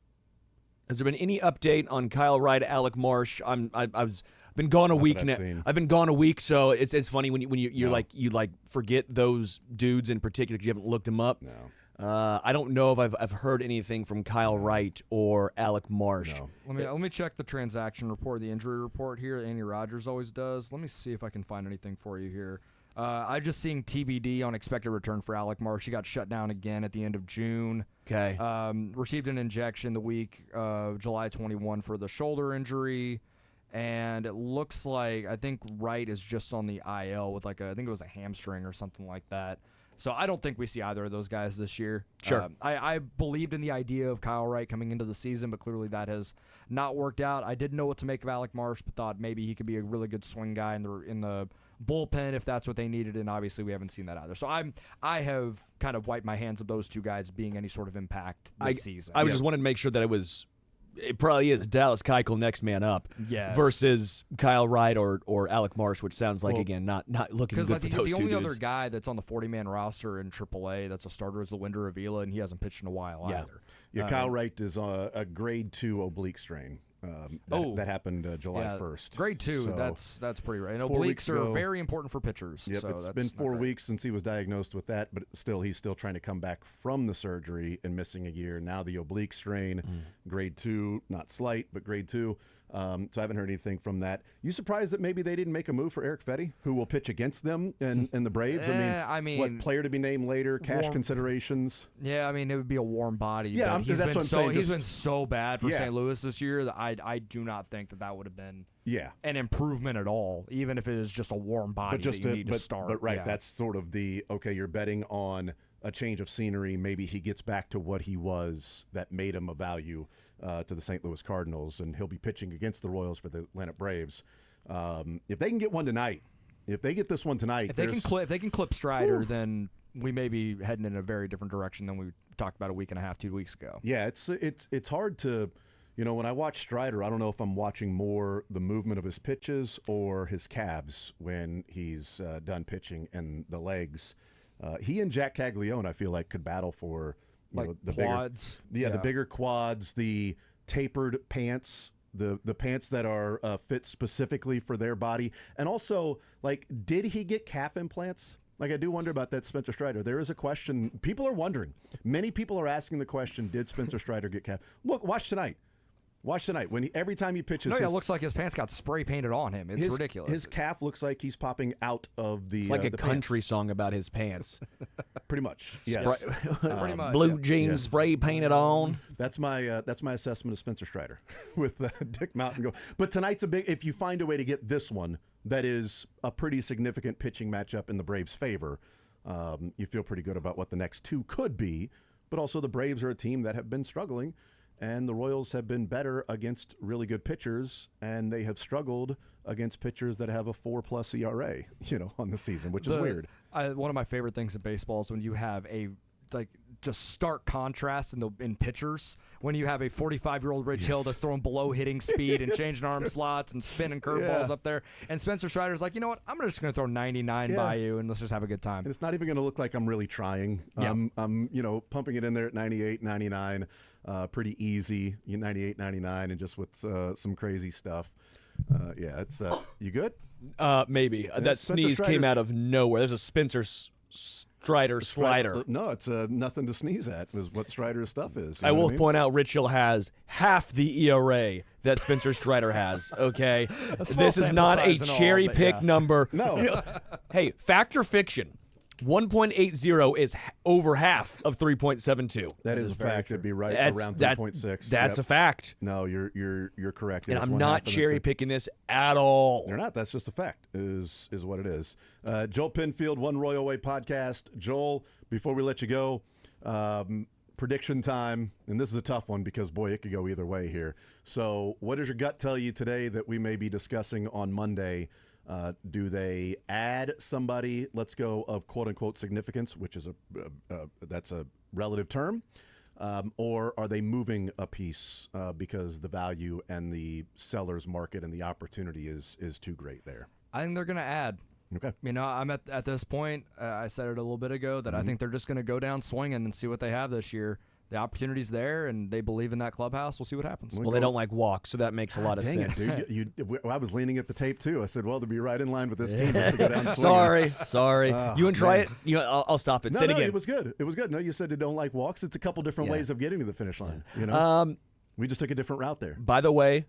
Has there been any update on Kyle Wright, Alec Marsh? I've been gone a week now. I've been gone a week, so it's funny when you forget those dudes in particular because you haven't looked them up. No. I don't know if I've heard anything from Kyle Wright or Alec Marsh. No. Let me check the transaction report, the injury report here. Andy Rogers always does. Let me see if I can find anything for you here. I'm just seeing TBD on expected return for Alec Marsh. He got shut down again at the end of June. Okay. Received an injection the week of July 21 for the shoulder injury. And it looks like, I think Wright is just on the IL with I think it was a hamstring or something like that. So I don't think we see either of those guys this year. Sure. I believed in the idea of Kyle Wright coming into the season, but clearly that has not worked out. I didn't know what to make of Alec Marsh, but thought maybe he could be a really good swing guy in the bullpen if that's what they needed, and obviously we haven't seen that either. So I have kind of wiped my hands of those 2 guys being any sort of impact this season. I just wanted to make sure that it probably is Dallas Keuchel next man up versus Kyle Wright or Alec Marsh, which sounds like, again, not looking good for those 2 dudes. The only other guy that's on the 40-man roster in AAA that's a starter is Winder Avila, and he hasn't pitched in a while either. Yeah, Kyle Wright is a grade 2 oblique strain. That happened July 1st. Grade 2, so that's pretty right. And obliques are very important for pitchers. Yep, so it's been 4 weeks since he was diagnosed with that, but he's still trying to come back from the surgery and missing a year. Now the oblique strain, grade 2, not slight, but grade 2. So I haven't heard anything from that. You surprised that maybe they didn't make a move for Eric Fetty, who will pitch against them in the Braves? I mean, what player to be named later? Cash considerations? Yeah, I mean, it would be a warm body. Yeah, but he's been so bad for Yeah. St. Louis this year that I do not think that would have been an improvement at all, even if it is just a warm body that you need to start. But that's sort of you're betting on a change of scenery. Maybe he gets back to what he was that made him a value to the St. Louis Cardinals, and he'll be pitching against the Royals for the Atlanta Braves. If they can get one tonight, if they get this one tonight, if they can clip Strider, then we may be heading in a very different direction than we talked about a week and a half, 2 weeks ago. Yeah, it's hard to, when I watch Strider, I don't know if I'm watching more the movement of his pitches or his calves when he's done pitching and the legs. He and Jack Caglione, I feel like, could battle for the quads. The bigger quads, the tapered pants, the pants that are fit specifically for their body. And also, did he get calf implants? I do wonder about that Spencer Strider. There is a question. People are wondering. Many people are asking the question, did Spencer Strider get calf? Look, watch tonight. Watch tonight. Every time he pitches, it looks like his pants got spray painted on him. It's ridiculous. His calf looks like he's popping out of the. It's like a the country pants. song about his pants. Pretty much. Yes. Pretty much. Blue jeans, spray painted on. That's my assessment of Spencer Strider with Dick Mountain go. But tonight's a big. If you find a way to get this one, that is a pretty significant pitching matchup in the Braves' favor. You feel pretty good about what the next 2 could be. But also, the Braves are a team that have been struggling. And the Royals have been better against really good pitchers, and they have struggled against pitchers that have a 4+ ERA, on the season, which is weird. One of my favorite things in baseball is when you have a just stark contrast in pitchers. When you have a 45-year-old Rich Hill that's throwing below hitting speed and changing arm slots and spinning curveballs up there, and Spencer Strider's like, you know what? I'm just going to throw 99 by you and let's just have a good time. And it's not even going to look like I'm really trying. Yeah. I'm pumping it in there at 98, 99. Pretty easy, 98, 99, and just with some crazy stuff. Yeah, it's you good? Maybe. Yeah, That Spencer sneeze came Strider's- out of nowhere. There's a Spencer Strider slider. No, it's nothing to sneeze at. Is what Strider's stuff is. I will point out Rich Hill has half the ERA that Spencer Strider has. Okay, this is not a cherry pick number. No. Hey, fact or fiction? 1.80 is over half of 3.72. That is a fact. It'd be right around 3.6. That's a fact. No, you're correct. It And is I'm one not half of the cherry thing. picking this at all. They're not. That's just a fact. Is what it is. Joel Pinfield, One Royal Way podcast. Joel, before we let you go, prediction time, and this is a tough one because boy, it could go either way here. So, what does your gut tell you today that we may be discussing on Monday? Do they add somebody, let's go, of quote-unquote significance, which is that's a relative term, or are they moving a piece because the value and the seller's market and the opportunity is too great there? I think they're going to add. Okay. You know, I'm at this point, I said it a little bit ago, that I think they're just going to go down swinging and see what they have this year. The opportunity's there, and they believe in that clubhouse. We'll see what happens. Well, they don't like walks, so that makes a lot of Dang sense. it, dude. I was leaning at the tape, too. I said, well, to be right in line with this team is to go down swinging. Sorry. You want to try man. it? I'll stop it. No, Say it no, again. it was good. It was good. No, you said you don't like walks. It's a couple different Yeah. ways of getting to the finish line. You know, we just took a different route there. By the way,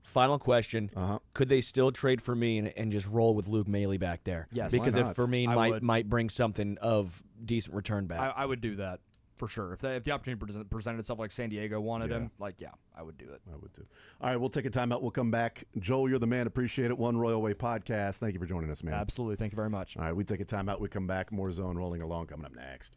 final question. Uh-huh. Could they still trade for me and just roll with Luke Maley back there? Yes. Because Why if not? Fermin I would. might bring something of decent return back. I would do that for sure. If the opportunity presented itself like San Diego wanted him, I would do it. I would too. All right, we'll take a timeout. We'll come back. Joel, you're the man. Appreciate it. One Royal Way podcast. Thank you for joining us, man. Absolutely. Thank you very much. All right, we take a timeout. We come back. More zone rolling along. Coming up next.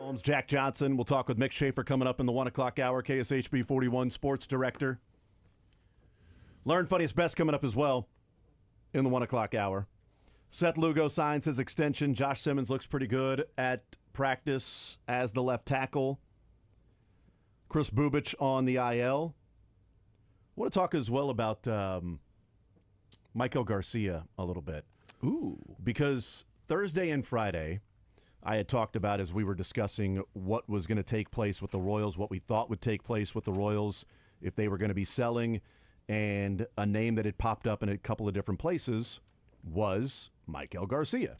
Holmes, Jack Johnson. We'll talk with Mick Schaefer coming up in the 1 o'clock hour, KSHB 41 Sports Director. Learn Funniest Best coming up as well in the 1 o'clock hour. Seth Lugo signs his extension. Josh Simmons looks pretty good at practice as the left tackle. Chris Bubich on the IL. I want to talk as well about Michael Garcia a little bit. Ooh. Because Thursday and Friday, I had talked about as we were discussing what was going to take place with the Royals, what we thought would take place with the Royals if they were going to be selling, and a name that had popped up in a couple of different places was Michael Garcia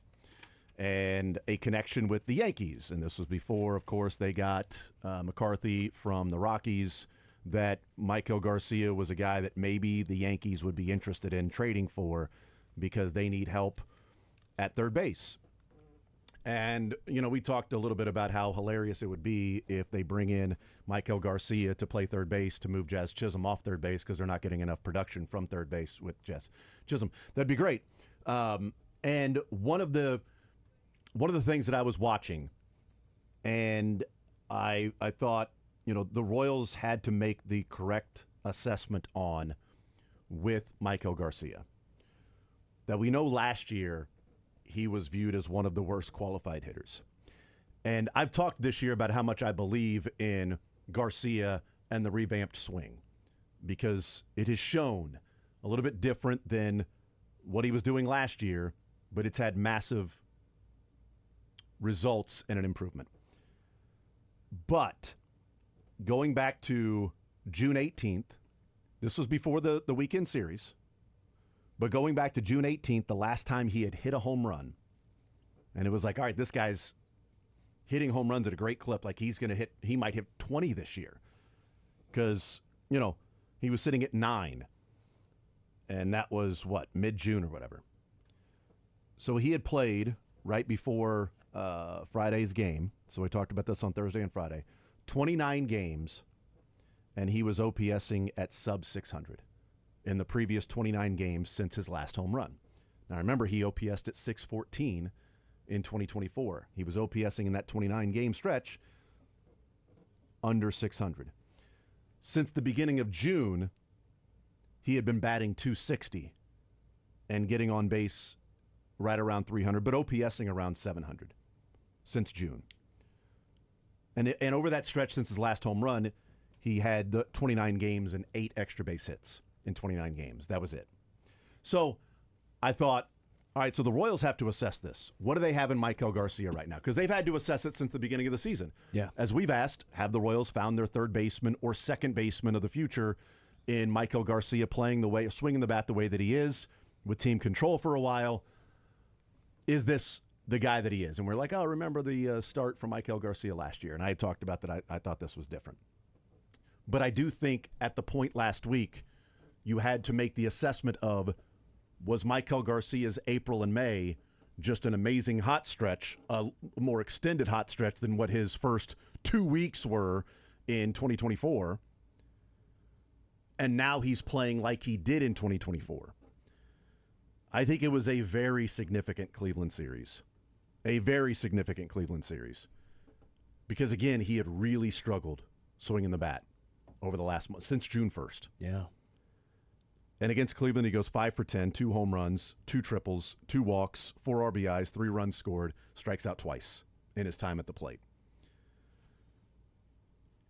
and a connection with the Yankees. And this was before, of course, they got McCarthy from the Rockies, that Michael Garcia was a guy that maybe the Yankees would be interested in trading for because they need help at third base. And, you know, we talked a little bit about how hilarious it would be if they bring in Michael Garcia to play third base to move Jazz Chisholm off third base because they're not getting enough production from third base with Jazz Chisholm. That'd be great. And one of the things that I was watching, and I thought, you know, the Royals had to make the correct assessment on with Michael Garcia. That we know last year he was viewed as one of the worst qualified hitters. And I've talked this year about how much I believe in Garcia and the revamped swing because it has shown a little bit different than what he was doing last year, but it's had massive results and an improvement. But going back to June 18th, this was before the weekend series, but going back to June 18th, the last time he had hit a home run, and it was like, all right, this guy's hitting home runs at a great clip. Like he might hit 20 this year because, you know, he was sitting at 9. And that was, mid-June or whatever. So he had played right before Friday's game. So we talked about this on Thursday and Friday. 29 games, and he was OPSing at sub-600 in the previous 29 games since his last home run. Now, remember, he OPSed at 614 in 2024. He was OPSing in that 29-game stretch under 600. Since the beginning of June, he had been batting 260 and getting on base right around 300, but OPSing around 700 since June. And over that stretch since his last home run, he had the 29 games and 8 extra base hits in 29 games. That was it. So I thought, all right, so the Royals have to assess this. What do they have in Michael Garcia right now? Because they've had to assess it since the beginning of the season. Yeah. As we've asked, have the Royals found their third baseman or second baseman of the future in Michael Garcia playing the way, swinging the bat the way that he is, with team control for a while? Is this the guy that he is? And we're like, oh, remember the start from Michael Garcia last year. And I had talked about that. I thought this was different. But I do think at the point last week, you had to make the assessment of, was Michael Garcia's April and May just an amazing hot stretch, a more extended hot stretch than what his first 2 weeks were in 2024? And now he's playing like he did in 2024. I think it was a very significant Cleveland series. A very significant Cleveland series. Because, again, he had really struggled swinging the bat over the last month, since June 1st. Yeah. And against Cleveland, he goes 5 for 10, 2 home runs, 2 triples, 2 walks, 4 RBIs, 3 runs scored, strikes out twice in his time at the plate.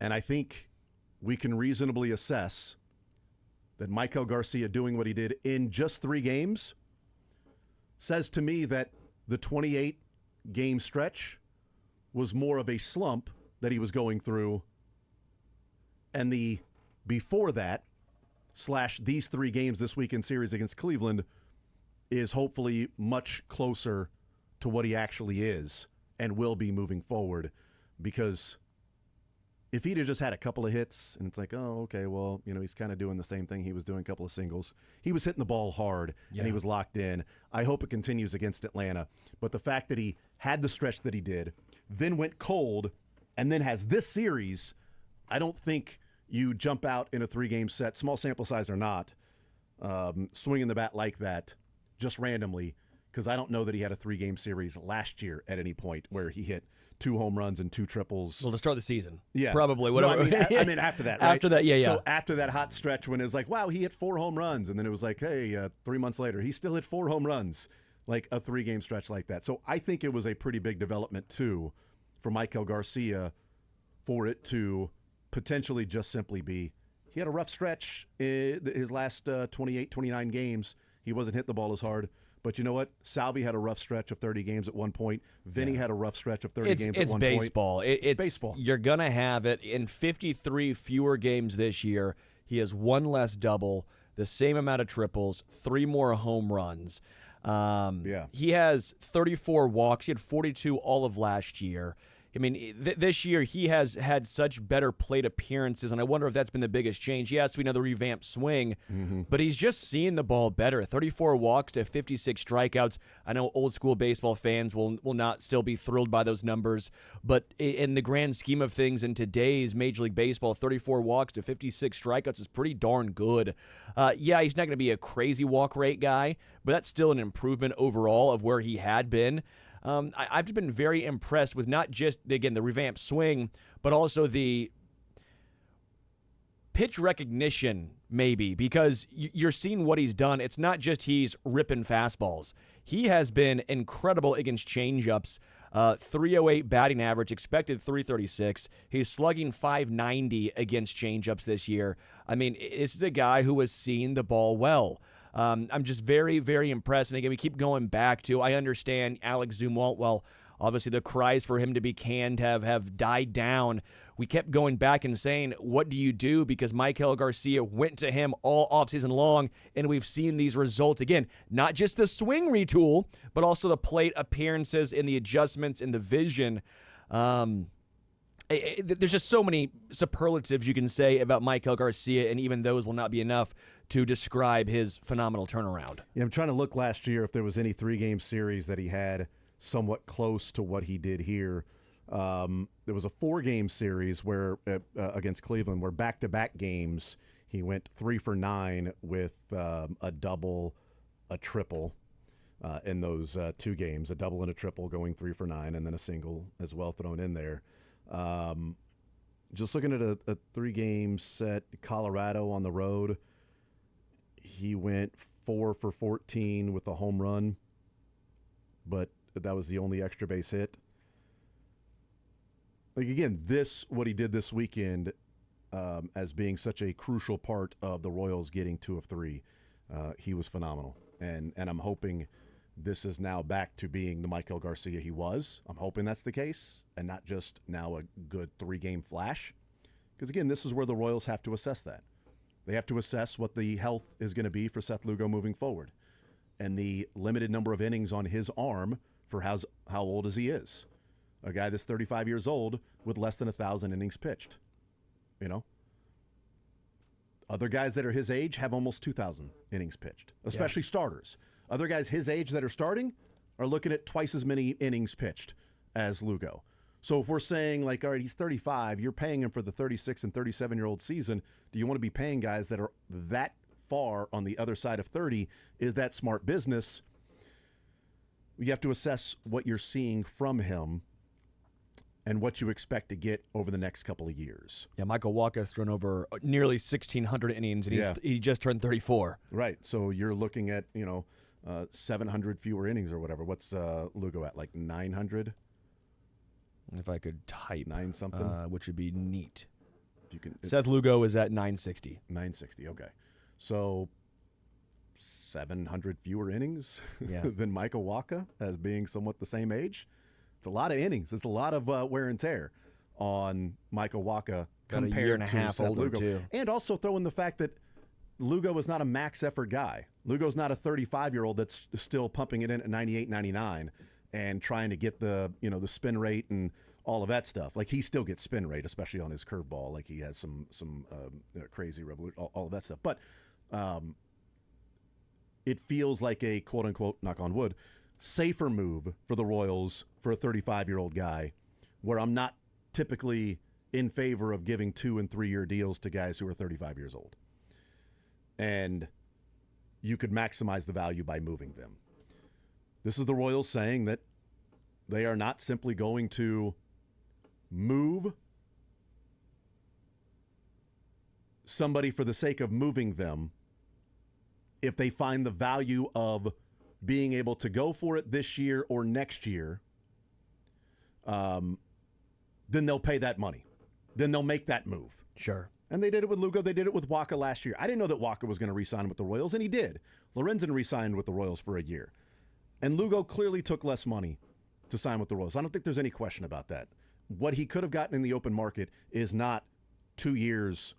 And I think we can reasonably assess that Michael Garcia doing what he did in just 3 games says to me that the 28-game stretch was more of a slump that he was going through, and the before that / these 3 games this weekend series against Cleveland is hopefully much closer to what he actually is and will be moving forward. Because if he'd have just had a couple of hits and it's like, oh, okay, well, you know, he's kind of doing the same thing he was doing, a couple of singles. He was hitting the ball hard and he was locked in. I hope it continues against Atlanta. But the fact that he had the stretch that he did, then went cold, and then has this series, I don't think you jump out in a 3-game set, small sample size or not, swinging the bat like that just randomly, because I don't know that he had a 3-game series last year at any point where he hit 2 home runs and 2 triples. Well, to start the season. Yeah. Probably. No, Whatever. I mean after that, right? After that, yeah. So after that hot stretch when it was like, wow, he hit 4 home runs, and then it was like, hey, 3 months later, he still hit 4 home runs, like a 3-game stretch like that. So I think it was a pretty big development, too, for Michael Garcia for it to potentially just simply be, he had a rough stretch in his last 28, 29 games. He wasn't hitting the ball as hard. But you know what? Salvi had a rough stretch of 30 games at one point. Vinny had a rough stretch of 30 games at one point. It's baseball. You're going to have it. In 53 fewer games this year, he has 1 less double, the same amount of triples, 3 more home runs. He has 34 walks. He had 42 all of last year. I mean, this year he has had such better plate appearances, and I wonder if that's been the biggest change. Yes, we know the revamped swing, but he's just seeing the ball better. 34 walks to 56 strikeouts. I know old school baseball fans will not still be thrilled by those numbers, but in the grand scheme of things in today's Major League Baseball, 34 walks to 56 strikeouts is pretty darn good. Yeah, he's not going to be a crazy walk rate guy, but that's still an improvement overall of where he had been. I've just been very impressed with not just, again, the revamped swing, but also the pitch recognition, maybe, because you're seeing what he's done. It's not just he's ripping fastballs. He has been incredible against changeups. 308 batting average, expected 336. He's slugging 590 against changeups this year. I mean, this is a guy who has seen the ball well. I'm just very, very impressed. And again, we keep going back to, I understand Alex Zumwalt, well, obviously the cries for him to be canned have died down. We kept going back and saying, what do you do? Because Michael Garcia went to him all offseason long, and we've seen these results. Again, not just the swing retool, but also the plate appearances and the adjustments and the vision. There's just so many superlatives you can say about Michael Garcia, and even those will not be enough to describe his phenomenal turnaround. Yeah, I'm trying to look last year if there was any 3-game series that he had somewhat close to what he did here. There was a 4-game series where against Cleveland where back-to-back games he went 3 for 9 with a double, a triple in those 2 games, a double and a triple going 3 for 9, and then a single as well thrown in there. Just looking at a 3-game set, Colorado on the road, he went 4 for 14 with a home run, but that was the only extra base hit. Like, again, what he did this weekend as being such a crucial part of the Royals getting 2 of 3, he was phenomenal. And I'm hoping this is now back to being the Michael Garcia he was. I'm hoping that's the case and not just now a good 3-game flash. Because, again, this is where the Royals have to assess that. They have to assess what the health is going to be for Seth Lugo moving forward and the limited number of innings on his arm for how old as he is. A guy that's 35 years old with less than 1,000 innings pitched. You know? Other guys that are his age have almost 2,000 innings pitched, especially starters. Other guys his age that are starting are looking at twice as many innings pitched as Lugo. So if we're saying, like, all right, he's 35, you're paying him for the 36 and 37-year-old season, do you want to be paying guys that are that far on the other side of 30? Is that smart business? You have to assess what you're seeing from him and what you expect to get over the next couple of years. Yeah, Michael Wacha's thrown over nearly 1,600 innings, and he just turned 34. Right, so you're looking at, 700 fewer innings or whatever. What's Lugo at, like 900? If I could type. 9 something? Which would be neat. If you can, Seth Lugo is at 960. 960, okay. So 700 fewer innings than Michael Wacha as being somewhat the same age. It's a lot of innings. It's a lot of wear and tear on Michael Wacha compared a year and a to half Seth older Lugo. too. And also throw in the fact that Lugo is not a max effort guy. Lugo's not a 35-year-old that's still pumping it in at 98, 99 and trying to get the spin rate and all of that stuff. Like, he still gets spin rate, especially on his curveball. Like, he has some crazy revolution, all of that stuff. But it feels like a quote-unquote, knock on wood, safer move for the Royals for a 35-year-old guy, where I'm not typically in favor of giving 2- and 3-year deals to guys who are 35 years old. And you could maximize the value by moving them. This is the Royals saying that they are not simply going to move somebody for the sake of moving them. If they find the value of being able to go for it this year or next year, then they'll pay that money. Then they'll make that move. Sure. And they did it with Lugo. They did it with Waka last year. I didn't know that Waka was going to re-sign with the Royals, and he did. Lorenzen re-signed with the Royals for a year. And Lugo clearly took less money to sign with the Royals. I don't think there's any question about that. What he could have gotten in the open market is not 2 years,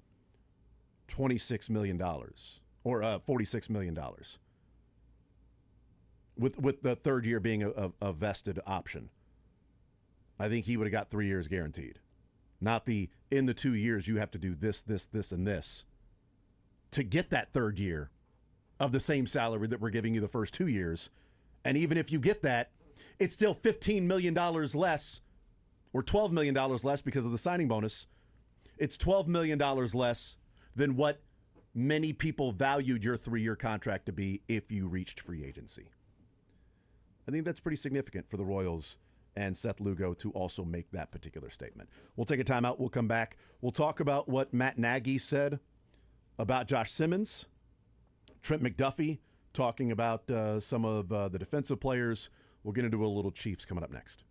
$26 million or $46 million, with the third year being a vested option. I think he would have got 3 years guaranteed. Not in the 2 years you have to do this, and this to get that third year of the same salary that we're giving you the first 2 years. And even if you get that, it's still $15 million less or $12 million less because of the signing bonus. It's $12 million less than what many people valued your 3-year contract to be if you reached free agency. I think that's pretty significant for the Royals and Seth Lugo to also make that particular statement. We'll take a timeout. We'll come back. We'll talk about what Matt Nagy said about Josh Simmons, Trent McDuffie talking about some of the defensive players. We'll get into a little Chiefs coming up next.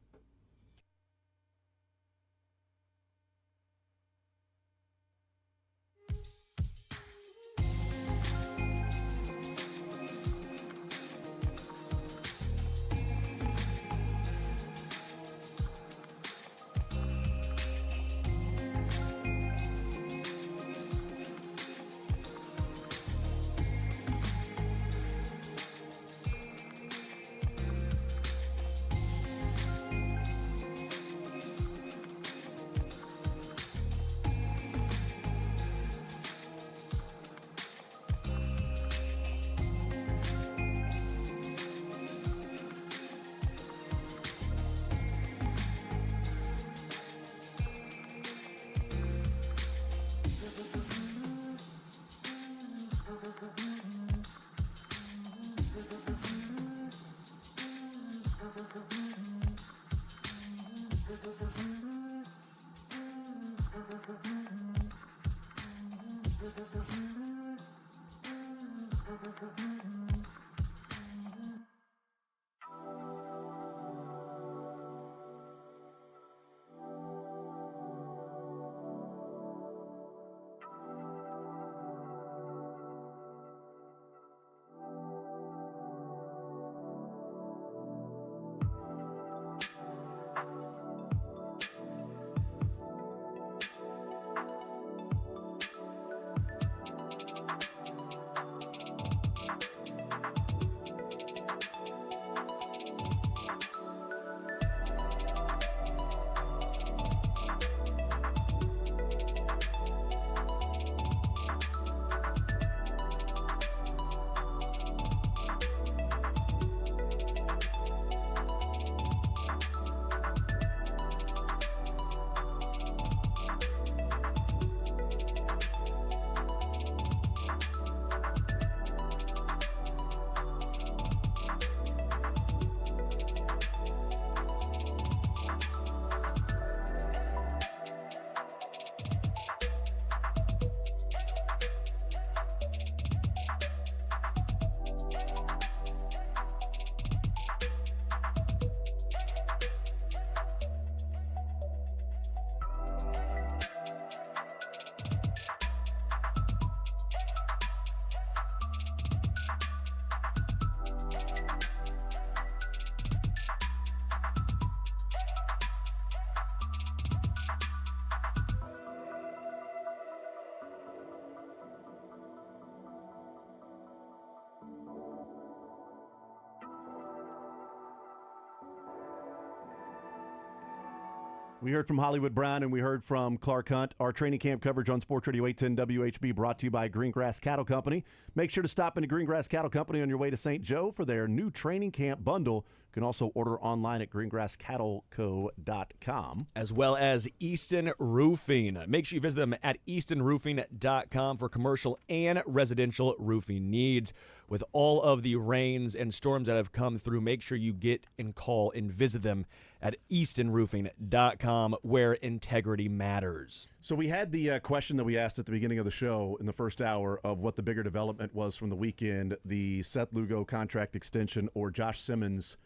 We heard from Hollywood Brown and we heard from Clark Hunt. Our training camp coverage on Sports Radio 810 WHB brought to you by Greengrass Cattle Company. Make sure to stop into Greengrass Cattle Company on your way to St. Joe for their new training camp bundle. You can also order online at greengrasscattleco.com. As well as Easton Roofing. Make sure you visit them at eastonroofing.com for commercial and residential roofing needs. With all of the rains and storms that have come through, make sure you get and call and visit them at eastonroofing.com, where integrity matters. So we had the question that we asked at the beginning of the show in the first hour of what the bigger development was from the weekend, the Seth Lugo contract extension or Josh Simmons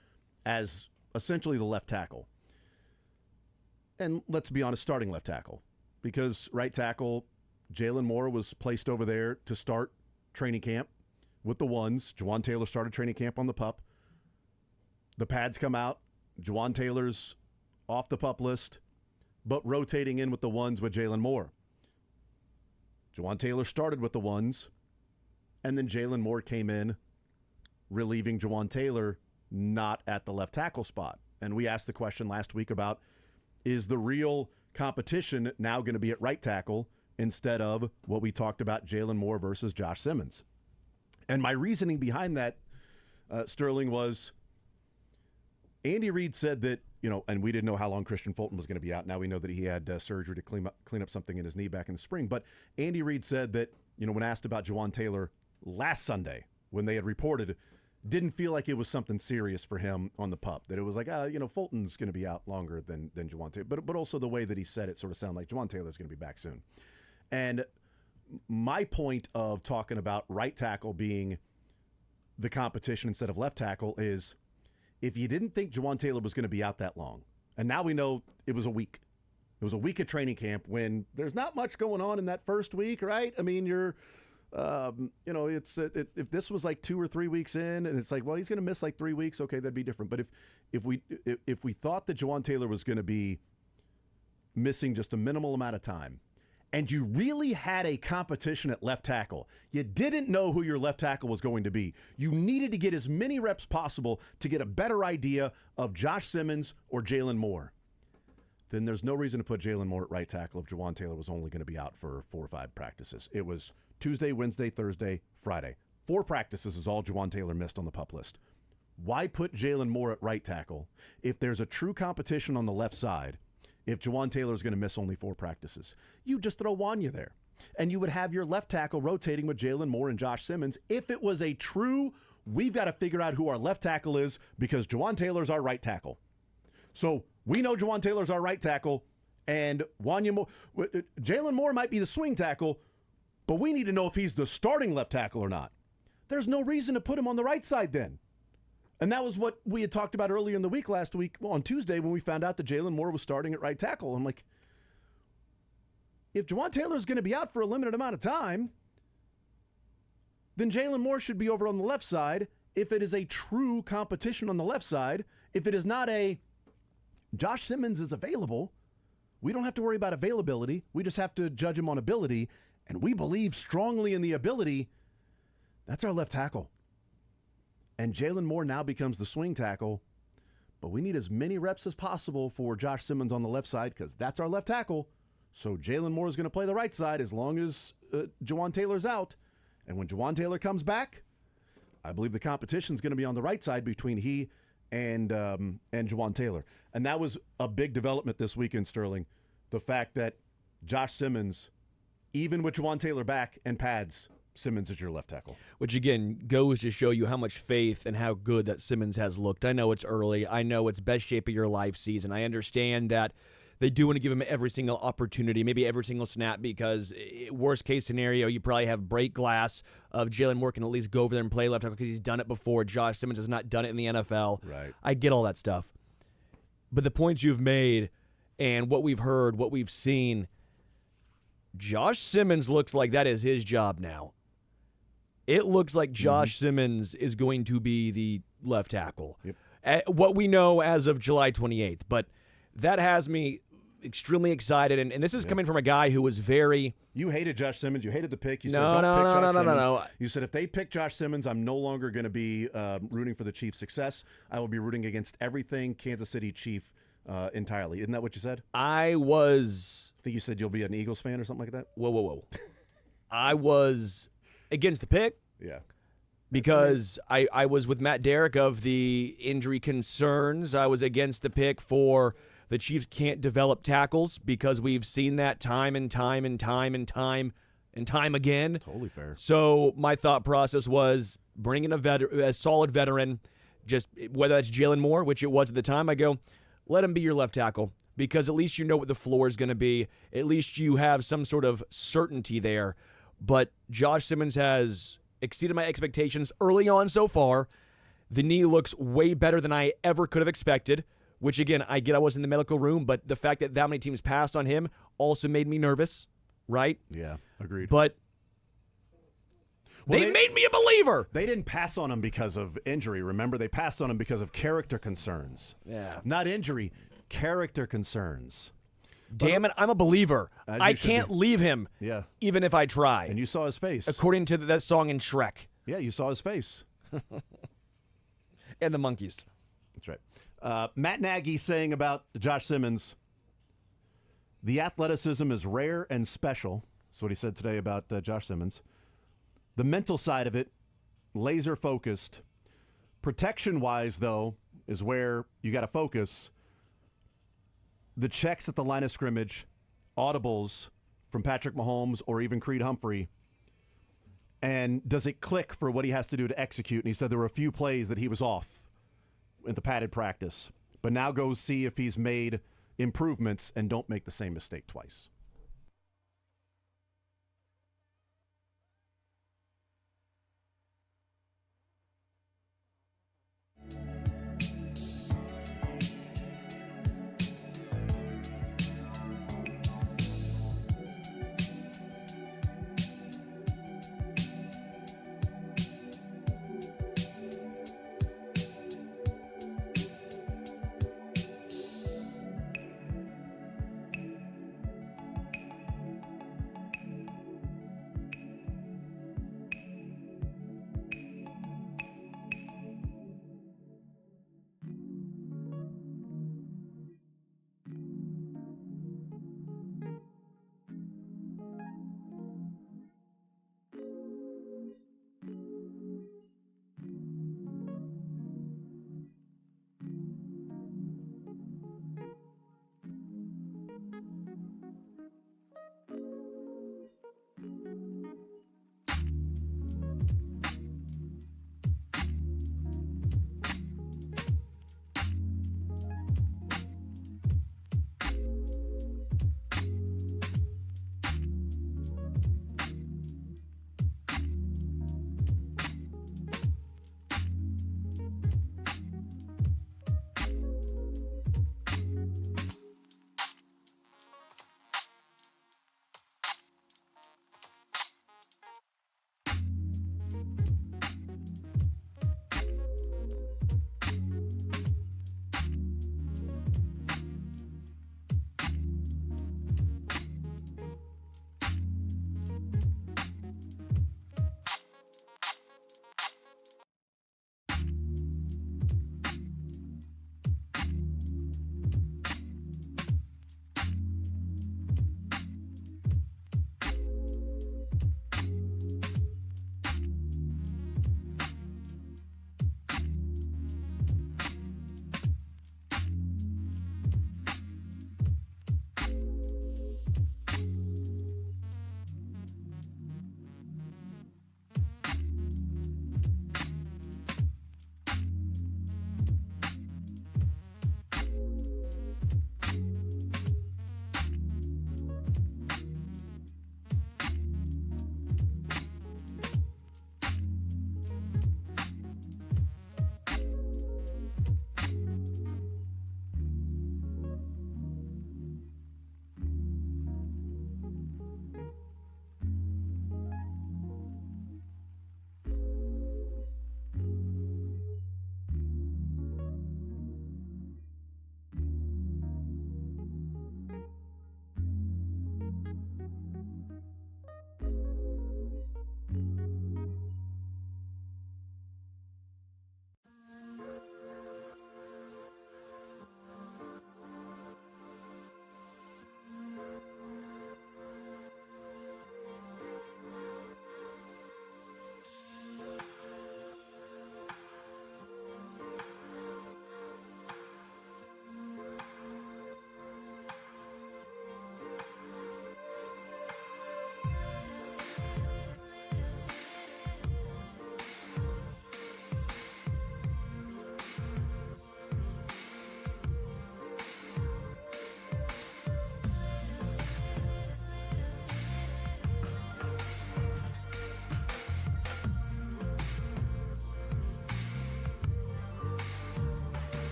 as essentially the left tackle. And let's be honest, starting left tackle. Because right tackle, Jalen Moore was placed over there to start training camp with the ones. Juwan Taylor started training camp on the pup. The pads come out. Juwan Taylor's off the pup list, but rotating in with the ones with Jalen Moore. Juwan Taylor started with the ones, and then Jalen Moore came in, relieving Juwan Taylor, not at the left tackle spot. And we asked the question last week about, is the real competition now going to be at right tackle instead of what we talked about, Jalen Moore versus Josh Simmons? And my reasoning behind that, Sterling, was Andy Reid said that, and we didn't know how long Christian Fulton was going to be out. Now we know that he had surgery to clean up something in his knee back in the spring. But Andy Reid said that, when asked about Juwan Taylor last Sunday, when they had reported, didn't feel like it was something serious for him on the pup. That it was like, Fulton's going to be out longer than Juwan Taylor. But also the way that he said it sort of sounded like Juwan Taylor's going to be back soon. And my point of talking about right tackle being the competition instead of left tackle is, if you didn't think Juwan Taylor was going to be out that long, and now we know it was a week. It was a week of training camp when there's not much going on in that first week, right? I mean, you're, if this was like 2 or 3 weeks in and it's like, well, he's going to miss like 3 weeks, okay, that'd be different. But if we thought that Juwan Taylor was going to be missing just a minimal amount of time, and you really had a competition at left tackle, you didn't know who your left tackle was going to be. You needed to get as many reps possible to get a better idea of Josh Simmons or Jalen Moore. Then there's no reason to put Jalen Moore at right tackle if Juwan Taylor was only going to be out for 4 or 5 practices. It was Tuesday, Wednesday, Thursday, Friday. 4 practices is all Juwan Taylor missed on the PUP list. Why put Jalen Moore at right tackle if there's a true competition on the left side? If Juwan Taylor is going to miss only 4 practices, you just throw Wanya there. And you would have your left tackle rotating with Jalen Moore and Josh Simmons if it was a true, we've got to figure out who our left tackle is because Juwan Taylor's our right tackle. So we know Juwan Taylor's our right tackle, and Jalen Moore might be the swing tackle, but we need to know if he's the starting left tackle or not. There's no reason to put him on the right side then. And that was what we had talked about earlier in the week last week, on Tuesday, when we found out that Jalen Moore was starting at right tackle. I'm like, if Juwan Taylor's going to be out for a limited amount of time, then Jalen Moore should be over on the left side. If it is a true competition on the left side, if it is not a Josh Simmons is available, we don't have to worry about availability. We just have to judge him on ability. And we believe strongly in the ability. That's our left tackle. And Jalen Moore now becomes the swing tackle, but we need as many reps as possible for Josh Simmons on the left side because that's our left tackle. So Jalen Moore is going to play the right side as long as Juwan Taylor's out. And when Juwan Taylor comes back, I believe the competition is going to be on the right side between he and Juwan Taylor. And that was a big development this weekend, Sterling. The fact that Josh Simmons, even with Juwan Taylor back and pads, Simmons is your left tackle. Which, again, goes to show you how much faith and how good that Simmons has looked. I know it's early. I know it's best shape of your life season. I understand that they do want to give him every single opportunity, maybe every single snap, because worst case scenario, you probably have break glass of Jalen Moore can at least go over there and play left tackle because he's done it before. Josh Simmons has not done it in the NFL. Right. I get all that stuff. But the points you've made and what we've heard, what we've seen, Josh Simmons looks like that is his job now. It looks like Josh Simmons is going to be the left tackle. Yep. What we know as of July 28th. But that has me extremely excited. And this is coming from a guy who was very... You hated Josh Simmons. You hated the pick. You said, No. You said, if they pick Josh Simmons, I'm no longer going to be rooting for the Chiefs' success. I will be rooting against everything Kansas City Chief entirely. Isn't that what you said? I think you said you'll be an Eagles fan or something like that. Whoa. I was against the pick. Yeah. Because I was with Matt Derrick of the injury concerns. I was against the pick for the Chiefs can't develop tackles because we've seen that time and time again. Totally fair. So my thought process was bring in a solid veteran, just whether that's Jalen Moore, which it was at the time. I go, let him be your left tackle because at least you know what the floor is going to be. At least you have some sort of certainty there. But Josh Simmons has exceeded my expectations early on so far. The knee looks way better than I ever could have expected, which, again, I get I was in the medical room, but the fact that many teams passed on him also made me nervous, right? Yeah, agreed. But they made me a believer. They didn't pass on him because of injury, remember? They passed on him because of character concerns. Yeah. Not injury, character concerns. Damn it, I'm a believer. As I you should can't be. leave him, Yeah. even if I try. And you saw his face. According to that song in Shrek. Yeah, you saw his face. And the monkeys. That's right. Matt Nagy saying about Josh Simmons, the athleticism is rare and special. That's what he said today about Josh Simmons. The mental side of it, laser focused. Protection-wise, though, is where you got to focus. The checks at the line of scrimmage, audibles from Patrick Mahomes or even Creed Humphrey, and does it click for what he has to do to execute? And he said there were a few plays that he was off in the padded practice, but now go see if he's made improvements and don't make the same mistake twice.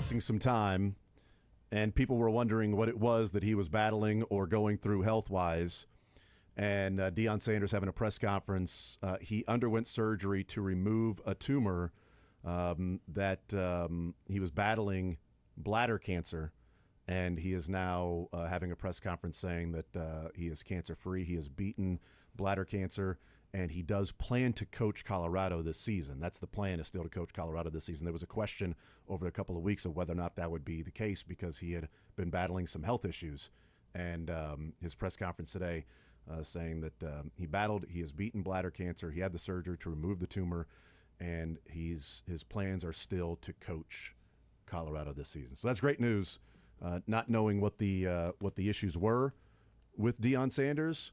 missing some time, and people were wondering what it was that he was battling or going through health-wise. And Deion Sanders having a press conference. He underwent surgery to remove a tumor that he was battling bladder cancer, and he is now having a press conference saying that he is cancer-free. He has beaten bladder cancer, and he does plan to coach Colorado this season. That's the plan, is still to coach Colorado this season. There was a question over a couple of weeks of whether or not that would be the case because he had been battling some health issues. And his press conference today saying that he has beaten bladder cancer. He had the surgery to remove the tumor, and his plans are still to coach Colorado this season. So that's great news. Not knowing what the issues were with Deion Sanders,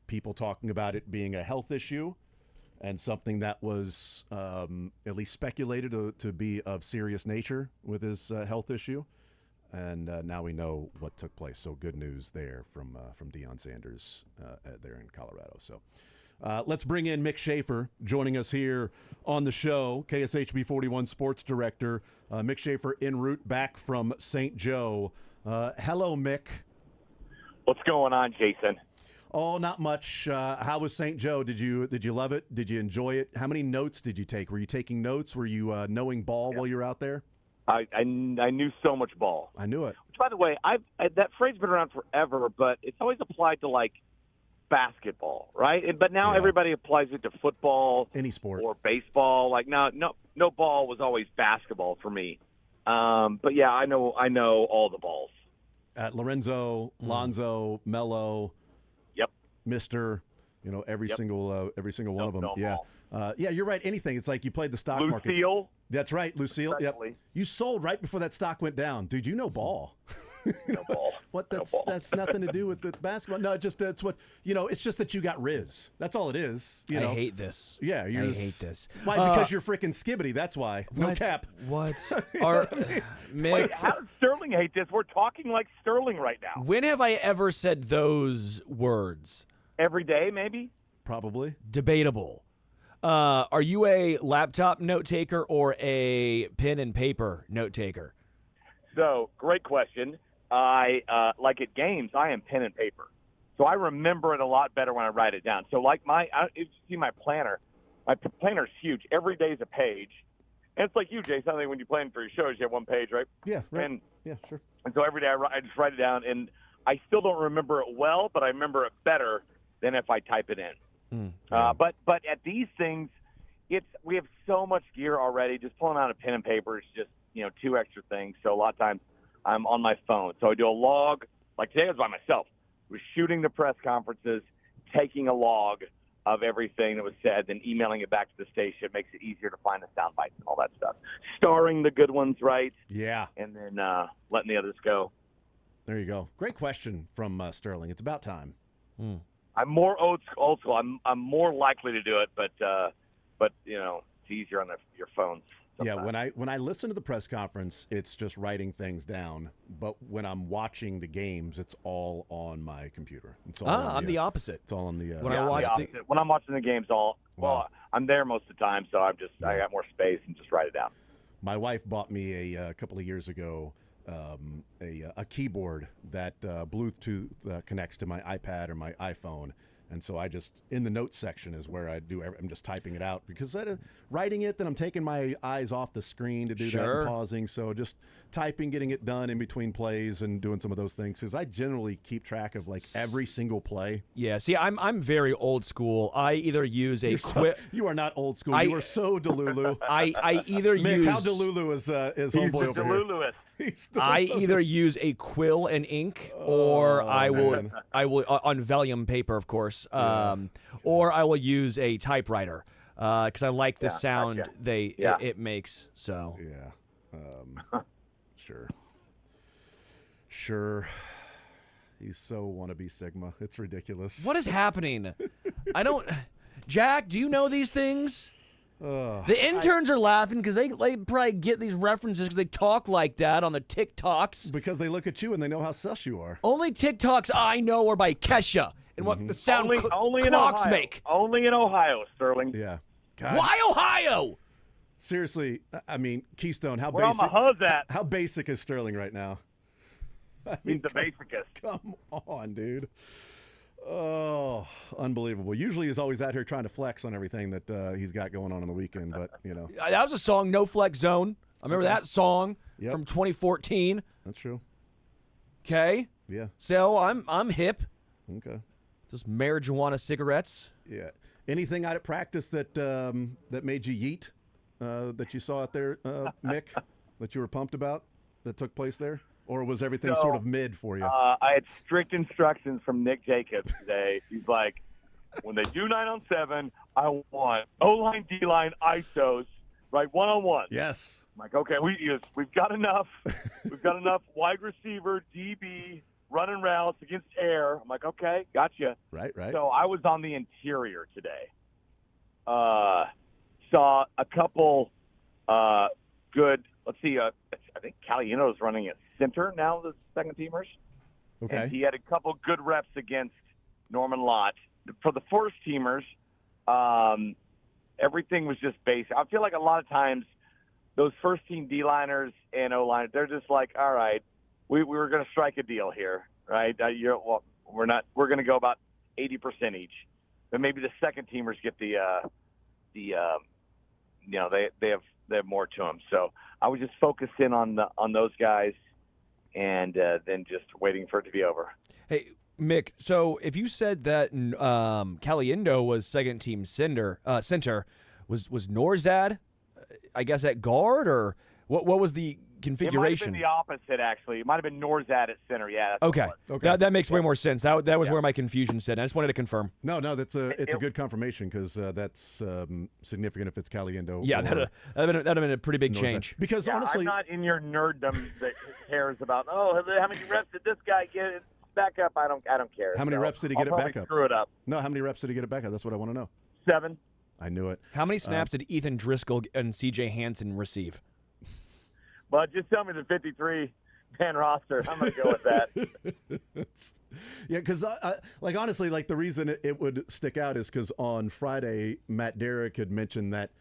people talking about it being a health issue and something that was at least speculated to be of serious nature with his health issue. And now we know what took place. So good news there from Deion Sanders there in Colorado. So let's bring in Mick Schaefer joining us here on the show, KSHB 41 Sports Director. Mick Schaefer en route back from St. Joe. Hello, Mick. What's going on, Jason? Oh, not much. How was St. Joe? Did you love it? Did you enjoy it? How many notes did you take? Were you taking notes? Were you knowing ball while you were out there? I knew so much ball. I knew it. Which, by the way, that phrase has been around forever, but it's always applied to, like, basketball, right? But now everybody applies it to football, any sport, or baseball. Like, no ball was always basketball for me. But yeah, I know all the balls. Lorenzo, Lonzo, Mello, Mister, every single one of them. Yeah. Yeah, you're right. Anything. It's like you played the stock market. Lucille. That's right, Lucille. Yep. You sold right before that stock went down, dude. You know ball. No ball. What? That's nothing to do with the basketball. No, it's what It's just that you got Riz. That's all it is. I hate this. Yeah, I hate this. Why? Because you're freaking skibbity. That's why. No cap. What? Mick, Wait, how does Sterling hate this? We're talking like Sterling right now. When have I ever said those words? Every day, maybe? Probably. Debatable. Are you a laptop note taker or a pen and paper note taker? So, great question. I like at games, I am pen and paper. So I remember it a lot better when I write it down. So like you see my planner. My planner's huge. Every day is a page. And it's like you, Jason. I think when you plan for your shows, you have one page, right? Yeah, right. And, yeah, sure. And so every day I just write it down, and I still don't remember it well, but I remember it better than if I type it in. But at these things, we have so much gear already. Just pulling out a pen and paper is just two extra things. So a lot of times I'm on my phone. So I do a log. Like today I was by myself. I was shooting the press conferences, taking a log of everything that was said, then emailing it back to the station. It makes it easier to find the sound bites and all that stuff. Starring the good ones, right? Yeah. And then letting the others go. There you go. Great question from Sterling. It's about time. I'm more old school. I'm more likely to do it, but it's easier on your phones. Sometimes. Yeah, when I listen to the press conference, it's just writing things down. But when I'm watching the games, it's all on my computer. It's all I'm the opposite. It's all on the. When I'm watching the games, I'm there most of the time, so I got more space and just write it down. My wife bought me a couple of years ago a keyboard that Bluetooth connects to my iPad or my iPhone. And so I just, in the notes section is where I'm just typing it out because writing it, then I'm taking my eyes off the screen to do that and pausing. So just typing, getting it done in between plays and doing some of those things because I generally keep track of like every single play. Yeah, see, I'm very old school. I either use a You are not old school. You are so Delulu. I either Mick, use... how Delulu is homeboy over here? I either use a quill and ink, or I will on vellum paper, of course, or I will use a typewriter because I like the sound it makes. So sure. He's so wannabe Sigma. It's ridiculous. What is happening? I don't. Jack, do you know these things? The interns are laughing because they probably get these references because they talk like that on the TikToks. Because they look at you and they know how sus you are. Only TikToks I know are by Kesha and what the sound only clocks make. Only in Ohio, Sterling. Yeah. God. Why Ohio? Seriously, I mean, Keystone, how Where all basic? my hubs at? How basic is Sterling right now? I He's the basicest. Come on, dude. Oh, unbelievable. Usually he's always out here trying to flex on everything that he's got going on the weekend, but, you know. That was a song, No Flex Zone. I remember that song Yep. from 2014. That's true. Okay. Yeah. So I'm hip. Okay. Those marijuana cigarettes. Yeah. Anything out at practice that that made you yeet, that you saw out there, Mick, that you were pumped about that took place there? Or was everything So, sort of mid for you? I had strict instructions from Nick Jacobs today. He's like, when they do 9-on-7, I want O-line, D-line, ISOs, right, one-on-one. Yes. I'm like, okay, we've got enough. We've got enough wide receiver, DB, running routes against air. I'm like, okay, gotcha. Right. So I was on the interior today. Saw a couple good, let's see, I think Calieno's running at center now, the second teamers. Okay. And he had a couple good reps against Norman Lott. For the first teamers, everything was just basic. I feel like a lot of times those first team D-liners and O-liners, they're just like, all right, we were going to strike a deal here, right? We're going to go about 80% each. But maybe the second teamers get they have more to them. So I was just focused in on those guys, and then just waiting for it to be over. Hey, Mick, so if you said that Caliendo was second team center, was Norzad, I guess, at guard, or what was the configuration? It might have been the opposite, actually. It might have been Norzad at center. Yeah. That's Okay. what it was. That makes way more sense. That was where my confusion said. I just wanted to confirm. No, it's a good confirmation because that's significant if it's Caliendo. Yeah, or that'd have been a pretty big Norzad. change. Because honestly, I'm not in your nerddom that cares about, how many reps did this guy get? Back up, I don't care. how many So reps did he I'll get it probably back up? Screw it up. No, how many reps did he get it back up? That's what I want to know. 7. I knew it. How many snaps did Ethan Driscoll and C.J. Hansen receive? But just tell me the 53-man roster. I'm going to go with that. Yeah, because honestly, the reason it would stick out is because on Friday, Matt Derrick had mentioned that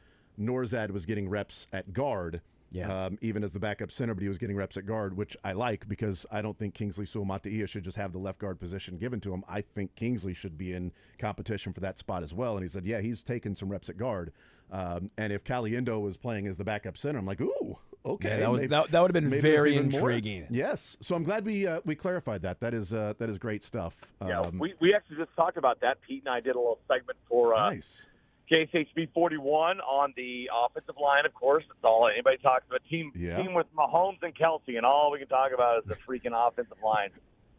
Norzad was getting reps at guard. Yeah. Even as the backup center, but he was getting reps at guard, which I like because I don't think Kingsley Suamataia should just have the left guard position given to him. I think Kingsley should be in competition for that spot as well. And he said, yeah, he's taken some reps at guard. And if Caliendo was playing as the backup center, I'm like, ooh, okay. Yeah, that would have been maybe very there's even more. intriguing. Yes. So I'm glad we clarified that. That is great stuff. Yeah, we actually just talked about that. Pete and I did a little segment for nice. KSHB 41 on the offensive line, of course. That's all anybody talks about. Team with Mahomes and Kelsey, and all we can talk about is the freaking offensive line.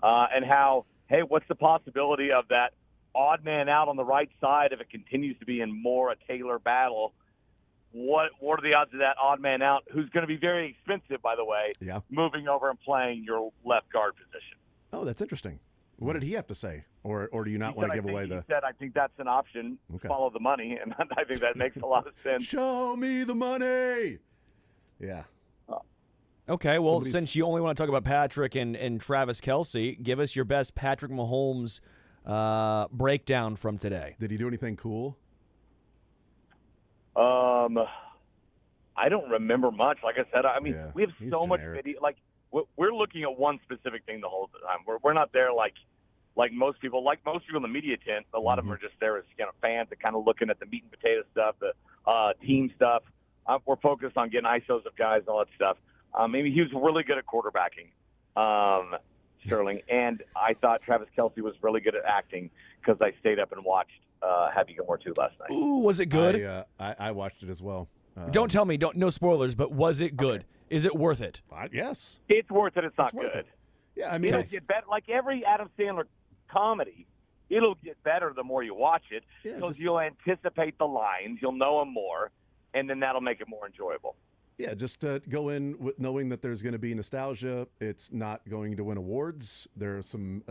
And how, hey, what's the possibility of that odd man out on the right side if it continues to be in more a Taylor battle? What are the odds of that odd man out, who's going to be very expensive, by the way, moving over and playing your left guard position? Oh, that's interesting. What did he have to say? Or do you not want to give away the... He said, I think that's an option. Okay. Follow the money. And I think that makes a lot of sense. Show me the money! Yeah. Okay, well, since you only want to talk about Patrick and Travis Kelsey, give us your best Patrick Mahomes breakdown from today. Did he do anything cool? I don't remember much. Like I said, I mean, we have so much video. Like, we're looking at one specific thing the whole time. We're not there like most people. Like most people in the media tent, a lot of them are just there as fans and kind of looking at the meat and potato stuff, the team stuff. We're focused on getting ISOs of guys and all that stuff. Maybe he was really good at quarterbacking, Sterling, and I thought Travis Kelsey was really good at acting because I stayed up and watched Happy Gilmore 2 last night. Ooh, was it good? I watched it as well. Don't tell me, no spoilers, but was it good? Okay. Is it worth it? Yes. It's worth it. It's not good. It. Yeah, I mean, it'll get better. Like every Adam Sandler comedy, it'll get better the more you watch it because you'll anticipate the lines, you'll know them more, and then that'll make it more enjoyable. Yeah, just go in with knowing that there's going to be nostalgia. It's not going to win awards. There are some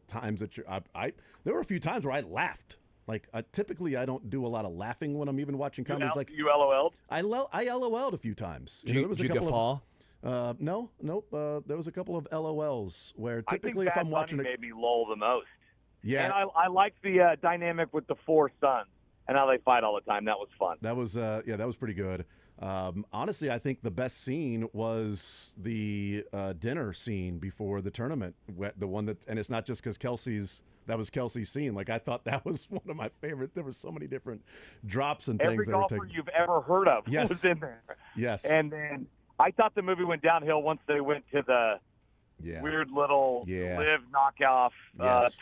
times that there were a few times where I laughed. Like typically, I don't do a lot of laughing when I'm even watching comedies. You LOL'd? I LOL'd a few times. Did you guffaw? No, nope. There was a couple of LOLs where typically I think if I'm watching made me lull the most. Yeah, and I like the dynamic with the four sons and how they fight all the time. That was fun. That was that was pretty good. Honestly, I think the best scene was the dinner scene before the tournament. The one and it's not just because that was Kelsey's scene. Like, I thought that was one of my favorite. There were so many different drops and Every things that were golfer taken. you've ever heard of Yes. was in there. Yes. And then I thought the movie went downhill once they went to the weird little live knockoff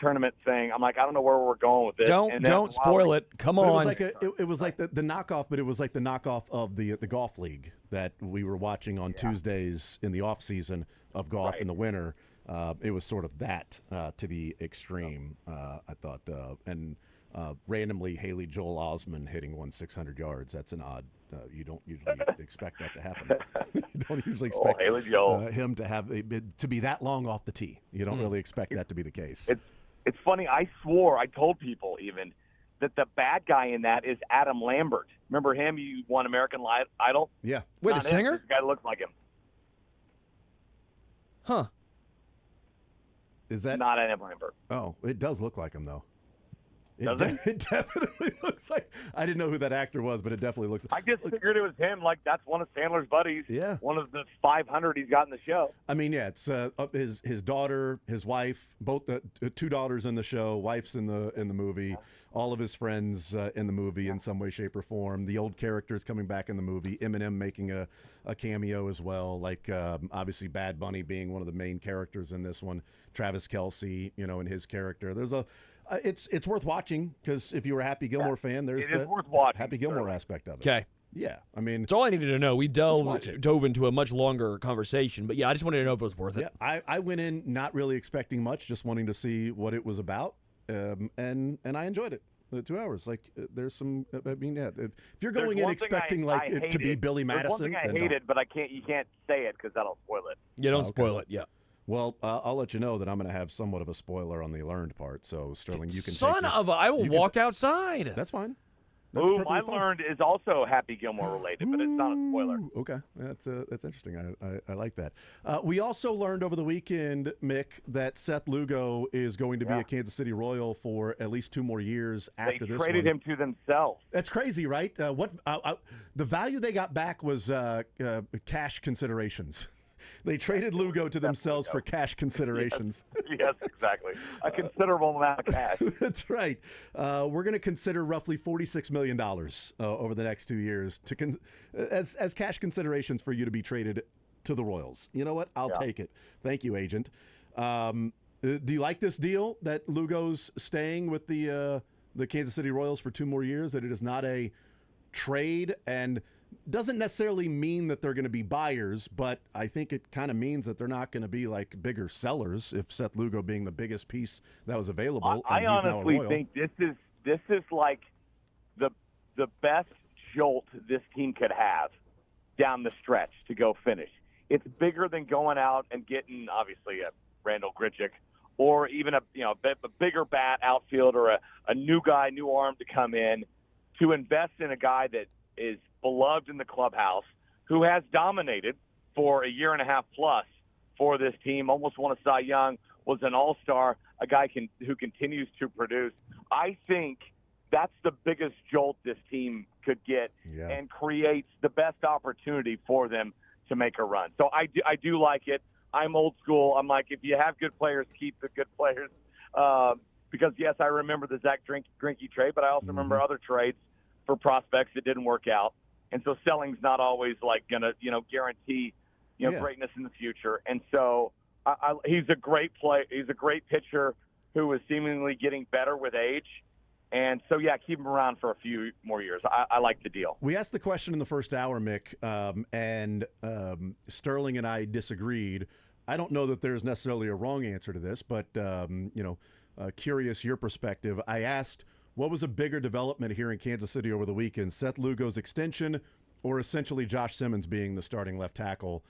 tournament thing. I'm like, I don't know where we're going with this. Don't spoil it. Come on. It was like it was like the knockoff, but it was like the knockoff of the golf league that we were watching on Tuesdays in the off season of golf in the winter. It was sort of that to the extreme. I thought, and randomly Haley Joel Osment hitting 600 yards. That's an odd. You don't usually expect that to happen. You don't usually expect Haley Joel. him to be that long off the tee. You don't really expect that to be the case. It's funny. I told people even that the bad guy in that is Adam Lambert. Remember him? You won American Idol. Yeah. Wait, Not the singer? Him. The guy looks like him. Huh. Is that not Adam Lambert? Oh, it does look like him though. Does it? It definitely looks like. I didn't know who that actor was, but it definitely looks. I just figured it was him. Like, that's one of Sandler's buddies. Yeah. One of the 500 he's got in the show. I mean, yeah, it's his daughter, his wife, both two daughters in the show, wife's in the movie, all of his friends in the movie in some way, shape, or form. The old characters coming back in the movie. Eminem making a cameo as well. Like obviously Bad Bunny being one of the main characters in this one. Travis Kelce, in his character. There's it's worth watching because if you were a Happy Gilmore fan, there's the worth watching, Happy Gilmore aspect of it. Okay. Yeah, I mean, it's all I needed to know. We watch it. dove into a much longer conversation, but yeah, I just wanted to know if it was worth it. Yeah, I went in not really expecting much, just wanting to see what it was about, and I enjoyed it. The 2 hours, like there's some. I mean, yeah, if you're going in expecting it to be Billy Madison, there's one thing I hated, but you can't say it because that'll spoil it. Yeah, don't spoil it. Yeah. Well, I'll let you know that I'm going to have somewhat of a spoiler on the learned part. So, Sterling, you can I will walk outside. That's fine. Ooh, my learned is also Happy Gilmore related, but it's not a spoiler. Okay, that's interesting. I like that. We also learned over the weekend, Mick, that Seth Lugo is going to be a Kansas City Royal for at least 2 more years after this one. They traded him to themselves. That's crazy, right? The value they got back was cash considerations. They traded Lugo to themselves for cash considerations. Yes, exactly. A considerable amount of cash. That's right. We're going to consider roughly $46 million over the next 2 years as cash considerations for you to be traded to the Royals. You know what? I'll take it. Thank you, agent. Do you like this deal that Lugo's staying with the Kansas City Royals for 2 more years, that it is not a trade and doesn't necessarily mean that they're going to be buyers, but I think it kind of means that they're not going to be like bigger sellers if Seth Lugo being the biggest piece that was available. I honestly think this is like the best jolt this team could have down the stretch to go finish. It's bigger than going out and getting obviously a Randall Grichuk or even a bigger bat outfield or a new guy, new arm to come in to invest in a guy that is beloved in the clubhouse, who has dominated for a year and a half plus for this team, almost won a Cy Young, was an all-star, a guy who continues to produce. I think that's the biggest jolt this team could get and creates the best opportunity for them to make a run. So I do like it. I'm old school. I'm like, if you have good players, keep the good players. Because, yes, I remember the Zach Greinke trade, but I also remember other trades for prospects that didn't work out. And so selling's not always like going to, guarantee, greatness in the future. And so he's a great He's a great pitcher who is seemingly getting better with age. And so, keep him around for a few more years. I like the deal. We asked the question in the first hour, Mick, and Sterling and I disagreed. I don't know that there's necessarily a wrong answer to this, but, curious your perspective. I asked, what was a bigger development here in Kansas City over the weekend? Seth Lugo's extension or essentially Josh Simmons being the starting left tackle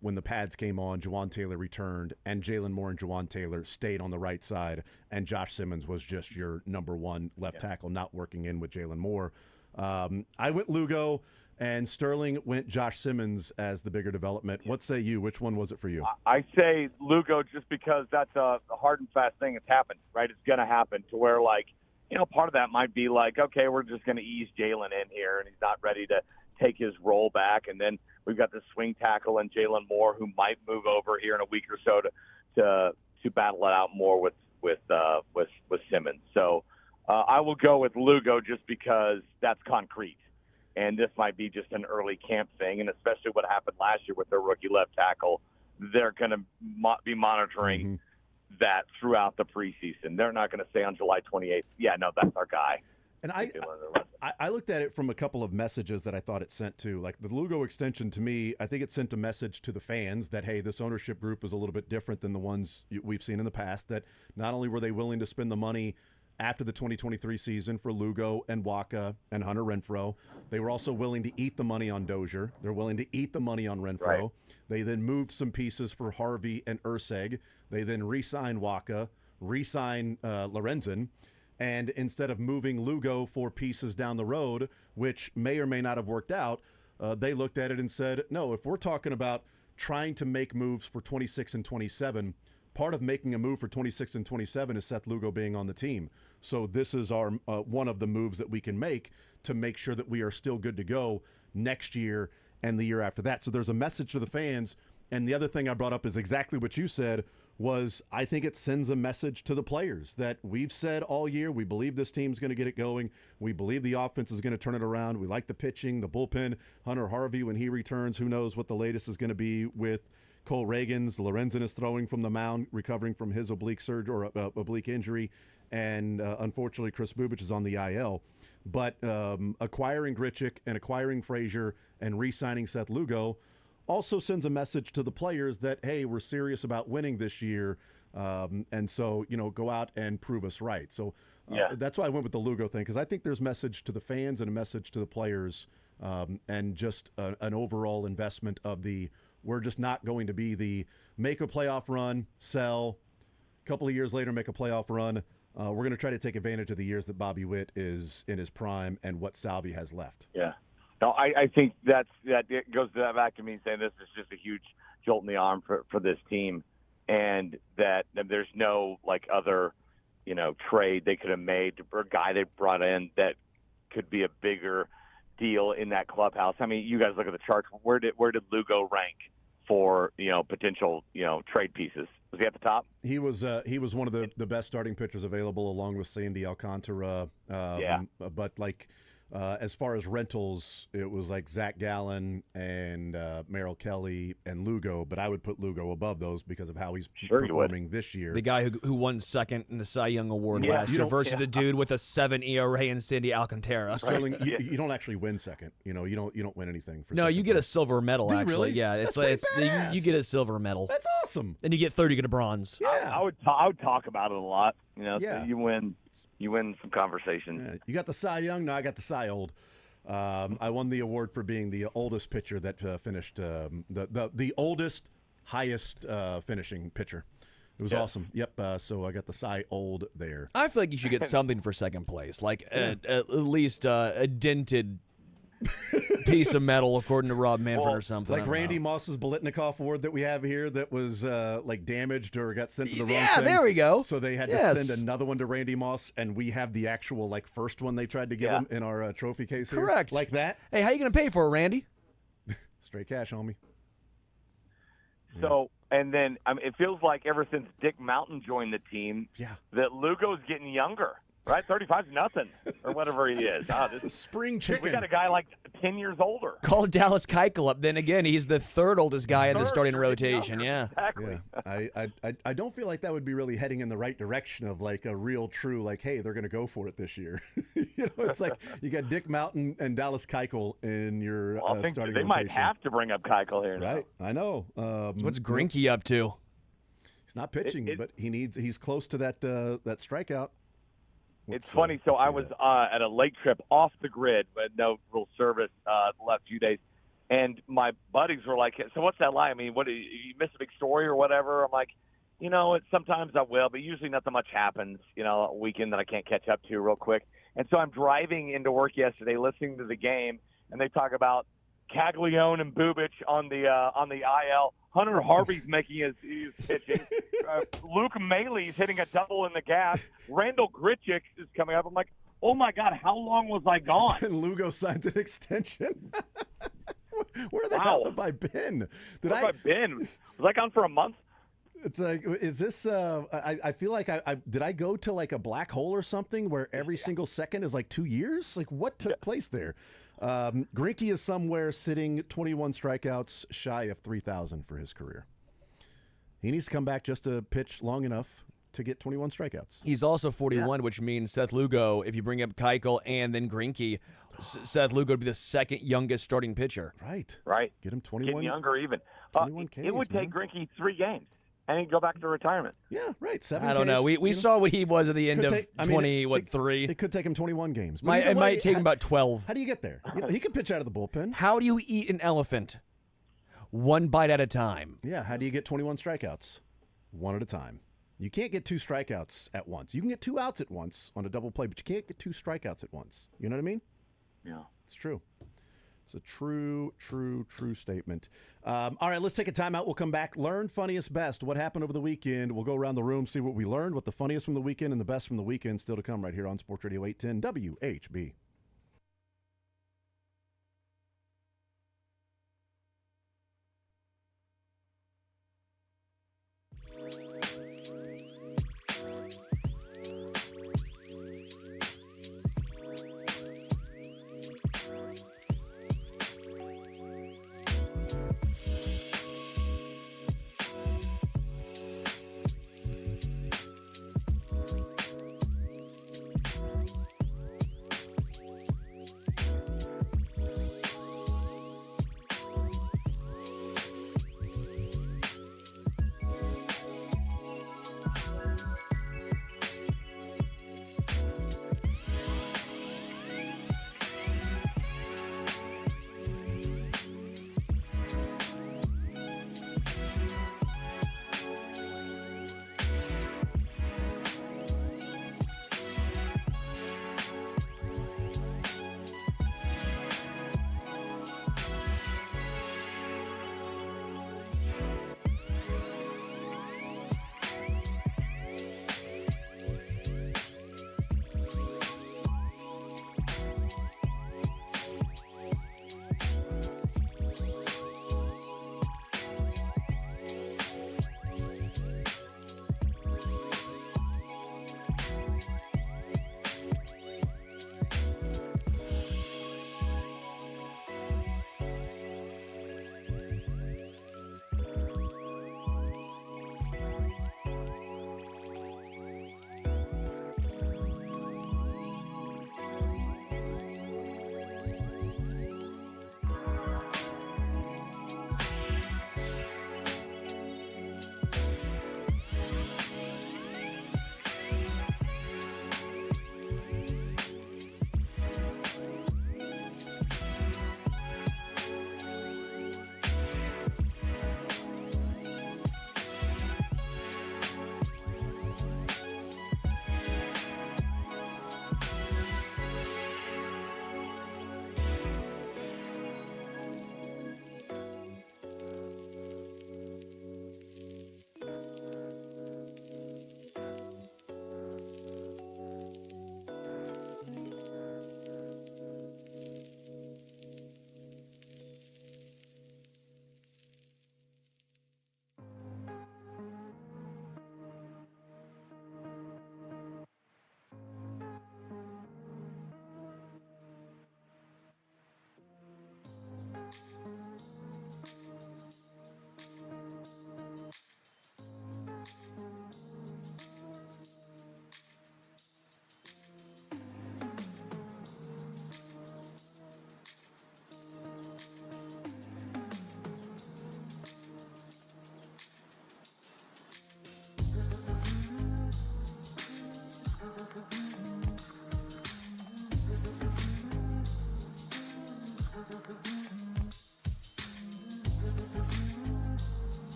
when the pads came on, Juwan Taylor returned, and Jalen Moore and Juwan Taylor stayed on the right side, and Josh Simmons was just your number one left tackle, not working in with Jalen Moore. I went Lugo, and Sterling went Josh Simmons as the bigger development. What say you? Which one was it for you? I say Lugo just because that's a hard and fast thing that's happened, right? It's going to happen to where, part of that might be like, okay, we're just going to ease Jalen in here, and he's not ready to take his role back. And then we've got the swing tackle and Jalen Moore, who might move over here in a week or so to battle it out more with Simmons. So I will go with Lugo just because that's concrete. And this might be just an early camp thing, and especially what happened last year with their rookie left tackle, they're going to be monitoring that throughout the preseason. They're not going to say on July 28th, yeah, no, that's our guy. And I looked at it from a couple of messages that I thought it sent to. Like the Lugo extension, to me, I think it sent a message to the fans that, hey, this ownership group is a little bit different than the ones we've seen in the past, that not only were they willing to spend the money after the 2023 season for Lugo and Waka and Hunter Renfrow, they were also willing to eat the money on Dozier. They're willing to eat the money on Renfrow. Right. They then moved some pieces for Harvey and Urseg. They then re-signed Waka, re-signed Lorenzen. And instead of moving Lugo for pieces down the road, which may or may not have worked out, they looked at it and said, no, if we're talking about trying to make moves for 26 and 27, part of making a move for 26 and 27 is Seth Lugo being on the team. So this is our one of the moves that we can make to make sure that we are still good to go next year and the year after that. So there's a message to the fans. And the other thing I brought up is exactly what you said, was I think it sends a message to the players that we've said all year, we believe this team's going to get it going. We believe the offense is going to turn it around. We like the pitching, the bullpen. Hunter Harvey, when he returns, who knows what the latest is going to be with Cole Reagans. Lorenzen is throwing from the mound, recovering from his oblique surgery or oblique injury. And unfortunately, Chris Bubich is on the IL. But acquiring Grichuk and acquiring Frazier and re-signing Seth Lugo also sends a message to the players that, hey, we're serious about winning this year. And so, go out and prove us right. So that's why I went with the Lugo thing, because I think there's message to the fans and a message to the players and just an overall investment of we're just not going to be the make a playoff run, sell, a couple of years later make a playoff run. We're going to try to take advantage of the years that Bobby Witt is in his prime and what Salvi has left. Yeah. No, I think that it goes back to me saying this is just a huge jolt in the arm for this team, and that there's no other, trade they could have made or guy they brought in that could be a bigger deal in that clubhouse. I mean, you guys look at the charts. Where did Lugo rank for potential trade pieces? Was he at the top? He was one of the best starting pitchers available, along with Sandy Alcantara. But as far as rentals, it was like Zach Gallen and Merrill Kelly and Lugo, but I would put Lugo above those because of how he's performing this year. The guy who won second in the Cy Young Award last year versus the dude with a 7 ERA and Sandy Alcantara. Sterling, you don't actually win second. You don't win anything. No, you get a silver medal. Actually, really? Yeah, it's you get a silver medal. That's awesome. And you get 30, you get a bronze. Yeah, I would talk about it a lot. So you win some conversation. Yeah, you got the Cy Young. No, I got the Cy Old. I won the award for being the oldest pitcher that finished the oldest, highest finishing pitcher. It was awesome. Yep. So I got the Cy Old there. I feel like you should get something for second place, like at least a dented piece of metal, according to Rob Manfred or something. Like Randy Moss's Bolitnikoff award that we have here that was damaged or got sent to the wrong thing. Yeah, there we go. So they had to send another one to Randy Moss, and we have the actual first one they tried to give him in our trophy case here. Correct. Like that. Hey, how you going to pay for it, Randy? Straight cash, homie. So, and then it feels like ever since Dick Mountain joined the team, that Lugo's getting younger. Right, 35's nothing, or whatever he is. This is spring chicken. We got a guy 10 years older. Call Dallas Keuchel up. Then again, he's the third oldest guy in the starting rotation. Yeah, exactly. Yeah. I don't feel like that would be really heading in the right direction of a real true hey, they're going to go for it this year. It's like you got Dick Mountain and Dallas Keuchel in your I think starting they rotation. might have to bring up Keuchel here. Right, now. I know. What's Greinke up to? He's not pitching, but he's close to that strikeout. It's funny. So I was at a lake trip off the grid, but no real service the last few days. And my buddies were like, so what's that like? I mean, what, you miss a big story or whatever? I'm like, sometimes I will, but usually nothing much happens, a weekend that I can't catch up to real quick. And so I'm driving into work yesterday listening to the game, and they talk about Caglione and Bubich on the IL. Hunter Harvey's making his pitching. Luke Maley's hitting a double in the gas. Randall Grichuk is coming up. I'm like, oh my God, how long was I gone? And Lugo signs an extension. Where the Wow. hell have I been? Where have I been? Was I gone for a month? It's like, is this? I feel like I did I go to like a black hole or something where every single second is like 2 years? Like what took place there? Greinke is somewhere sitting 21 strikeouts shy of 3,000 for his career. He needs to come back just to pitch long enough to get 21 strikeouts. He's also 41, which means Seth Lugo, if you bring up Keuchel and then Greinke, Seth Lugo would be the second youngest starting pitcher. Right. Get him 21. Getting younger even. 21 It would Ks, man. take Greinke 3 games, and he'd go back to retirement. Yeah, right. 7 I don't know. Ks, We saw what he was at the end Could of take- I mean, 3. It could take him 21 games. It either way, might take him about 12. How do you get there? He could pitch out of the bullpen. How do you eat an elephant? One bite at a time. Yeah, how do you get 21 strikeouts? One at a time. You can't get 2 strikeouts at once. You can get 2 outs at once on a double play, but you can't get 2 strikeouts at once. You know what I mean? Yeah. It's true. It's a true statement. All right, let's take a timeout. We'll come back. Learn funniest best. What happened over the weekend? We'll go around the room, see what we learned, what the funniest from the weekend and the best from the weekend still to come right here on Sports Radio 810 WHB.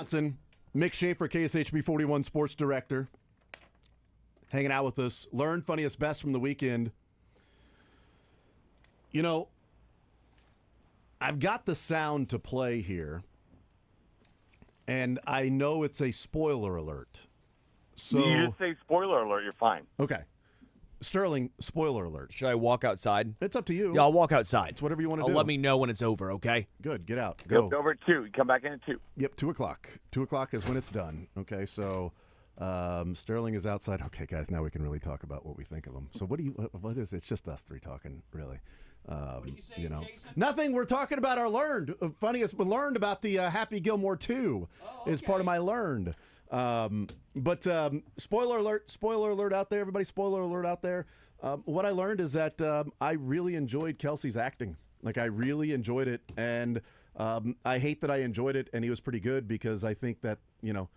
Johnson, Mick Schaefer, KSHB 41 sports director, hanging out with us. Learn funniest best from the weekend. You know, I've got the sound to play here, and I know it's a spoiler alert. So You just say spoiler alert, you're fine. Okay. Sterling, spoiler alert. Should I walk outside? It's up to you. Yeah, I'll walk outside. It's whatever you want to do. Let me know when it's over, okay? Good. Get out. Go. Yep, over at 2. You come back in at 2. Yep, 2 o'clock. 2 o'clock is when it's done. Okay, so Sterling is outside. Okay, guys, now we can really talk about what we think of him. So what is it? It's just us three talking, really. You know, nothing. We're talking about our learned. Funniest, we learned about the Happy Gilmore 2 is part of my learned. But spoiler alert out there, everybody, spoiler alert out there. What I learned is that I really enjoyed Kelsey's acting. Like, I really enjoyed it. And I hate that I enjoyed it and he was pretty good, because I think that, you know,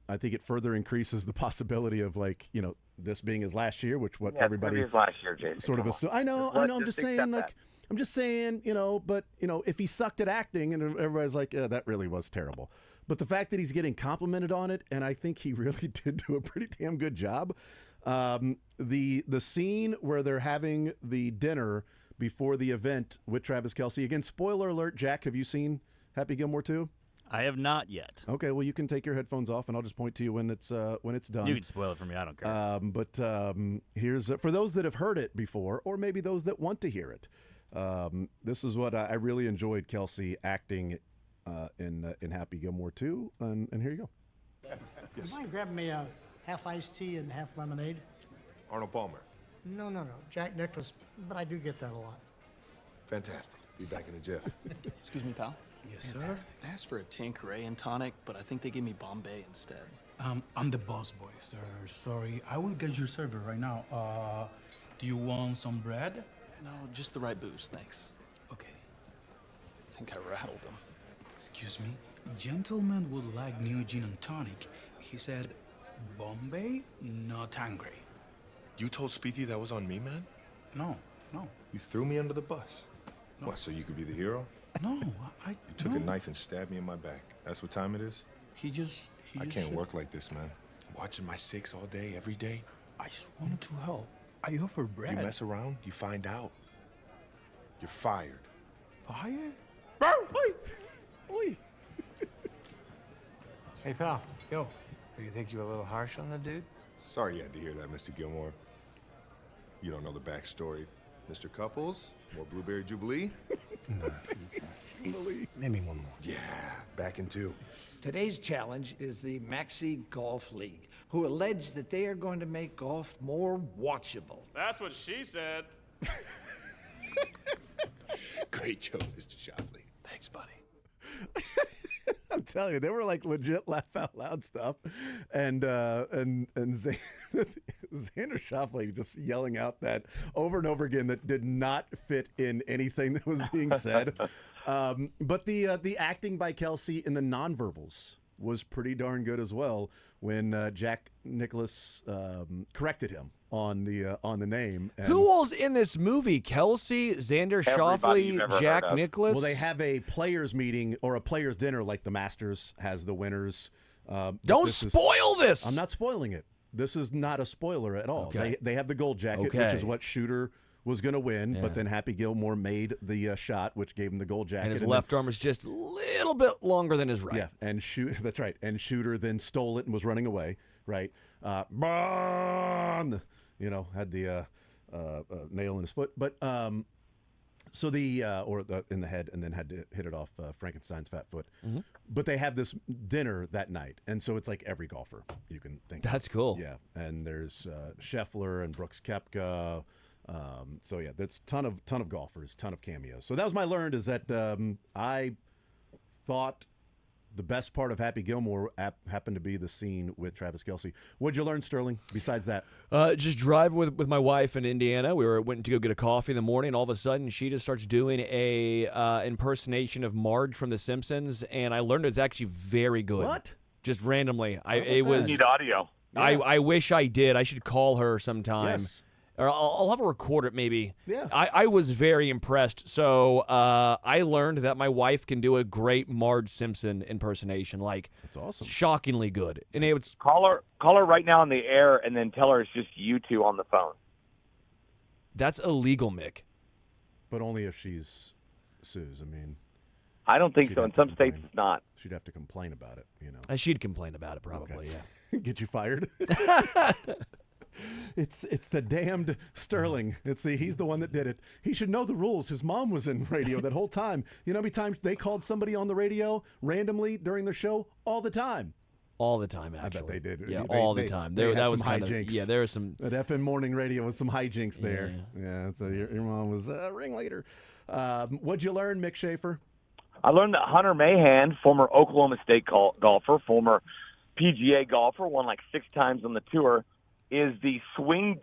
I think it further increases the possibility of, like, you know, this being his last year, which everybody his last year, Jason, sort of assume. I know. I'm just saying, like, I'm just saying, you know, but, you know, if he sucked at acting and everybody's like, yeah, that really was terrible. But the fact that he's getting complimented on it, and I think he really did do a pretty damn good job. The scene where they're having the dinner before the event with Travis Kelce. Again, spoiler alert, Jack, have you seen Happy Gilmore 2? I have not yet. Okay, well, you can take your headphones off, and I'll just point to you when it's done. You can spoil it for me. I don't care. But here's for those that have heard it before, or maybe those that want to hear it. This is what I really enjoyed Kelce acting in Happy Gilmore 2, and here you go. You mind grabbing me a half iced tea and half lemonade? Arnold Palmer. No. Jack Nicklaus, but I do get that a lot. Fantastic. Be back in a jiff. Excuse me, pal. Yes, sir. I asked for a Tanqueray and tonic, but I think they gave me Bombay instead. I'm the boss boy, sir. Sorry. I will get your server right now. Do you want some bread? No, just the right booze, thanks. Okay. I think I rattled him. Excuse me? Gentleman would like new gin and tonic. He said Bombay, not Tanqueray. You told Speethy that was on me, man? No. You threw me under the bus. No. What, so you could be the hero? No, You took a knife and stabbed me in my back. That's what time it is? I can't work like this, man. Watching my six all day, every day. I just wanted to help. I offered bread. You mess around, you find out. You're fired. Fired? Oi. Hey, pal. Yo. Do you think you were a little harsh on the dude? Sorry you had to hear that, Mr. Gilmore. You don't know the backstory. Mr. Couples, more Blueberry Jubilee? Maybe one more. Yeah, back in 2. Today's challenge is the Maxi Golf League, who allege that they are going to make golf more watchable. That's what she said. Great joke, Mr. Shoffley. Thanks, buddy. I'm telling you, they were like legit laugh out loud stuff, and Xander Shoffley just yelling out that over and over again that did not fit in anything that was being said. But the acting by Kelce in the nonverbals was pretty darn good as well when Jack Nicklaus corrected him on the name. And Who all's in this movie? Kelce, Xander Shoffley, Jack Nicklaus? Well, they have a players meeting or a players dinner like the Masters has the winners. Don't spoil this! I'm not spoiling it. This is not a spoiler at all. Okay. They have the gold jacket, which is what Shooter was going to win, but then Happy Gilmore made the shot, which gave him the gold jacket. And his left arm is just a little bit longer than his right. Yeah, and that's right. And Shooter then stole it and was running away, right? Bond, had the nail in his foot. But so in the head, and then had to hit it off Frankenstein's fat foot. Mm-hmm. But they have this dinner that night, and so it's like every golfer you can think of. That's cool. Yeah, and there's Scheffler and Brooks Koepka. So yeah, that's ton of golfers, ton of cameos. So that was my learned is that I thought the best part of Happy Gilmore happened to be the scene with Travis Kelce. What'd you learn, Sterling? Besides that, just driving with my wife in Indiana. We went to go get a coffee in the morning. And all of a sudden, she just starts doing a impersonation of Marge from The Simpsons, and I learned it's actually very good. What? Just randomly, You need audio. I wish I did. I should call her sometime. Yes. or I'll have a record it maybe. Yeah. I was very impressed. So I learned that my wife can do a great Marge Simpson impersonation. Like, that's awesome. Shockingly good. And it's Call her right now on the air, and then tell her it's just you two on the phone. That's illegal, Mick. But only if she's Suze. I mean, I don't think so. In some states, it's not. She'd have to complain about it, you know. She'd complain about it, probably. Yeah. Get you fired. It's the damned Sterling. He's the one that did it. He should know the rules. His mom was in radio that whole time. You know how many times they called somebody on the radio randomly during their show? All the time. All the time, actually. I bet they did. Yeah, all the time. They had that was some hijinks. Yeah, there was some. At FM morning radio was some hijinks there. Yeah, so your mom was a ringleader. What'd you learn, Mick Schaefer? I learned that Hunter Mahan, former Oklahoma State golfer, former PGA golfer, won like 6 times on the tour, was the swing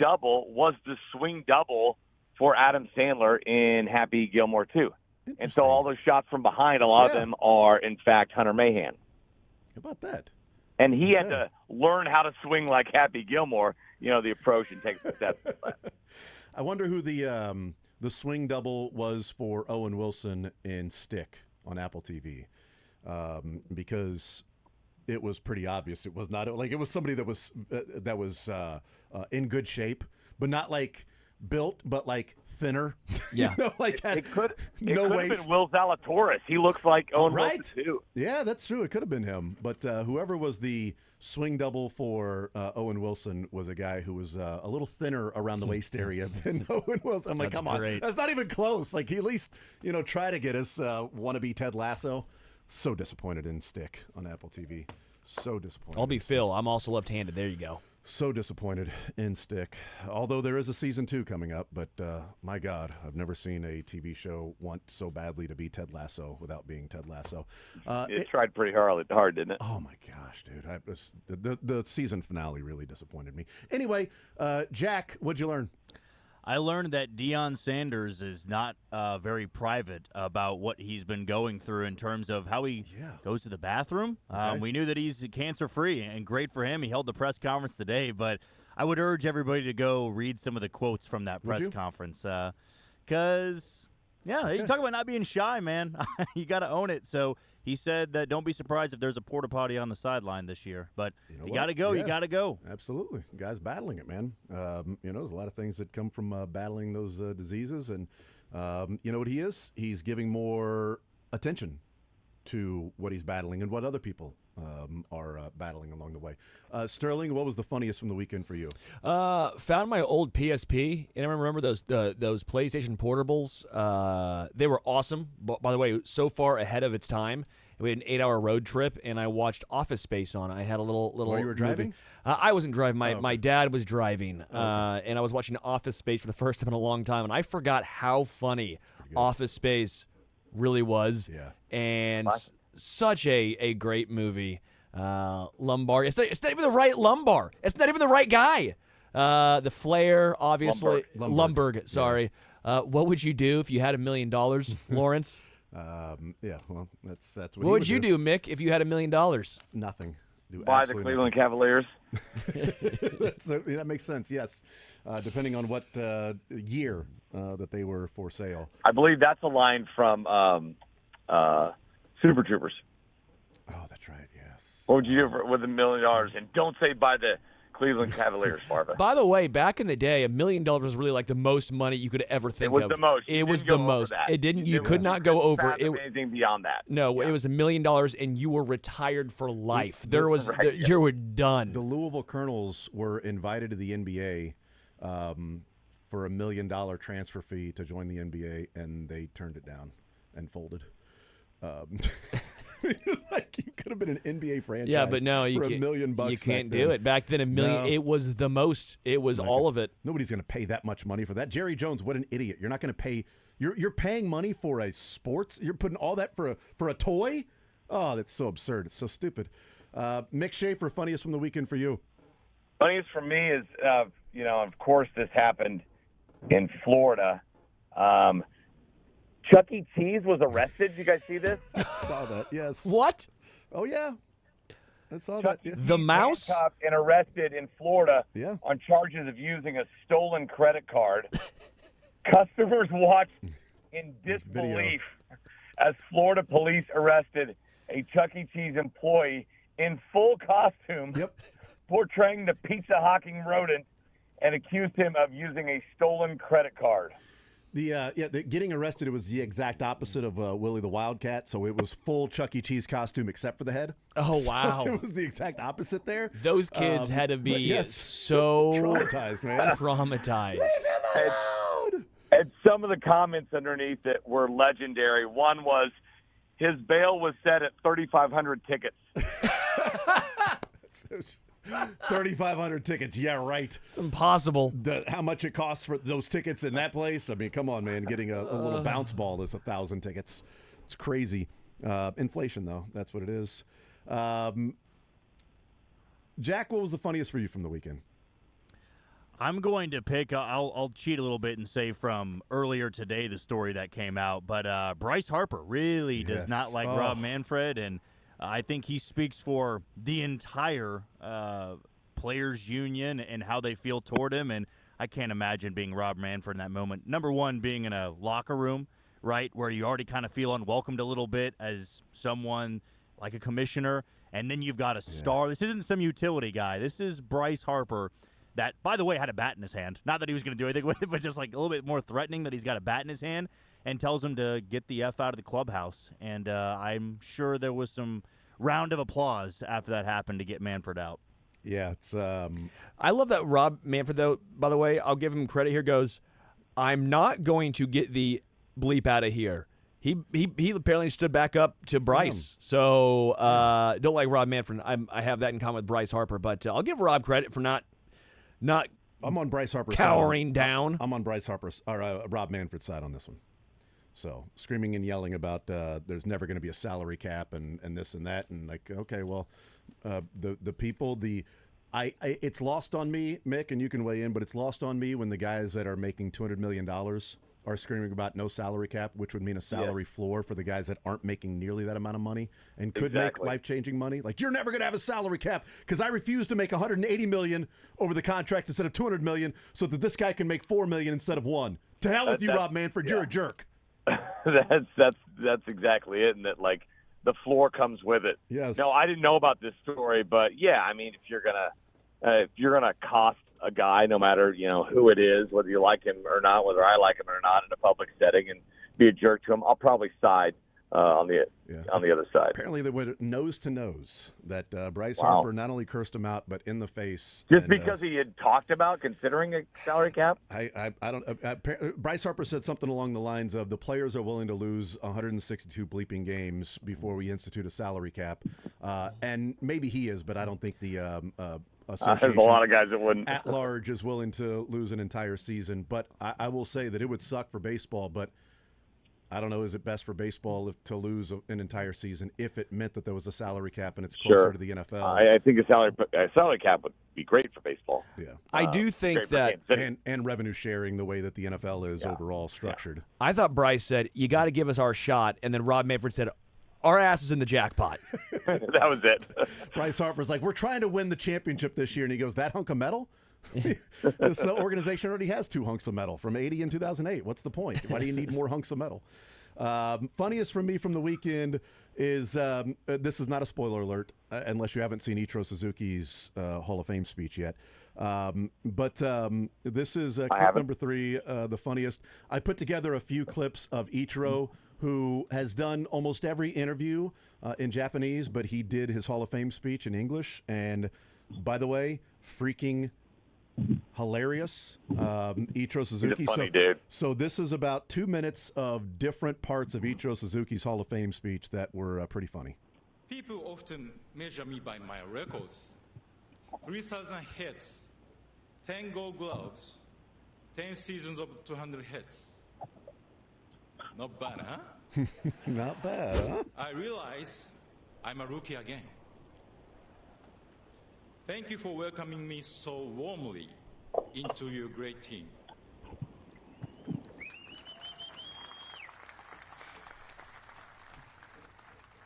double for Adam Sandler in Happy Gilmore 2. And so all those shots from behind, a lot of them are, in fact, Hunter Mahan. How about that? And he had to learn how to swing like Happy Gilmore, the approach and take the steps. I wonder who the swing double was for Owen Wilson in Stick on Apple TV, because it was pretty obvious. It was not like it was somebody that was in good shape, but not like built, but like thinner. Yeah, it could no have waist. been Will Zalatoris. He looks like Owen Wilson too. Yeah, that's true. It could have been him, but whoever was the swing double for Owen Wilson was a guy who was a little thinner around the waist area than Owen Wilson. I'm like, That's come great. on, that's not even close. Like, he at least try to get us wannabe Ted Lasso. So disappointed in Stick on Apple TV. So disappointed. I'll be Phil. I'm also left-handed. There you go. So disappointed in Stick. Although there is a season 2 coming up, but my God, I've never seen a TV show want so badly to be Ted Lasso without being Ted Lasso. It tried pretty hard, didn't it? Oh my gosh, dude! The season finale really disappointed me. Anyway, Jack, what'd you learn? I learned that Deion Sanders is not very private about what he's been going through in terms of how he goes to the bathroom. Okay. We knew that he's cancer-free, and great for him. He held the press conference today, but I would urge everybody to go read some of the quotes from that press conference because, you talk about not being shy, man. You got to own it. So he said that don't be surprised if there's a porta potty on the sideline this year, but you got to go. Yeah. You got to go. Absolutely. The guy's battling it, man. There's a lot of things that come from battling those diseases. And you know what he is? He's giving more attention to what he's battling and what other people are battling along the way. Sterling, what was the funniest from the weekend for you? Found my old PSP, and I remember those PlayStation Portables. They were awesome. By the way, so far ahead of its time. We had an 8-hour road trip, and I watched Office Space on it. I had a little. While you were driving? Movie. I wasn't driving. My dad was driving, and I was watching Office Space for the first time in a long time, and I forgot how funny Office Space really was. Yeah. And such a great movie. Lumbar. It's not even the right Lumbar. It's not even the right guy. The Flair, obviously. Lumberg. Sorry. What would you do if you had $1 million, Lawrence? Well, that's what. What would you do, Mick, if you had $1 million? Nothing. Buy the Cleveland Cavaliers. That makes sense. Yes, depending on what year that they were for sale. I believe that's a line from Super Troopers. Oh, that's right. Yes. What would you do with $1 million? And don't say buy the Cleveland Cavaliers, Farva. By the way, back in the day, $1 million was really like the most money you could ever think of. It was the most. It was the most. It didn't. You could not go over it. Anything beyond that. No, it was $1 million, and you were retired for life. You were done. The Louisville Colonels were invited to the NBA for $1 million transfer fee to join the NBA, and they turned it down and folded. Like, you could have been an NBA franchise. Yeah, but no, for $1 million. You can't do it. Back then, $1 million. No. It was the most. It was all of it. Nobody's going to pay that much money for that. Jerry Jones, what an idiot! You're not going to pay. You're paying money for a sports. You're putting all that for a toy. Oh, that's so absurd. It's so stupid. Mick Schaefer, funniest from the weekend for you. Funniest for me is, of course, this happened in Florida. Chuck E. Cheese was arrested. Did you guys see this? I saw that, yes. What? Oh, yeah. I saw that. Yeah. The mouse? Handcuffed and arrested in Florida Yeah. on charges of using a stolen credit card. Customers watched in disbelief as Florida police arrested a Chuck E. Cheese employee in full costume, portraying the pizza-hawking rodent, and accused him of using a stolen credit card. The getting arrested, it was the exact opposite of Willie the Wildcat. So it was full Chuck E. Cheese costume except for the head. Oh, So wow. it was the exact opposite there. Those kids had to be so traumatized, man. Traumatized. And some of the comments underneath it were legendary. One was, his bail was set at 3,500 tickets. 3,500 tickets. Yeah, right. It's impossible. How much it costs for those tickets in that place? I mean, come on, man. Getting a little bounce ball is 1,000 tickets. It's crazy. Inflation, though. That's what it is. Jack, what was the funniest for you from the weekend? I'm going to pick. I'll cheat a little bit and say from earlier today the story that came out. But Bryce Harper really does not like Rob Manfred, and I think he speaks for the entire players' union and how they feel toward him. And I can't imagine being Rob Manfred in that moment. Number one, being in a locker room, right, where you already kind of feel unwelcomed a little bit as someone like a commissioner, and then you've got a star. This isn't some utility guy. This is Bryce Harper. That, by the way, had a bat in his hand. Not that he was going to do anything with it, but just like a little bit more threatening that he's got a bat in his hand and tells him to get the F out of the clubhouse. And I'm sure there was some round of applause after that happened to get Manfred out. Yeah, it's. I love that Rob Manfred, though, by the way, I'll give him credit here, goes, I'm not going to get the bleep out of here. He apparently stood back up to Bryce. So don't like Rob Manfred. I have that in common with Bryce Harper. But I'll give Rob credit for not I'm on Bryce Harper's cowering side. down. I'm on Bryce Harper's or Rob Manfred's side on this one. So screaming and yelling about there's never going to be a salary cap and this and that, and like, okay, well, the people, it's lost on me, Mick, and you can weigh in, but it's lost on me when the guys that are making $200 million are screaming about no salary cap, which would mean a salary floor for the guys that aren't making nearly that amount of money and could make life-changing money. Like, you're never going to have a salary cap because I refuse to make $180 million over the contract instead of $200 million so that this guy can make $4 million instead of $1 million. To hell with you, Rob Manfred. You're a jerk. That's exactly it, and that, like, the floor comes with it. Yes. No, I didn't know about this story, but yeah, I mean, if you're gonna cost a guy, no matter who it is, whether you like him or not, whether I like him or not, in a public setting, and be a jerk to him, I'll probably side on the other side. Apparently, they went nose to nose. That Bryce Harper not only cursed him out, but in the face. Just because he had talked about considering a salary cap. I don't. Bryce Harper said something along the lines of, "The players are willing to lose 162 bleeping games before we institute a salary cap," and maybe he is, but I don't think the association there's a lot of guys that wouldn't. At large is willing to lose an entire season. But I will say that it would suck for baseball, but I don't know, is it best for baseball to lose an entire season if it meant that there was a salary cap and it's closer to the NFL? I think a salary cap would be great for baseball. Yeah. I do think that and revenue sharing the way that the NFL is overall structured. I thought Bryce said, you got to give us our shot, and then Rob Manfred said, our ass is in the jackpot. That was it. Bryce Harper's like, we're trying to win the championship this year, and he goes, that hunk of metal? This organization already has 2 hunks of metal from 80 and 2008. What's the point? Why do you need more hunks of metal? Funniest for me from the weekend is this is not a spoiler alert unless you haven't seen Ichiro Suzuki's Hall of Fame speech yet. But this is clip number 3, the funniest. I put together a few clips of Ichiro, who has done almost every interview in Japanese, but he did his Hall of Fame speech in English. And by the way, freaking hilarious. Ichiro Suzuki. He's a funny dude. So this is about 2 minutes of different parts of Ichiro Suzuki's Hall of Fame speech that were pretty funny. People often measure me by my records. 3,000 hits, 10 gold gloves, 10 seasons of 200 hits. Not bad, huh? Not bad, huh? I realize I'm a rookie again. Thank you for welcoming me so warmly into your great team.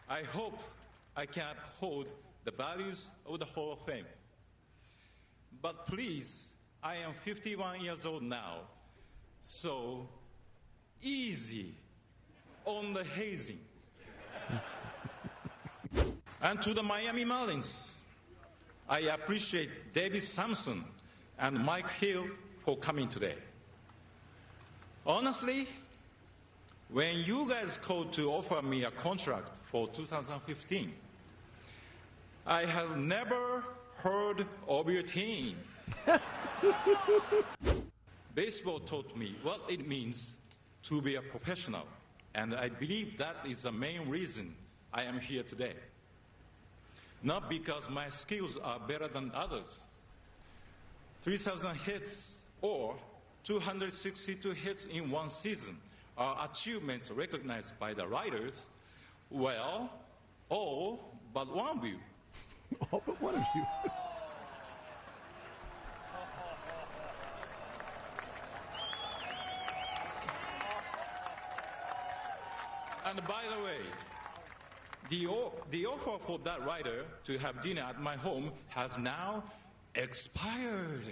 I hope I can uphold the values of the Hall of Fame. But please, I am 51 years old now, so easy on the hazing. And to the Miami Marlins, I appreciate David Sampson and Mike Hill for coming today. Honestly, when you guys called to offer me a contract for 2015, I have never heard of your team. Baseball taught me what it means to be a professional, and I believe that is the main reason I am here today. Not because my skills are better than others. 3,000 hits or 262 hits in one season are achievements recognized by the writers. Well, all but one of you. All but one of you. And by the way, the offer for that writer to have dinner at my home has now expired.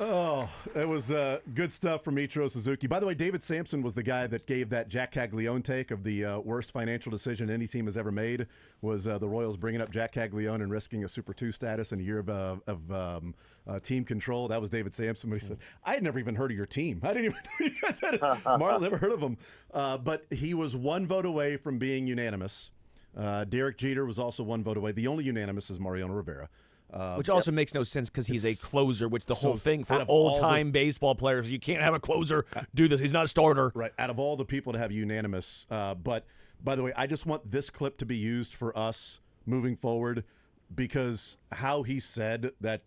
Oh, it was good stuff from Ichiro Suzuki. By the way, David Sampson was the guy that gave that Jack Caglione take of the worst financial decision any team has ever made, was the Royals bringing up Jack Caglione and risking a Super 2 status and a year of team control. That was David Sampson. But he said, I had never even heard of your team. I didn't even know you guys had it. Marlon, never heard of him. But he was one vote away from being unanimous. Derek Jeter was also one vote away. The only unanimous is Mariano Rivera. Which also makes no sense because he's a closer, which the whole thing for out of all old-time baseball players, you can't have a closer do this. He's not a starter. Right. Out of all the people to have unanimous. But, by the way, I just want this clip to be used for us moving forward because how he said that,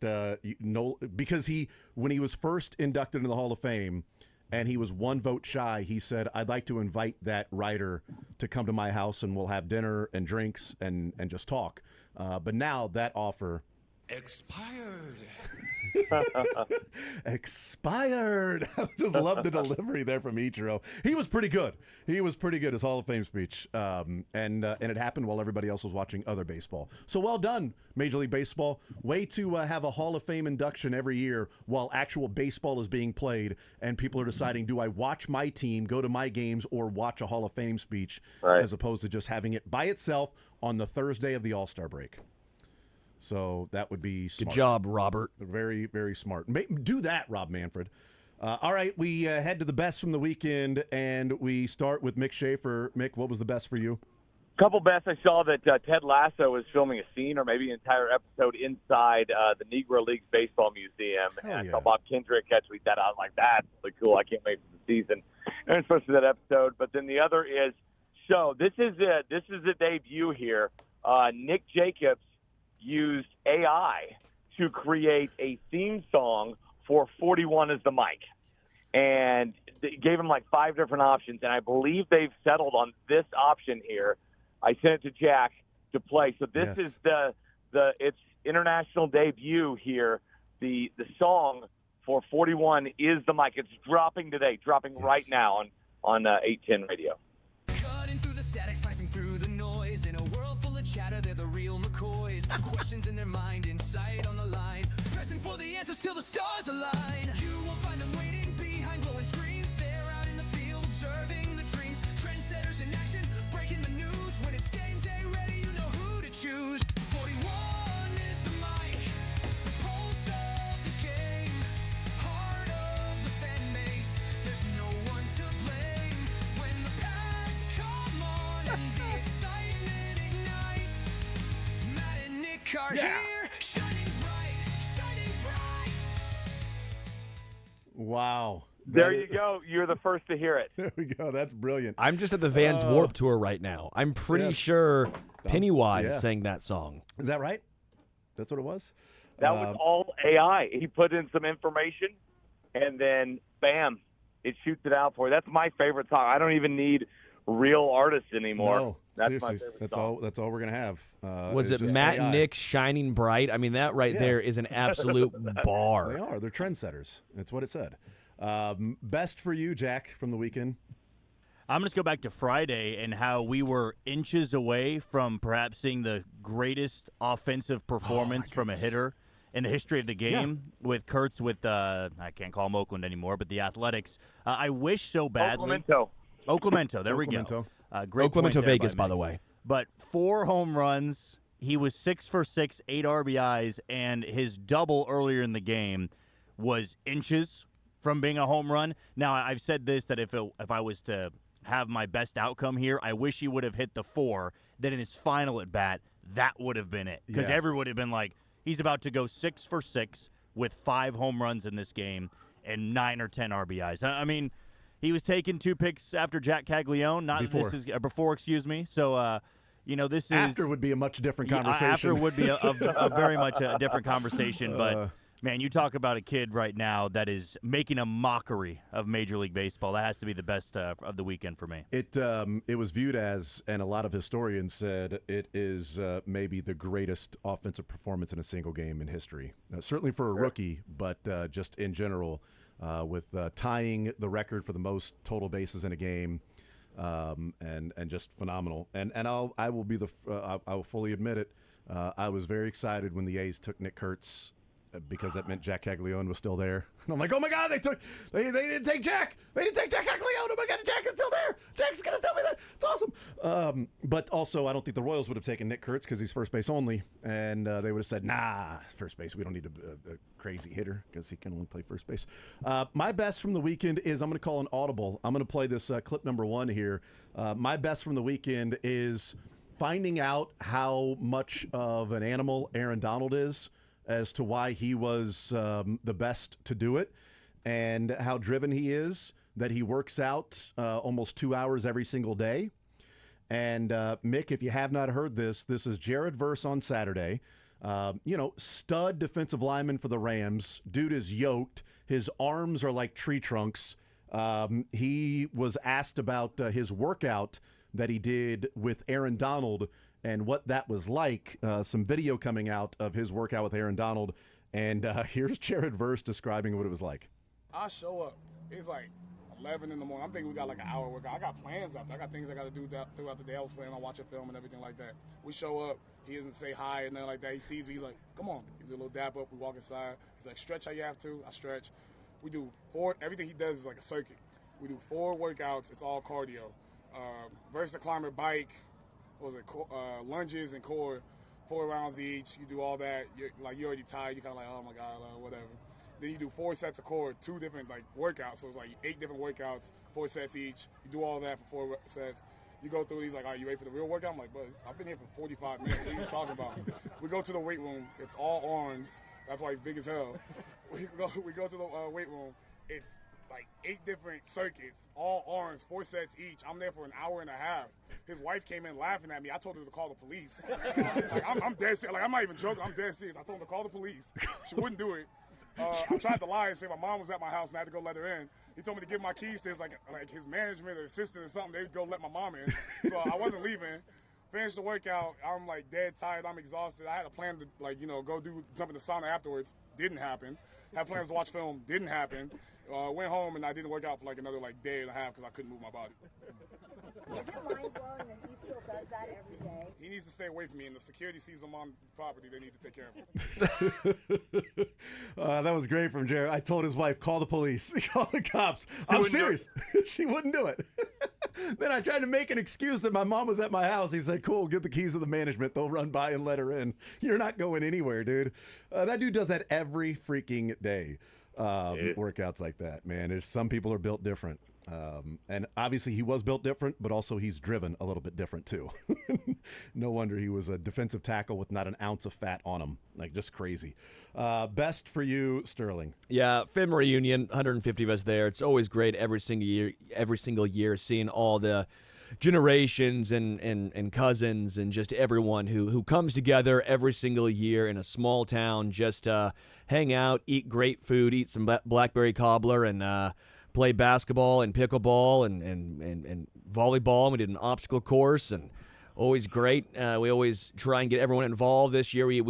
because when he was first inducted into the Hall of Fame and he was one vote shy, he said, I'd like to invite that writer to come to my house and we'll have dinner and drinks and just talk. But now that offer... Expired. Expired. I just love the delivery there from Ichiro. He was pretty good. His Hall of Fame speech, and it happened while everybody else was watching other baseball. So well done, Major League Baseball. Way to have a Hall of Fame induction every year while actual baseball is being played, and people are deciding, do I watch my team, go to my games, or watch a Hall of Fame speech, as opposed to just having it by itself on the Thursday of the All-Star break. So that would be smart. Good job, Robert. Very, very smart. Do that, Rob Manfred. All right, we head to the best from the weekend, and we start with Mick Schaefer. Mick, what was the best for you? Couple best. I saw that Ted Lasso was filming a scene or maybe an entire episode inside the Negro Leagues Baseball Museum. And I saw Bob Kendrick tweet that out. Like, that's really cool. I can't wait for the season. And especially that episode. But then the other is, so this is the debut here. Nick Jacobs used AI to create a theme song for 41 is the Mic. And they gave him like 5 different options, and I believe they've settled on this option here. I sent it to Jack to play. So this is the its international debut here. The song for 41 is the Mic. It's dropping today, right now on 810 radio. Cutting through the static, slicing through the noise. In a world full of chatter, they're the real McCoys. Questions in their mind, insight on the line. Pressing for the answers till the stars align. You won't find them waiting behind glowing screens. They're out in the field observing the dreams. Trendsetters in action, breaking the news. When it's game day ready, you know who to choose. 41 is the mic, the pulse of the game, heart of the fan base. There's no one to blame when the pads come on and the excitement ignites. Matt and Nick are here, shining bright, shining bright. Wow. There you go. You're the first to hear it. There we go. That's brilliant. I'm just at the Vans Warp Tour right now. I'm pretty sure Pennywise sang that song. Is that right? That's what it was? That was all AI. He put in some information, and then, bam, it shoots it out for you. That's my favorite song. I don't even need real artists anymore. No, that's seriously. my favorite song. That's all we're going to have. Was it just Matt AI. and Nick shining bright? I mean, that right there is an absolute bar. They are. They're trendsetters. That's what it said. Best for you, Jack, from the weekend? I'm going to go back to Friday and how we were inches away from perhaps seeing the greatest offensive performance from a hitter in the history of the game with Kurtz with, I can't call him Oakland anymore, but the Athletics. I wish so badly. Oaklamento, there we go. Great point Oaklamento, there Vegas, by by the way. But 4 home runs. He was 6 for 6, 8 RBIs, and his double earlier in the game was inches from being a home run. Now, I've said this, that if I was to have my best outcome here, I wish he would have hit the 4. Then in his final at bat, that would have been it. Because everyone would have been like, he's about to go 6 for 6 with 5 home runs in this game and 9 or 10 RBIs. I mean, he was taking 2 picks after Jack Caglione, not Before. this is before, excuse me. So, this is After would be a much different conversation. After would be a very much a different conversation. But man, you talk about a kid right now that is making a mockery of Major League Baseball. That has to be the best of the weekend for me. It was viewed as, and a lot of historians said, it is maybe the greatest offensive performance in a single game in history. Certainly for a rookie, but just in general, with tying the record for the most total bases in a game. And just phenomenal. And I will be I will fully admit it. I was very excited when the A's took Nick Kurtz because that meant Jack Caglione was still there. And I'm like, oh my God, they didn't take Jack. They didn't take Jack Caglione. Oh my God, Jack is still there. Jack's gonna still be there. It's awesome. But also, I don't think the Royals would have taken Nick Kurtz because he's first base only, and they would have said, nah, first base. We don't need a crazy hitter because he can only play first base. My best from the weekend is I'm going to call an audible. I'm going to play this clip number 1 here. My best from the weekend is finding out how much of an animal Aaron Donald is, as to why he was the best to do it, and how driven he is, that he works out almost 2 hours every single day. And Mick, if you have not heard this is Jared Verse on Saturday. Stud defensive lineman for the Rams. Dude is yoked. His arms are like tree trunks. He was asked about his workout that he did with Aaron Donald and what that was like. Some video coming out of his workout with Aaron Donald. And here's Jared Verse describing what it was like. I show up. It's like 11 in the morning. I'm thinking we got like an hour workout. I got plans after. I got things I got to do throughout the day. I was planning on watching film and everything like that. We show up. He doesn't say hi and nothing like that. He sees me. He's like, come on. Gives a little dap up. We walk inside. He's like, stretch how you have to. I stretch. We do 4. Everything he does is like a circuit. We do 4 workouts. It's all cardio. Versus climber bike. What was it? Lunges and core. 4 rounds each. You do all that. You're already tired. You're kind of like, oh my God, whatever. Then you do 4 sets of core, 2 different workouts. So it's like 8 different workouts, 4 sets each. You do all that for 4 sets. You go through. He's like, all right, you ready for the real workout? I'm like, bro, I've been here for 45 minutes. What are you talking about? We go to the weight room. It's all arms. That's why he's big as hell. We go to the weight room. It's like 8 different circuits, all arms, 4 sets each. I'm there for an hour and a half. His wife came in laughing at me. I told her to call the police. I'm dead serious. I'm not even joking. I'm dead serious. I told her to call the police. She wouldn't do it. I tried to lie and say my mom was at my house and I had to go let her in. He told me to give my keys to his his management or assistant or something. They'd go let my mom in. So I wasn't leaving. Finished the workout. I'm dead tired. I'm exhausted. I had a plan to go jump in the sauna afterwards. Didn't happen. Had plans to watch film. Didn't happen. Went home and I didn't work out for another day and a half because I couldn't move my body. Is it mind blowing that he still does that every day? He needs to stay away from me, and the security sees him on property. They need to take care of him. That was great from Jared. I told his wife, call the police, call the cops. I'm serious. She wouldn't do it. Then I tried to make an excuse that my mom was at my house. He said, cool, get the keys to the management. They'll run by and let her in. You're not going anywhere, dude. That dude does that every freaking day. Workouts like that, man. Some people are built different. And obviously he was built different, but also he's driven a little bit different too. No wonder he was a defensive tackle with not an ounce of fat on him. Just crazy. Best for you, Sterling. Yeah, family reunion, 150 of us there. It's always great every single year seeing all the generations and cousins and just everyone who comes together every single year in a small town just to hang out, eat great food, eat some blackberry cobbler, and play basketball and pickleball and volleyball. We did an obstacle course, and Always great. We always try and get everyone involved. This year we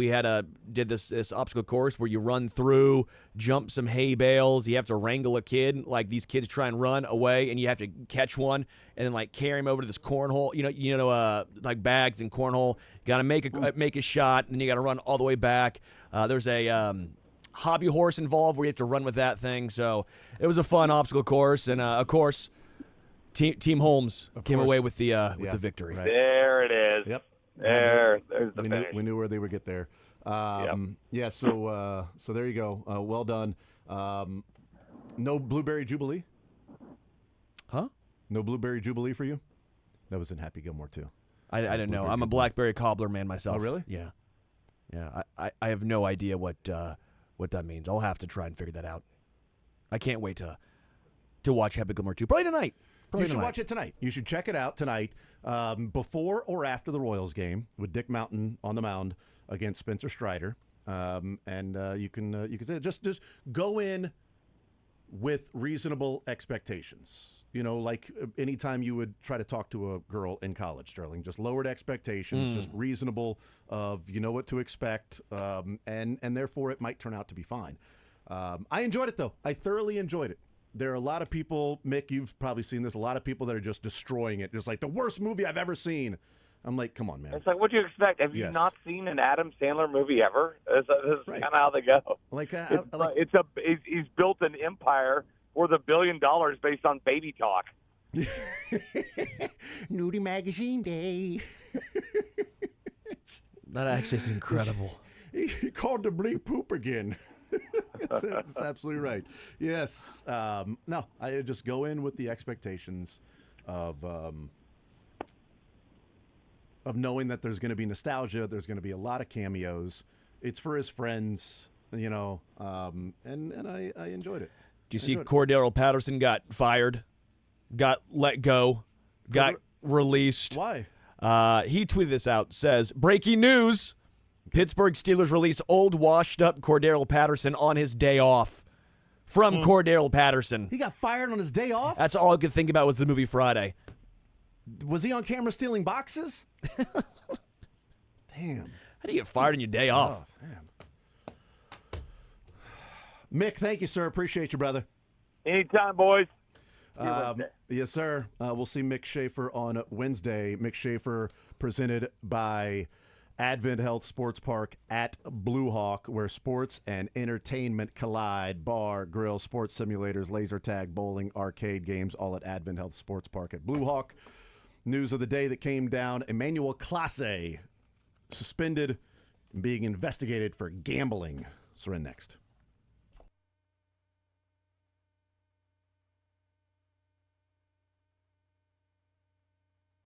did this obstacle course where you run through, jump some hay bales. You have to wrangle a kid. Like these kids try and run away, and you have to catch one and then like carry him over to this cornhole. Like bags and cornhole. Got to make a shot, and then you got to run all the way back. There's a hobby horse involved where you have to run with that thing. So it was a fun obstacle course, and of course. Team Holmes came away with the victory. Right. There it is. Yep. There's the we finish. knew where they would get there. Yeah. So there you go. Well done. No Blueberry Jubilee. Huh? No Blueberry Jubilee for you. That was in Happy Gilmore too. I didn't know. I'm a blackberry cobbler man myself. Oh really? Yeah. Yeah. I have no idea what that means. I'll have to try and figure that out. I can't wait to watch Happy Gilmore 2. Probably tonight. You should watch it tonight. You should check it out tonight, before or after the Royals game with Dick Mountain on the mound against Spencer Strider, and you can say just go in with reasonable expectations. Like anytime you would try to talk to a girl in college, Sterling, just lowered expectations, just reasonable of what to expect, and therefore it might turn out to be fine. I enjoyed it though. I thoroughly enjoyed it. There are a lot of people, Mick, you've probably seen this, a lot of people that are just destroying it. Just like, the worst movie I've ever seen. I'm like, come on, man. It's like, what do you expect? Have you not seen an Adam Sandler movie ever? This is kind of how they go. He's built an empire worth $1 billion based on baby talk. Nudie Magazine Day. That actually is incredible. He called the bleep poop again. It's absolutely right. Yes. No, I just go in with the expectations of knowing that there's going to be nostalgia. There's going to be a lot of cameos. It's for his friends, and I enjoyed it. Do you see Cordero Patterson got fired, got let go, got released? Why? He tweeted this out. Says, breaking news. Pittsburgh Steelers release old washed-up Cordero Patterson on his day off. From Cordero Patterson. He got fired on his day off? That's all I could think about was the movie Friday. Was he on camera stealing boxes? Damn. How do you get fired on your day off? Oh, damn. Mick, thank you, sir. Appreciate you, brother. Anytime, boys. Yes, sir. We'll see Mick Schaefer on Wednesday. Mick Schaefer presented by Advent Health Sports Park at Blue Hawk, where sports and entertainment collide. Bar, grill, sports simulators, laser tag, bowling, arcade games, all at Advent Health Sports Park at Blue Hawk. News of the day that came down, Emmanuel Classe suspended and being investigated for gambling. So we're in next.